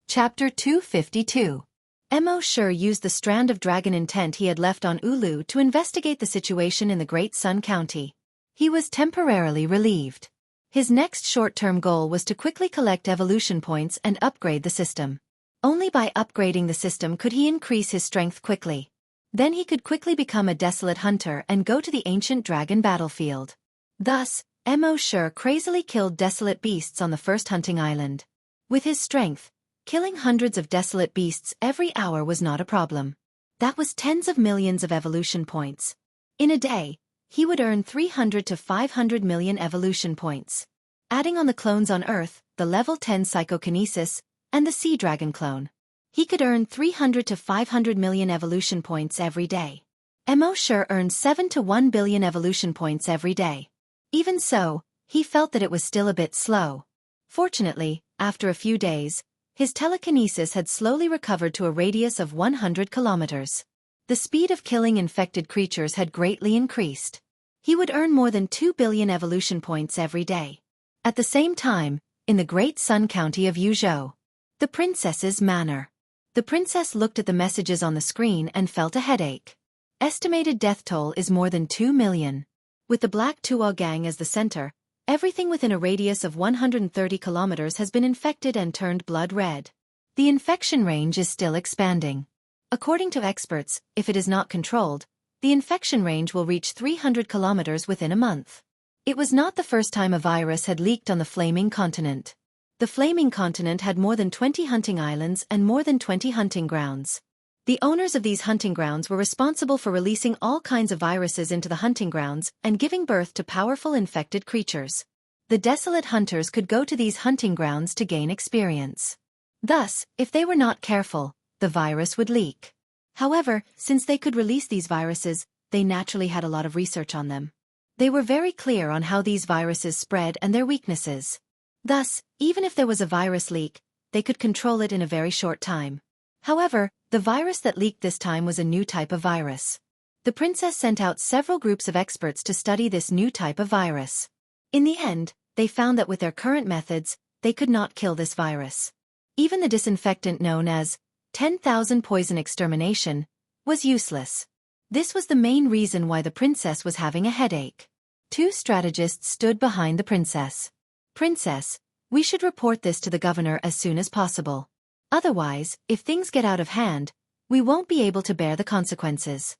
Chapter 252. Mo Shi used the strand of dragon intent he had left on Ulu to investigate the situation in the Great Sun County. He was temporarily relieved. His next short-term goal was to quickly collect evolution points and upgrade the system. Only by upgrading the system could he increase his strength quickly. Then he could quickly become a desolate hunter and go to the ancient dragon battlefield. Thus, Mo Shi crazily killed desolate beasts on the first hunting island. With his strength, killing hundreds of desolate beasts every hour was not a problem. That was tens of millions of evolution points. In a day, he would earn 300 to 500 million evolution points. Adding on the clones on Earth, the level 10 psychokinesis, and the sea dragon clone, he could earn 300 to 500 million evolution points every day. Mo Shi earned 7 to 1 billion evolution points every day. Even so, he felt that it was still a bit slow. Fortunately, after a few days, His telekinesis had slowly recovered to a radius of 100 kilometers. The speed of killing infected creatures had greatly increased. He would earn more than 2 billion evolution points every day. At the same time, in the great Sun County of Yuzhou, the princess's manor. The princess looked at the messages on the screen and felt a headache. Estimated death toll is more than 2 million. With the Black Tuo Gang as the center, everything within a radius of 130 kilometers has been infected and turned blood red. The infection range is still expanding. According to experts, if it is not controlled, the infection range will reach 300 kilometers within a month. It was not the first time a virus had leaked on the Flaming Continent. The Flaming Continent had more than 20 hunting islands and more than 20 hunting grounds. The owners of these hunting grounds were responsible for releasing all kinds of viruses into the hunting grounds and giving birth to powerful infected creatures. The desolate hunters could go to these hunting grounds to gain experience. Thus, if they were not careful, the virus would leak. However, since they could release these viruses, they naturally had a lot of research on them. They were very clear on how these viruses spread and their weaknesses. Thus, even if there was a virus leak, they could control it in a very short time. However, the virus that leaked this time was a new type of virus. The princess sent out several groups of experts to study this new type of virus. In the end, they found that with their current methods, they could not kill this virus. Even the disinfectant known as 10,000 poison extermination was useless. This was the main reason why the princess was having a headache. Two strategists stood behind the princess. Princess, we should report this to the governor as soon as possible. Otherwise, if things get out of hand, we won't be able to bear the consequences.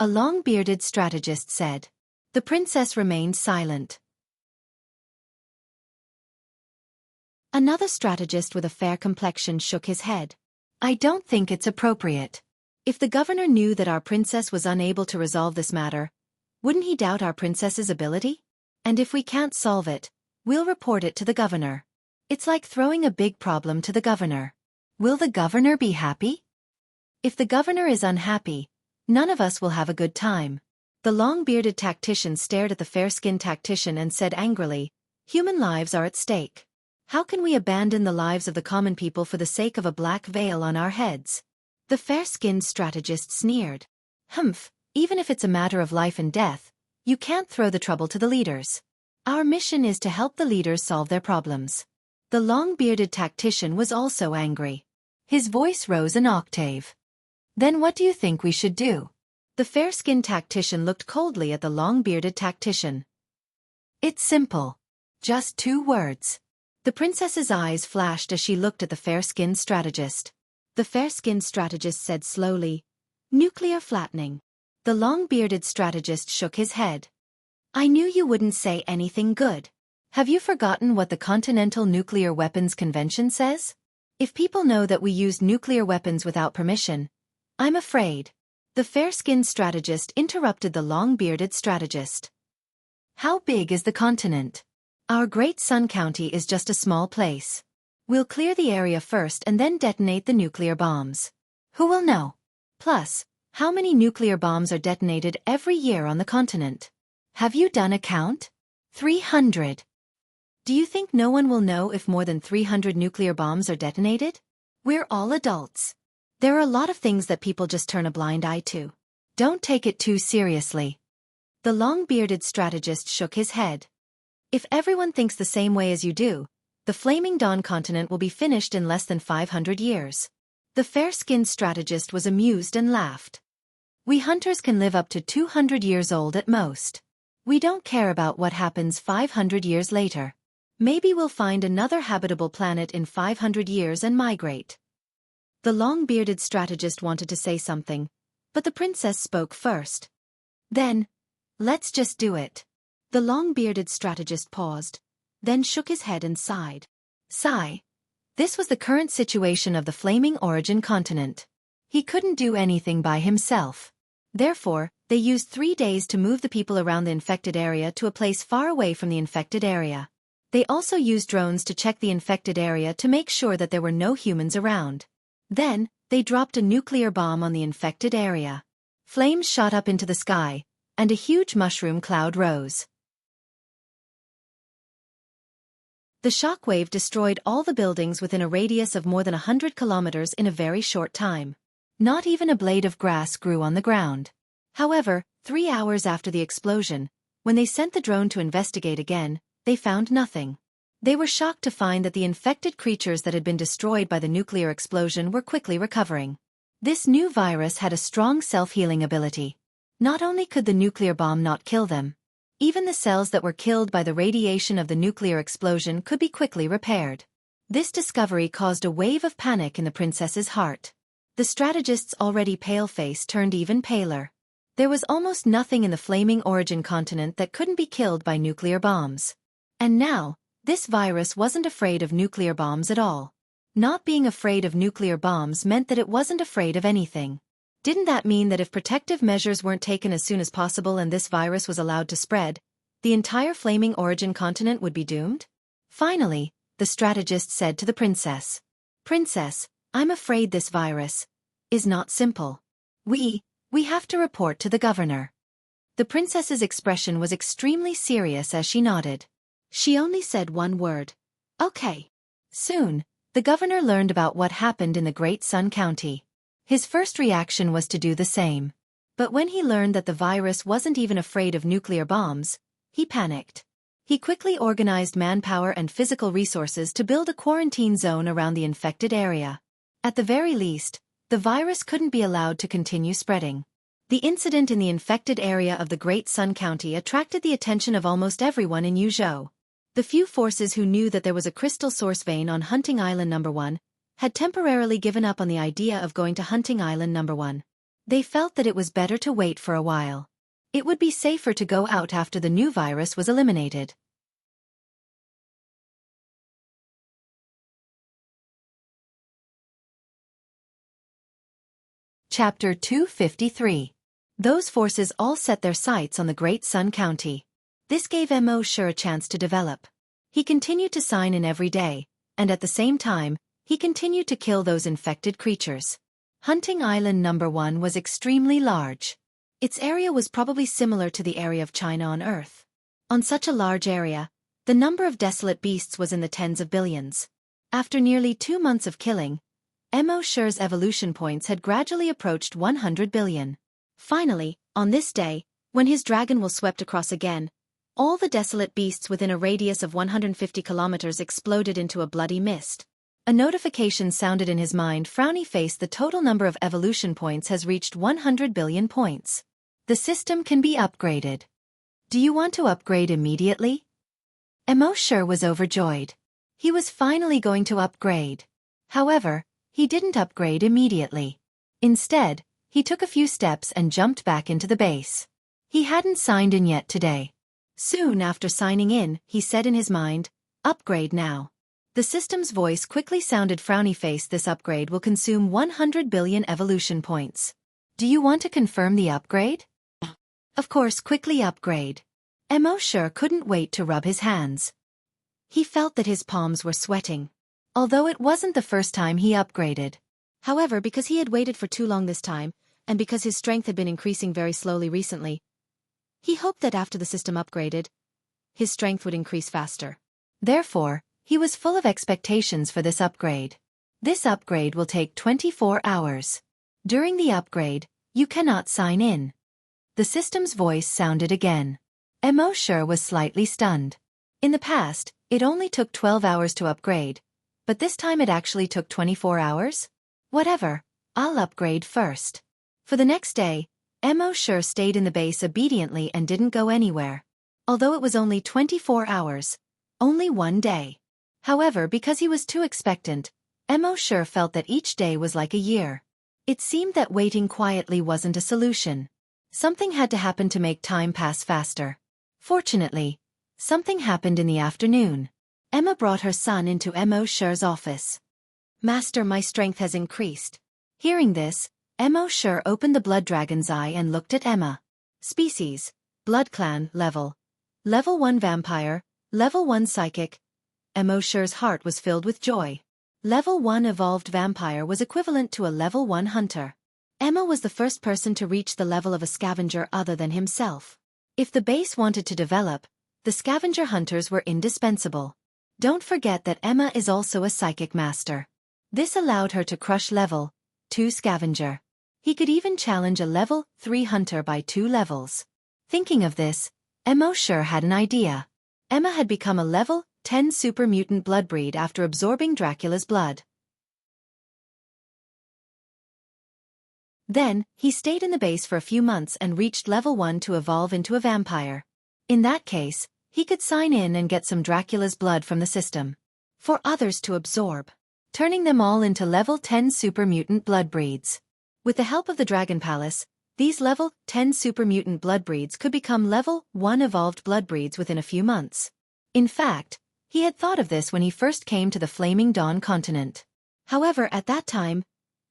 A long-bearded strategist said. The princess remained silent. Another strategist with a fair complexion shook his head. I don't think it's appropriate. If the governor knew that our princess was unable to resolve this matter, wouldn't he doubt our princess's ability? And if we can't solve it, we'll report it to the governor. It's like throwing a big problem to the governor. Will the governor be happy? If the governor is unhappy, none of us will have a good time. The long-bearded tactician stared at the fair-skinned tactician and said angrily, human lives are at stake. How can we abandon the lives of the common people for the sake of a black veil on our heads? The fair-skinned strategist sneered. Humph, even if it's a matter of life and death, you can't throw the trouble to the leaders. Our mission is to help the leaders solve their problems. The long-bearded tactician was also angry. His voice rose an octave. Then what do you think we should do? The fair-skinned tactician looked coldly at the long-bearded tactician. It's simple. Just 2 words. The princess's eyes flashed as she looked at the fair-skinned strategist. The fair-skinned strategist said slowly, nuclear flattening. The long-bearded strategist shook his head. I knew you wouldn't say anything good. Have you forgotten what the Continental Nuclear Weapons Convention says? If people know that we used nuclear weapons without permission, I'm afraid. The fair-skinned strategist interrupted the long-bearded strategist. How big is the continent? Our great Sun County is just a small place. We'll clear the area first and then detonate the nuclear bombs. Who will know? Plus, how many nuclear bombs are detonated every year on the continent? Have you done a count? 300. Do you think no one will know if more than 300 nuclear bombs are detonated? We're all adults. There are a lot of things that people just turn a blind eye to. Don't take it too seriously. The long-bearded strategist shook his head. If everyone thinks the same way as you do, the Flaming Dawn continent will be finished in less than 500 years. The fair-skinned strategist was amused and laughed. We hunters can live up to 200 years old at most. We don't care about what happens 500 years later. Maybe we'll find another habitable planet in 500 years and migrate. The long-bearded strategist wanted to say something, but the princess spoke first. Then, let's just do it. The long-bearded strategist paused, then shook his head and sighed. Sigh. This was the current situation of the Flaming Origin continent. He couldn't do anything by himself. Therefore, they used 3 days to move the people around the infected area to a place far away from the infected area. They also used drones to check the infected area to make sure that there were no humans around. Then, they dropped a nuclear bomb on the infected area. Flames shot up into the sky, and a huge mushroom cloud rose. The shockwave destroyed all the buildings within a radius of more than 100 kilometers in a very short time. Not even a blade of grass grew on the ground. However, 3 hours after the explosion, when they sent the drone to investigate again, they found nothing. They were shocked to find that the infected creatures that had been destroyed by the nuclear explosion were quickly recovering. This new virus had a strong self-healing ability. Not only could the nuclear bomb not kill them, even the cells that were killed by the radiation of the nuclear explosion could be quickly repaired. This discovery caused a wave of panic in the princess's heart. The strategist's already pale face turned even paler. There was almost nothing in the flaming origin continent that couldn't be killed by nuclear bombs. And now, this virus wasn't afraid of nuclear bombs at all. Not being afraid of nuclear bombs meant that it wasn't afraid of anything. Didn't that mean that if protective measures weren't taken as soon as possible and this virus was allowed to spread, the entire flaming origin continent would be doomed? Finally, the strategist said to the princess, "Princess, I'm afraid this virus is not simple. We have to report to the governor." The princess's expression was extremely serious as she nodded. She only said one word. "Okay." Soon, the governor learned about what happened in the Great Sun County. His first reaction was to do the same. But when he learned that the virus wasn't even afraid of nuclear bombs, he panicked. He quickly organized manpower and physical resources to build a quarantine zone around the infected area. At the very least, the virus couldn't be allowed to continue spreading. The incident in the infected area of the Great Sun County attracted the attention of almost everyone in Yuzhou. The few forces who knew that there was a crystal source vein on Hunting Island No. 1 had temporarily given up on the idea of going to Hunting Island No. 1. They felt that it was better to wait for a while. It would be safer to go out after the new virus was eliminated. Chapter 253. Those forces all set their sights on the Great Sun County. This gave Mo Sure a chance to develop. He continued to sign in every day, and at the same time, he continued to kill those infected creatures. Hunting Island No. 1 was extremely large. Its area was probably similar to the area of China on Earth. On such a large area, the number of desolate beasts was in the tens of billions. After nearly 2 months of killing, Mo Sure's evolution points had gradually approached 100 billion. Finally, on this day, when his dragon will swept across again, all the desolate beasts within a radius of 150 kilometers exploded into a bloody mist. A notification sounded in his mind. Frowny face. The total number of evolution points has reached 100 billion points. The system can be upgraded. Do you want to upgrade immediately? Mo Sure was overjoyed. He was finally going to upgrade. However, he didn't upgrade immediately. Instead, he took a few steps and jumped back into the base. He hadn't signed in yet today. Soon after signing in, he said in his mind, "Upgrade now." The system's voice quickly sounded. Frowny face. This upgrade will consume 100 billion evolution points. Do you want to confirm the upgrade? Of course, quickly upgrade. Mo Sure couldn't wait to rub his hands. He felt that his palms were sweating. Although it wasn't the first time he upgraded. However, because he had waited for too long this time, and because his strength had been increasing very slowly recently, he hoped that after the system upgraded, his strength would increase faster. Therefore, he was full of expectations for this upgrade. This upgrade will take 24 hours. During the upgrade, you cannot sign in. The system's voice sounded again. Mo Sure was slightly stunned. In the past, it only took 12 hours to upgrade, but this time it actually took 24 hours? Whatever, I'll upgrade first. For the next day, Mo Sure stayed in the base obediently and didn't go anywhere. Although it was only 24 hours, only one day. However, because he was too expectant, Mo Sure felt that each day was like a year. It seemed that waiting quietly wasn't a solution. Something had to happen to make time pass faster. Fortunately, something happened in the afternoon. Emma brought her son into Mo Sure's office. "Master, my strength has increased." Hearing this, Mo Sure opened the blood dragon's eye and looked at Emma. Species: Blood Clan. Level 1 Vampire, Level 1 Psychic. Mo Sure's heart was filled with joy. Level 1 Evolved Vampire was equivalent to a Level 1 Hunter. Emma was the first person to reach the level of a scavenger other than himself. If the base wanted to develop, the scavenger hunters were indispensable. Don't forget that Emma is also a psychic master. This allowed her to crush level 2 scavenger. He could even challenge a level 3 hunter by 2 levels. Thinking of this, Emma sure had an idea. Emma had become a level 10 super mutant bloodbreed after absorbing Dracula's blood. Then, he stayed in the base for a few months and reached level 1 to evolve into a vampire. In that case, he could sign in and get some Dracula's blood from the system for others to absorb, turning them all into level 10 super mutant bloodbreeds. With the help of the Dragon Palace, these level 10 super mutant bloodbreeds could become level 1 evolved bloodbreeds within a few months. In fact, he had thought of this when he first came to the Flaming Dawn continent. However, at that time,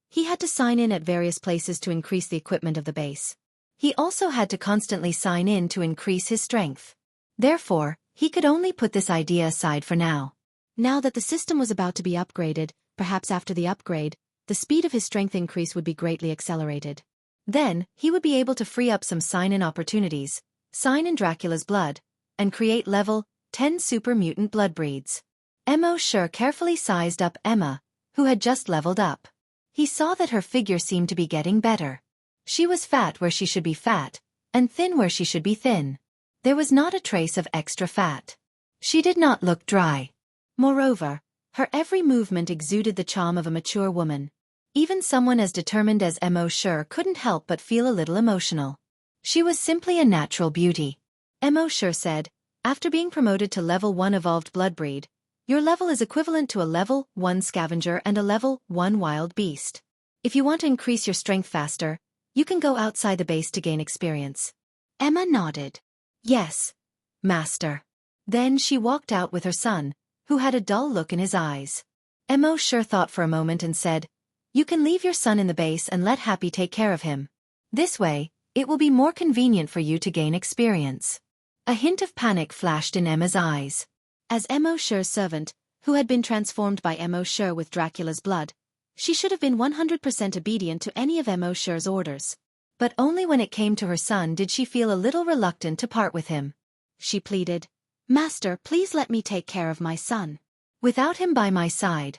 he had to sign in at various places to increase the equipment of the base. He also had to constantly sign in to increase his strength. Therefore, he could only put this idea aside for now. Now that the system was about to be upgraded, perhaps after the upgrade, the speed of his strength increase would be greatly accelerated. Then, he would be able to free up some sign-in opportunities, sign in Dracula's blood, and create level 10 super mutant bloodbreeds. Emo sure carefully sized up Emma, who had just leveled up. He saw that her figure seemed to be getting better. She was fat where she should be fat, and thin where she should be thin. There was not a trace of extra fat. She did not look dry. Moreover, her every movement exuded the charm of a mature woman. Even someone as determined as Emo sure couldn't help but feel a little emotional. She was simply a natural beauty. Emo sure said, after being promoted to level 1 evolved bloodbreed, your level is equivalent to a level 1 scavenger and a level 1 wild beast. If you want to increase your strength faster, you can go outside the base to gain experience. Emma nodded. Yes, master. Then she walked out with her son, who had a dull look in his eyes. Emo sure thought for a moment and said, you can leave your son in the base and let Happy take care of him. This way, it will be more convenient for you to gain experience. A hint of panic flashed in Emma's eyes. As Emo sure's servant, who had been transformed by Emo sure with Dracula's blood, she should have been 100% obedient to any of Emo sure's orders. But only when it came to her son did she feel a little reluctant to part with him. She pleaded, Master, please let me take care of my son. Without him by my side,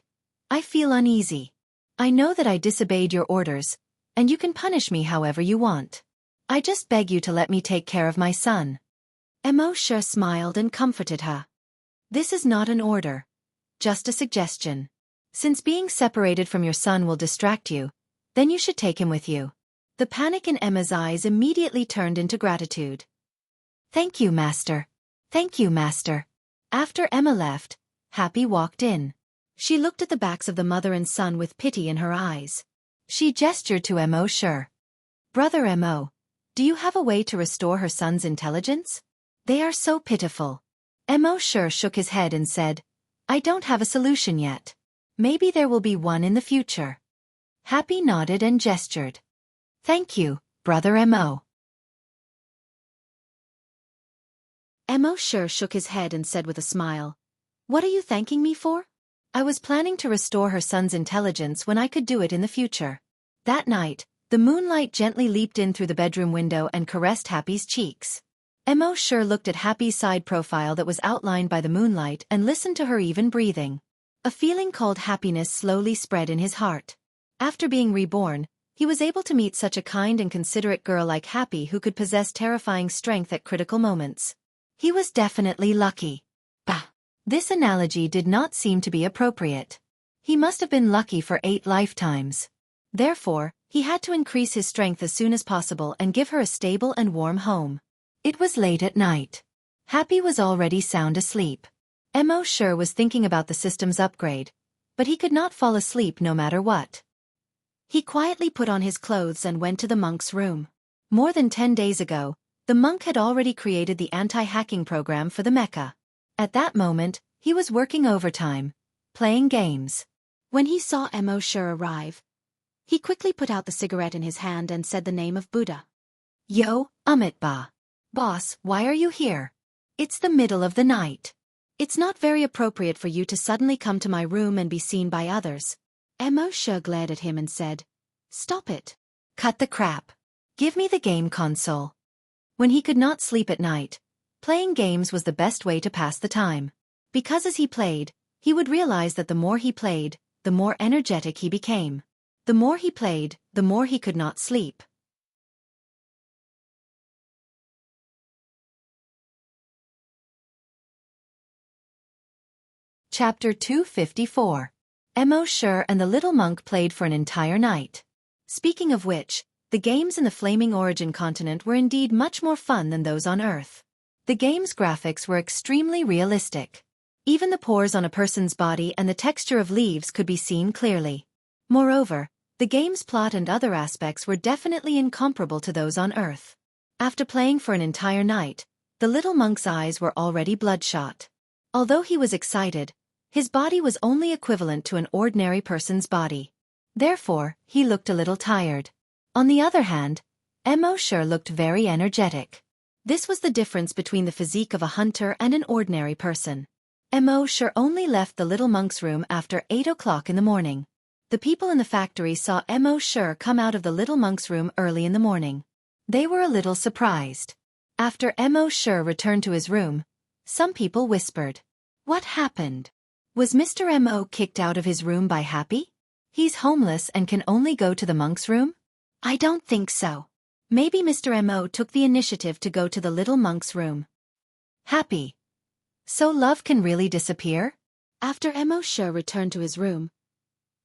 I feel uneasy. I know that I disobeyed your orders, and you can punish me however you want. I just beg you to let me take care of my son. Emo sure smiled and comforted her. This is not an order, just a suggestion. Since being separated from your son will distract you, then you should take him with you. The panic in Emma's eyes immediately turned into gratitude. Thank you, master. Thank you, master. After Emma left, Happy walked in. She looked at the backs of the mother and son with pity in her eyes. She gestured to Emo sure. Brother Emo, do you have a way to restore her son's intelligence? They are so pitiful. Emo sure shook his head and said, I don't have a solution yet. Maybe there will be one in the future. Happy nodded and gestured. Thank you, Brother Emo. Emo sure shook his head and said with a smile, What are you thanking me for? I was planning to restore her son's intelligence when I could do it in the future. That night, the moonlight gently leaped in through the bedroom window and caressed Happy's cheeks. Emo sure looked at Happy's side profile that was outlined by the moonlight and listened to her even breathing. A feeling called happiness slowly spread in his heart. After being reborn, he was able to meet such a kind and considerate girl like Happy who could possess terrifying strength at critical moments. He was definitely lucky. Bah! This analogy did not seem to be appropriate. He must have been lucky for 8 lifetimes. Therefore, he had to increase his strength as soon as possible and give her a stable and warm home. It was late at night. Happy was already sound asleep. Emo sure was thinking about the system's upgrade, but he could not fall asleep no matter what. He quietly put on his clothes and went to the monk's room. More than 10 days ago, the monk had already created the anti-hacking program for the mecha. At that moment, he was working overtime, playing games. When he saw Emo sure arrive, he quickly put out the cigarette in his hand and said the name of Buddha. Yo, Amitba. Boss, why are you here? It's the middle of the night. It's not very appropriate for you to suddenly come to my room and be seen by others. Emo sure glared at him and said, Stop it. Cut the crap. Give me the game console. When he could not sleep at night, playing games was the best way to pass the time. Because as he played, he would realize that the more he played, the more energetic he became. The more he played, the more he could not sleep. Chapter 254. Emo Sure and the Little Monk played for an entire night. Speaking of which, the games in the Flaming Origin continent were indeed much more fun than those on Earth. The game's graphics were extremely realistic. Even the pores on a person's body and the texture of leaves could be seen clearly. Moreover, the game's plot and other aspects were definitely incomparable to those on Earth. After playing for an entire night, the little monk's eyes were already bloodshot. Although he was excited, his body was only equivalent to an ordinary person's body. Therefore, he looked a little tired. On the other hand, Emo Sure looked very energetic. This was the difference between the physique of a hunter and an ordinary person. Emo Sure only left the little monk's room after 8 o'clock in the morning. The people in the factory saw Emo Sure come out of the little monk's room early in the morning. They were a little surprised. After Emo Sure returned to his room, some people whispered, "What happened? Was Mr. Mo kicked out of his room by Happy? He's homeless and can only go to the monk's room?" "I don't think so. Maybe Mr. Mo took the initiative to go to the little monk's room." Happy. So love can really disappear? After Emo Sure returned to his room,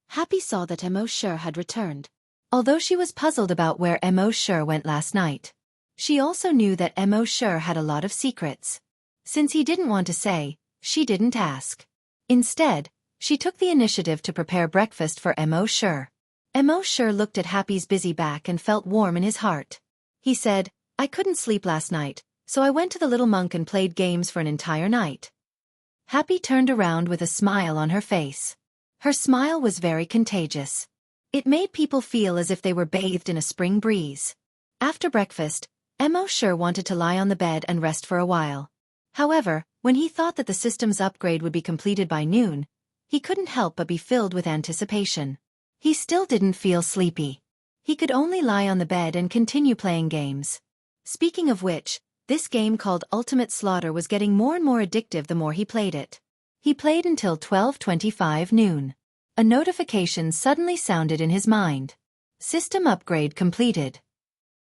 Happy saw that Emo Sure had returned. Although she was puzzled about where Emo Sure went last night, she also knew that Emo Sure had a lot of secrets. Since he didn't want to say, she didn't ask. Instead, she took the initiative to prepare breakfast for Emo Sure. Emo Sure looked at Happy's busy back and felt warm in his heart. He said, "I couldn't sleep last night, so I went to the little monk and played games for an entire night." Happy turned around with a smile on her face. Her smile was very contagious. It made people feel as if they were bathed in a spring breeze. After breakfast, Emo Sure wanted to lie on the bed and rest for a while. However, when he thought that the system's upgrade would be completed by noon, he couldn't help but be filled with anticipation. He still didn't feel sleepy. He could only lie on the bed and continue playing games. Speaking of which, this game called Ultimate Slaughter was getting more and more addictive the more he played it. He played until 12:25 noon. A notification suddenly sounded in his mind. System upgrade completed.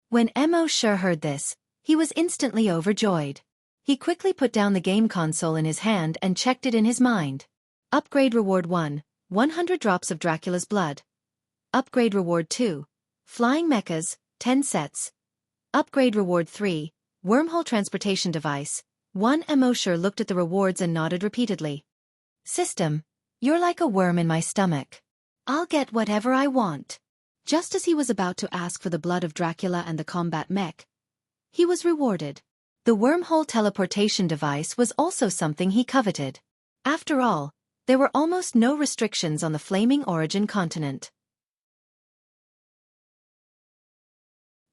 When Emo Sure heard this, he was instantly overjoyed. He quickly put down the game console in his hand and checked it in his mind. Upgrade Reward 1, 100 drops of Dracula's blood. Upgrade Reward 2, Flying Mechas, 10 sets. Upgrade Reward 3, Wormhole Transportation Device. 1. Emo Sure looked at the rewards and nodded repeatedly. "System, you're like a worm in my stomach. I'll get whatever I want." Just as he was about to ask for the blood of Dracula and the combat mech, he was rewarded. The wormhole teleportation device was also something he coveted. After all, there were almost no restrictions on the Flaming Origin continent.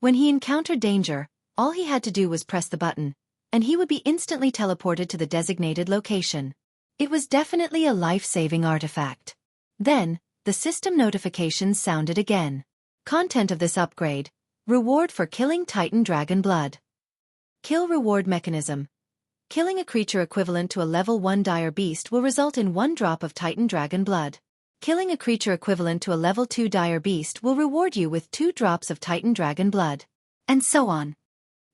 When he encountered danger, all he had to do was press the button, and he would be instantly teleported to the designated location. It was definitely a life-saving artifact. Then, the system notifications sounded again. Content of this upgrade: reward for killing Titan Dragon Blood. Kill reward mechanism. Killing a creature equivalent to a level 1 dire beast will result in 1 drop of Titan Dragon Blood. Killing a creature equivalent to a level 2 dire beast will reward you with 2 drops of Titan Dragon Blood. And so on.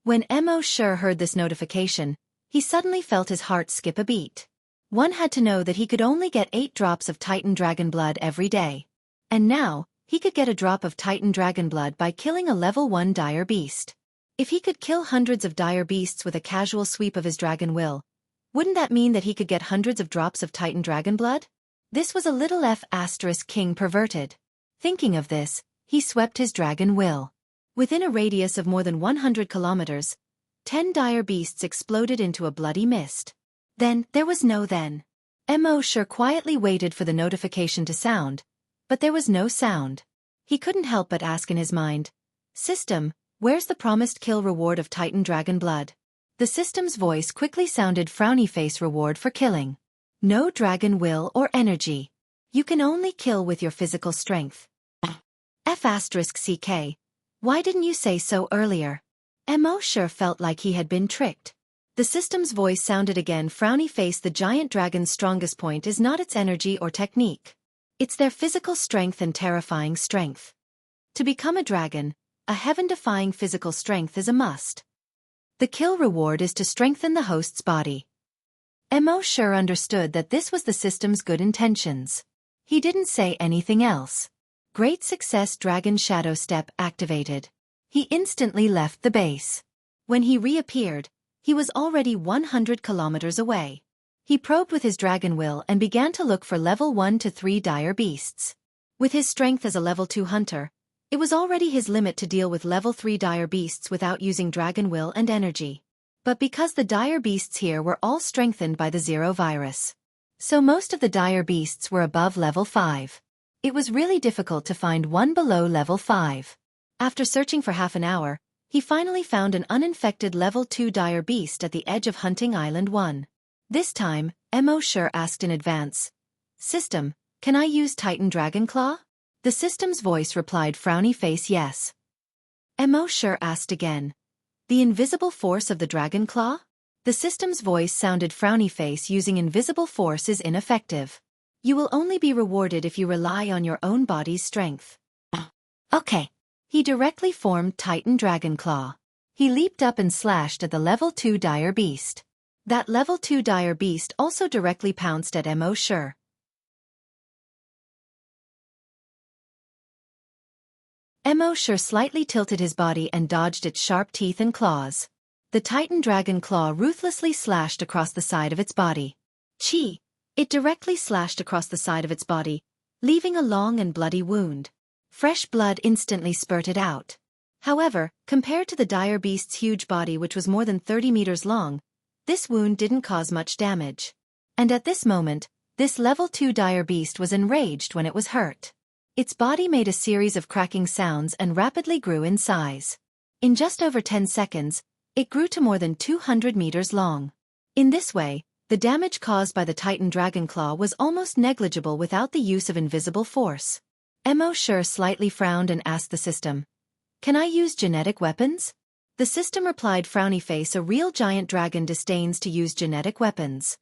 When Emo Sure heard this notification, he suddenly felt his heart skip a beat. One had to know that he could only get 8 drops of Titan Dragon Blood every day. And now, he could get a drop of Titan Dragon Blood by killing a level 1 dire beast. If he could kill hundreds of dire beasts with a casual sweep of his dragon will, wouldn't that mean that he could get hundreds of drops of Titan Dragon Blood? This was a little F***king perverted. Thinking of this, he swept his dragon will. Within a radius of more than 100 kilometers, 10 dire beasts exploded into a bloody mist. Then, there was no then. Emo Sure quietly waited for the notification to sound, but there was no sound. He couldn't help but ask in his mind, "System, where's the promised kill reward of Titan Dragon Blood?" The system's voice quickly sounded frowny face reward for killing. No dragon will or energy. You can only kill with your physical strength. F***ck. Why didn't you say so earlier? Emo Sure felt like he had been tricked. The system's voice sounded again. Frowny face. The giant dragon's strongest point is not its energy or technique. It's their physical strength and terrifying strength. To become a dragon, a heaven-defying physical strength is a must. The kill reward is to strengthen the host's body. Mo sure understood that this was the system's good intentions. He didn't say anything else. Great success. Dragon Shadow Step activated. He instantly left the base. When he reappeared, he was already 100 kilometers away. He probed with his dragon will and began to look for level 1 to 3 dire beasts. With his strength as a level 2 hunter, it was already his limit to deal with level 3 dire beasts without using dragon will and energy. But because the dire beasts here were all strengthened by the Zero virus, so most of the dire beasts were above level 5. It was really difficult to find one below level 5. After searching for half an hour, he finally found an uninfected level 2 dire beast at the edge of Hunting Island 1. This time, Mo sure asked in advance, "System, can I use Titan Dragon Claw?" The system's voice replied. Frowny face. Yes. Mo sure asked again, "The invisible force of the Dragon Claw?" The system's voice sounded. Frowny face. Using invisible force is ineffective. You will only be rewarded if you rely on your own body's strength. Okay. He directly formed Titan Dragon Claw. He leaped up and slashed at the level 2 dire beast. That level 2 dire beast also directly pounced at Mo sure. Mo sure slightly tilted his body and dodged its sharp teeth and claws. The Titan Dragon Claw ruthlessly slashed across the side of its body. Chi! It directly slashed across the side of its body, leaving a long and bloody wound. Fresh blood instantly spurted out. However, compared to the dire beast's huge body, which was more than 30 meters long, this wound didn't cause much damage. And at this moment, this level 2 dire beast was enraged when it was hurt. Its body made a series of cracking sounds and rapidly grew in size. In just over 10 seconds, it grew to more than 200 meters long. In this way, the damage caused by the Titan Dragon Claw was almost negligible without the use of invisible force. Mo sure slightly frowned and asked the system, "Can I use genetic weapons?" The system replied. Frowny face. A real giant dragon disdains to use genetic weapons.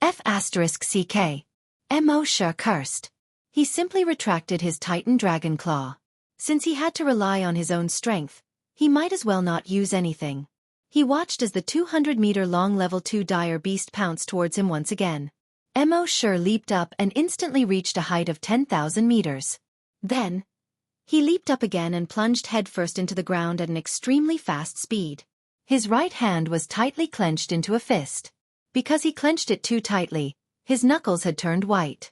F***ck. Mo sure cursed. He simply retracted his Titan Dragon Claw. Since he had to rely on his own strength, he might as well not use anything. He watched as the 200-meter-long level 2 dire beast pounced towards him once again. Mo sure leaped up and instantly reached a height of 10,000 meters. Then, he leaped up again and plunged headfirst into the ground at an extremely fast speed. His right hand was tightly clenched into a fist. Because he clenched it too tightly, his knuckles had turned white.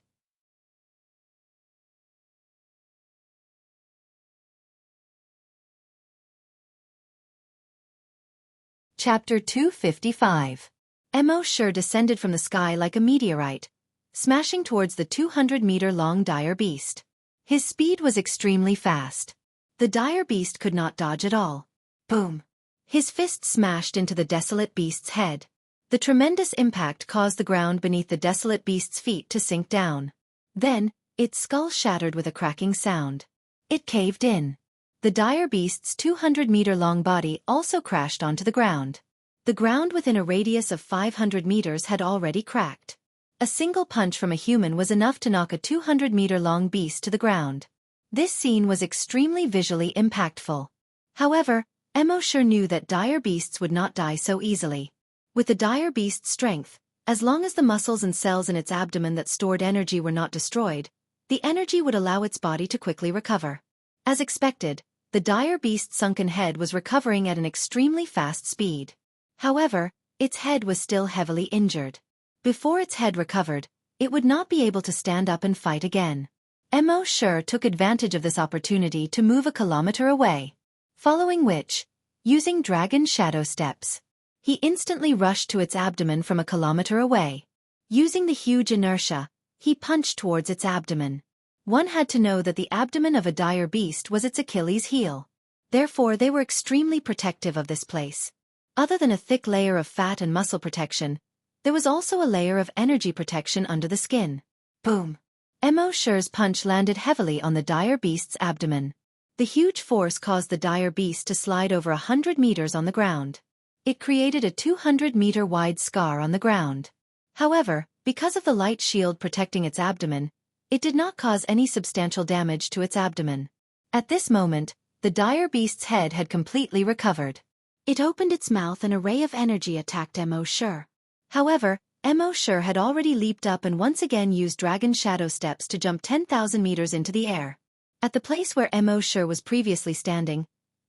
Chapter 255. Mo sure descended from the sky like a meteorite, smashing towards the 200-meter-long dire beast. His speed was extremely fast. The dire beast could not dodge at all. Boom! His fist smashed into the desolate beast's head. The tremendous impact caused the ground beneath the desolate beast's feet to sink down. Then, its skull shattered with a cracking sound. It caved in. The dire beast's 200-meter-long body also crashed onto the ground. The ground within a radius of 500 meters had already cracked. A single punch from a human was enough to knock a 200-meter-long beast to the ground. This scene was extremely visually impactful. However, Mo sure knew that dire beasts would not die so easily. With the dire beast's strength, as long as the muscles and cells in its abdomen that stored energy were not destroyed, the energy would allow its body to quickly recover. As expected, the dire beast's sunken head was recovering at an extremely fast speed. However, its head was still heavily injured. Before its head recovered, it would not be able to stand up and fight again. Mo sure took advantage of this opportunity to move a kilometer away. Following which, using Dragon Shadow Steps, he instantly rushed to its abdomen from a kilometer away. Using the huge inertia, he punched towards its abdomen. One had to know that the abdomen of a dire beast was its Achilles heel. Therefore they were extremely protective of this place. Other than a thick layer of fat and muscle protection, there was also a layer of energy protection under the skin. Boom! Mo sure's punch landed heavily on the dire beast's abdomen. The huge force caused the dire beast to slide over 100 meters on the ground. It created a 200-meter wide scar on the ground. However, because of the light shield protecting its abdomen, it did not cause any substantial damage to its abdomen. At this moment, the dire beast's head had completely recovered. It opened its mouth and a ray of energy attacked Mo Shi. However, Mo Shi had already leaped up and once again used dragon shadow steps to jump 10,000 meters into the air. At the place where Mo Shi was previously standing,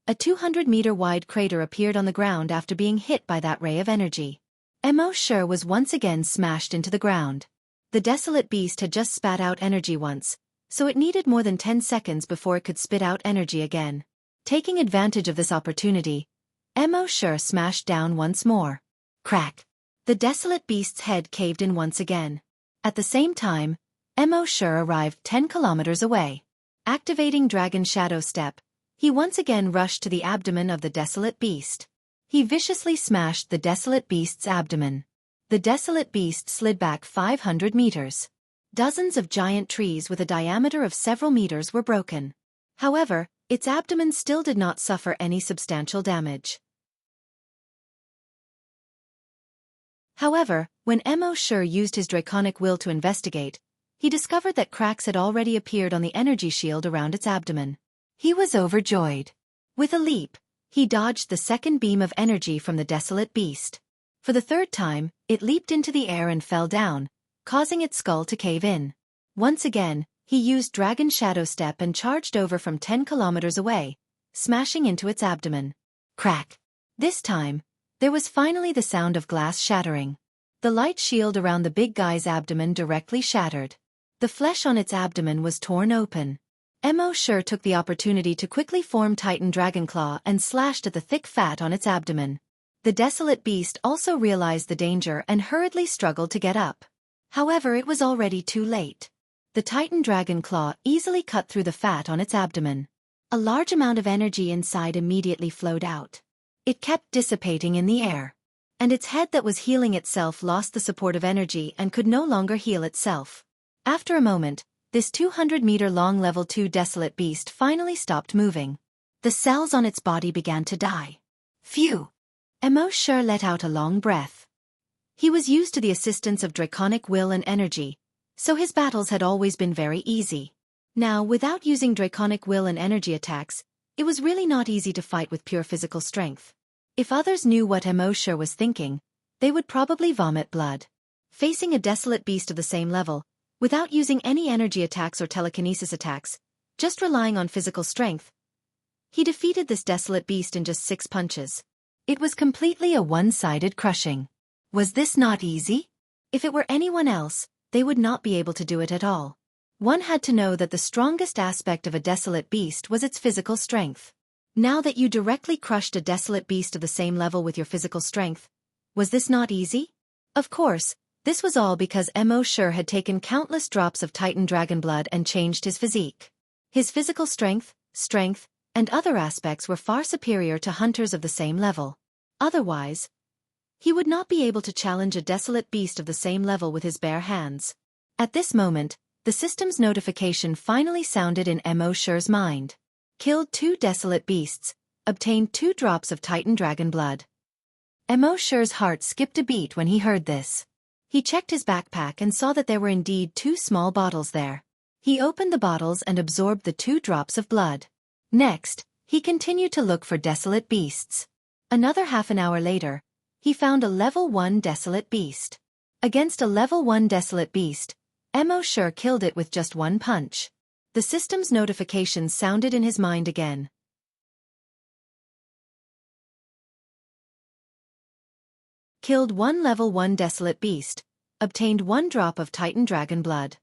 a 200-meter-wide crater appeared on the ground after being hit by that ray of energy. Mo Shi was once again smashed into the ground. The desolate beast had just spat out energy once, so it needed more than 10 seconds before it could spit out energy again. Taking advantage of this opportunity, Mo Shi smashed down once more. Crack! The desolate beast's head caved in once again. At the same time, Mo Shi arrived 10 kilometers away. Activating Dragon Shadow Step, he once again rushed to the abdomen of the desolate beast. He viciously smashed the desolate beast's abdomen. The desolate beast slid back 500 meters. Dozens of giant trees with a diameter of several meters were broken. However, its abdomen still did not suffer any substantial damage. However, when Mo Shi used his draconic will to investigate, he discovered that cracks had already appeared on the energy shield around its abdomen. He was overjoyed. With a leap, he dodged the second beam of energy from the desolate beast. For the third time, it leaped into the air and fell down, causing its skull to cave in. Once again, he used Dragon Shadow Step and charged over from 10 kilometers away, smashing into its abdomen. Crack! This time, there was finally the sound of glass shattering. The light shield around the big guy's abdomen directly shattered. The flesh on its abdomen was torn open. Mo Shi took the opportunity to quickly form Titan Dragon Claw and slashed at the thick fat on its abdomen. The desolate beast also realized the danger and hurriedly struggled to get up. However, it was already too late. The Titan Dragon Claw easily cut through the fat on its abdomen. A large amount of energy inside immediately flowed out. It kept dissipating in the air. And its head that was healing itself lost the support of energy and could no longer heal itself. After a moment, this 200-meter-long level 2 desolate beast finally stopped moving. The cells on its body began to die. Phew! Mo Shi let out a long breath. He was used to the assistance of draconic will and energy, so his battles had always been very easy. Now, without using draconic will and energy attacks, it was really not easy to fight with pure physical strength. If others knew what Mo Shi was thinking, they would probably vomit blood. Facing a desolate beast of the same level, without using any energy attacks or telekinesis attacks, just relying on physical strength, he defeated this desolate beast in just 6 punches. It was completely a one-sided crushing. Was this not easy? If it were anyone else, they would not be able to do it at all. One had to know that the strongest aspect of a desolate beast was its physical strength. Now that you directly crushed a desolate beast of the same level with your physical strength, was this not easy? Of course, this was all because Mo Shi had taken countless drops of Titan Dragon blood and changed his physique. His physical strength, and other aspects were far superior to hunters of the same level. Otherwise, he would not be able to challenge a desolate beast of the same level with his bare hands. At this moment, the system's notification finally sounded in Mo Shi's mind. Killed 2 desolate beasts, obtained 2 drops of Titan Dragon blood. Mo Shi's heart skipped a beat when he heard this. He checked his backpack and saw that there were indeed 2 small bottles there. He opened the bottles and absorbed the 2 drops of blood. Next, he continued to look for desolate beasts. Another half an hour later, he found a level 1 desolate beast. Against a level 1 desolate beast, Mo Shi killed it with just 1 punch. The system's notification sounded in his mind again. Killed 1 level 1 desolate beast, obtained 1 drop of Titan Dragon blood.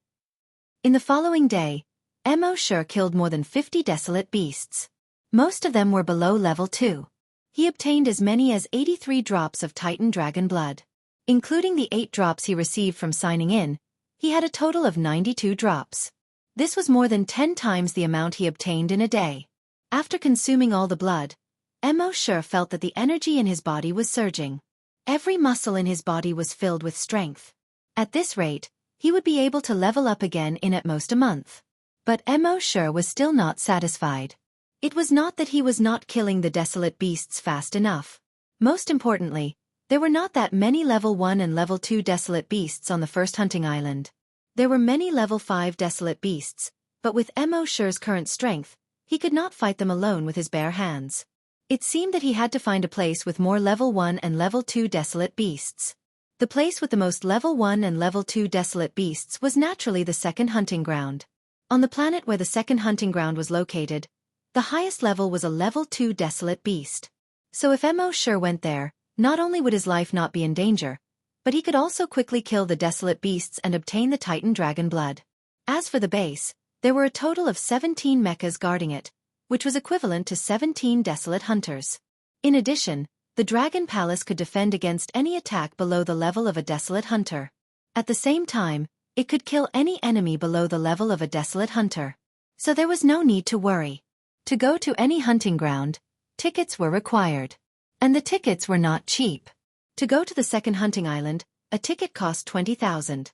In the following day, Mo Shi killed more than 50 desolate beasts. Most of them were below level 2. He obtained as many as 83 drops of Titan Dragon blood. Including the 8 drops he received from signing in, he had a total of 92 drops. This was more than 10 times the amount he obtained in a day. After consuming all the blood, Mo Shi felt that the energy in his body was surging. Every muscle in his body was filled with strength. At this rate, he would be able to level up again in at most a month. But Mo Shi was still not satisfied. It was not that he was not killing the desolate beasts fast enough. Most importantly, there were not that many level 1 and level 2 desolate beasts on the first hunting island. There were many level 5 desolate beasts, but with Mo Shi's current strength, he could not fight them alone with his bare hands. It seemed that he had to find a place with more level 1 and level 2 desolate beasts. The place with the most level 1 and level 2 desolate beasts was naturally the second hunting ground. On the planet where the second hunting ground was located, the highest level was a level 2 desolate beast. So if Mo Shi went there, not only would his life not be in danger, but he could also quickly kill the desolate beasts and obtain the Titan dragon blood. As for the base, there were a total of 17 mechas guarding it, which was equivalent to 17 desolate hunters. In addition, the Dragon Palace could defend against any attack below the level of a desolate hunter. At the same time, it could kill any enemy below the level of a desolate hunter. So there was no need to worry. To go to any hunting ground, tickets were required. And the tickets were not cheap. To go to the second hunting island, a ticket cost 20,000.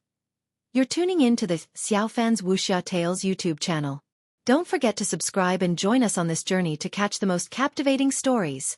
You're tuning in to the Xiaofan's Wuxia Tales YouTube channel. Don't forget to subscribe and join us on this journey to catch the most captivating stories.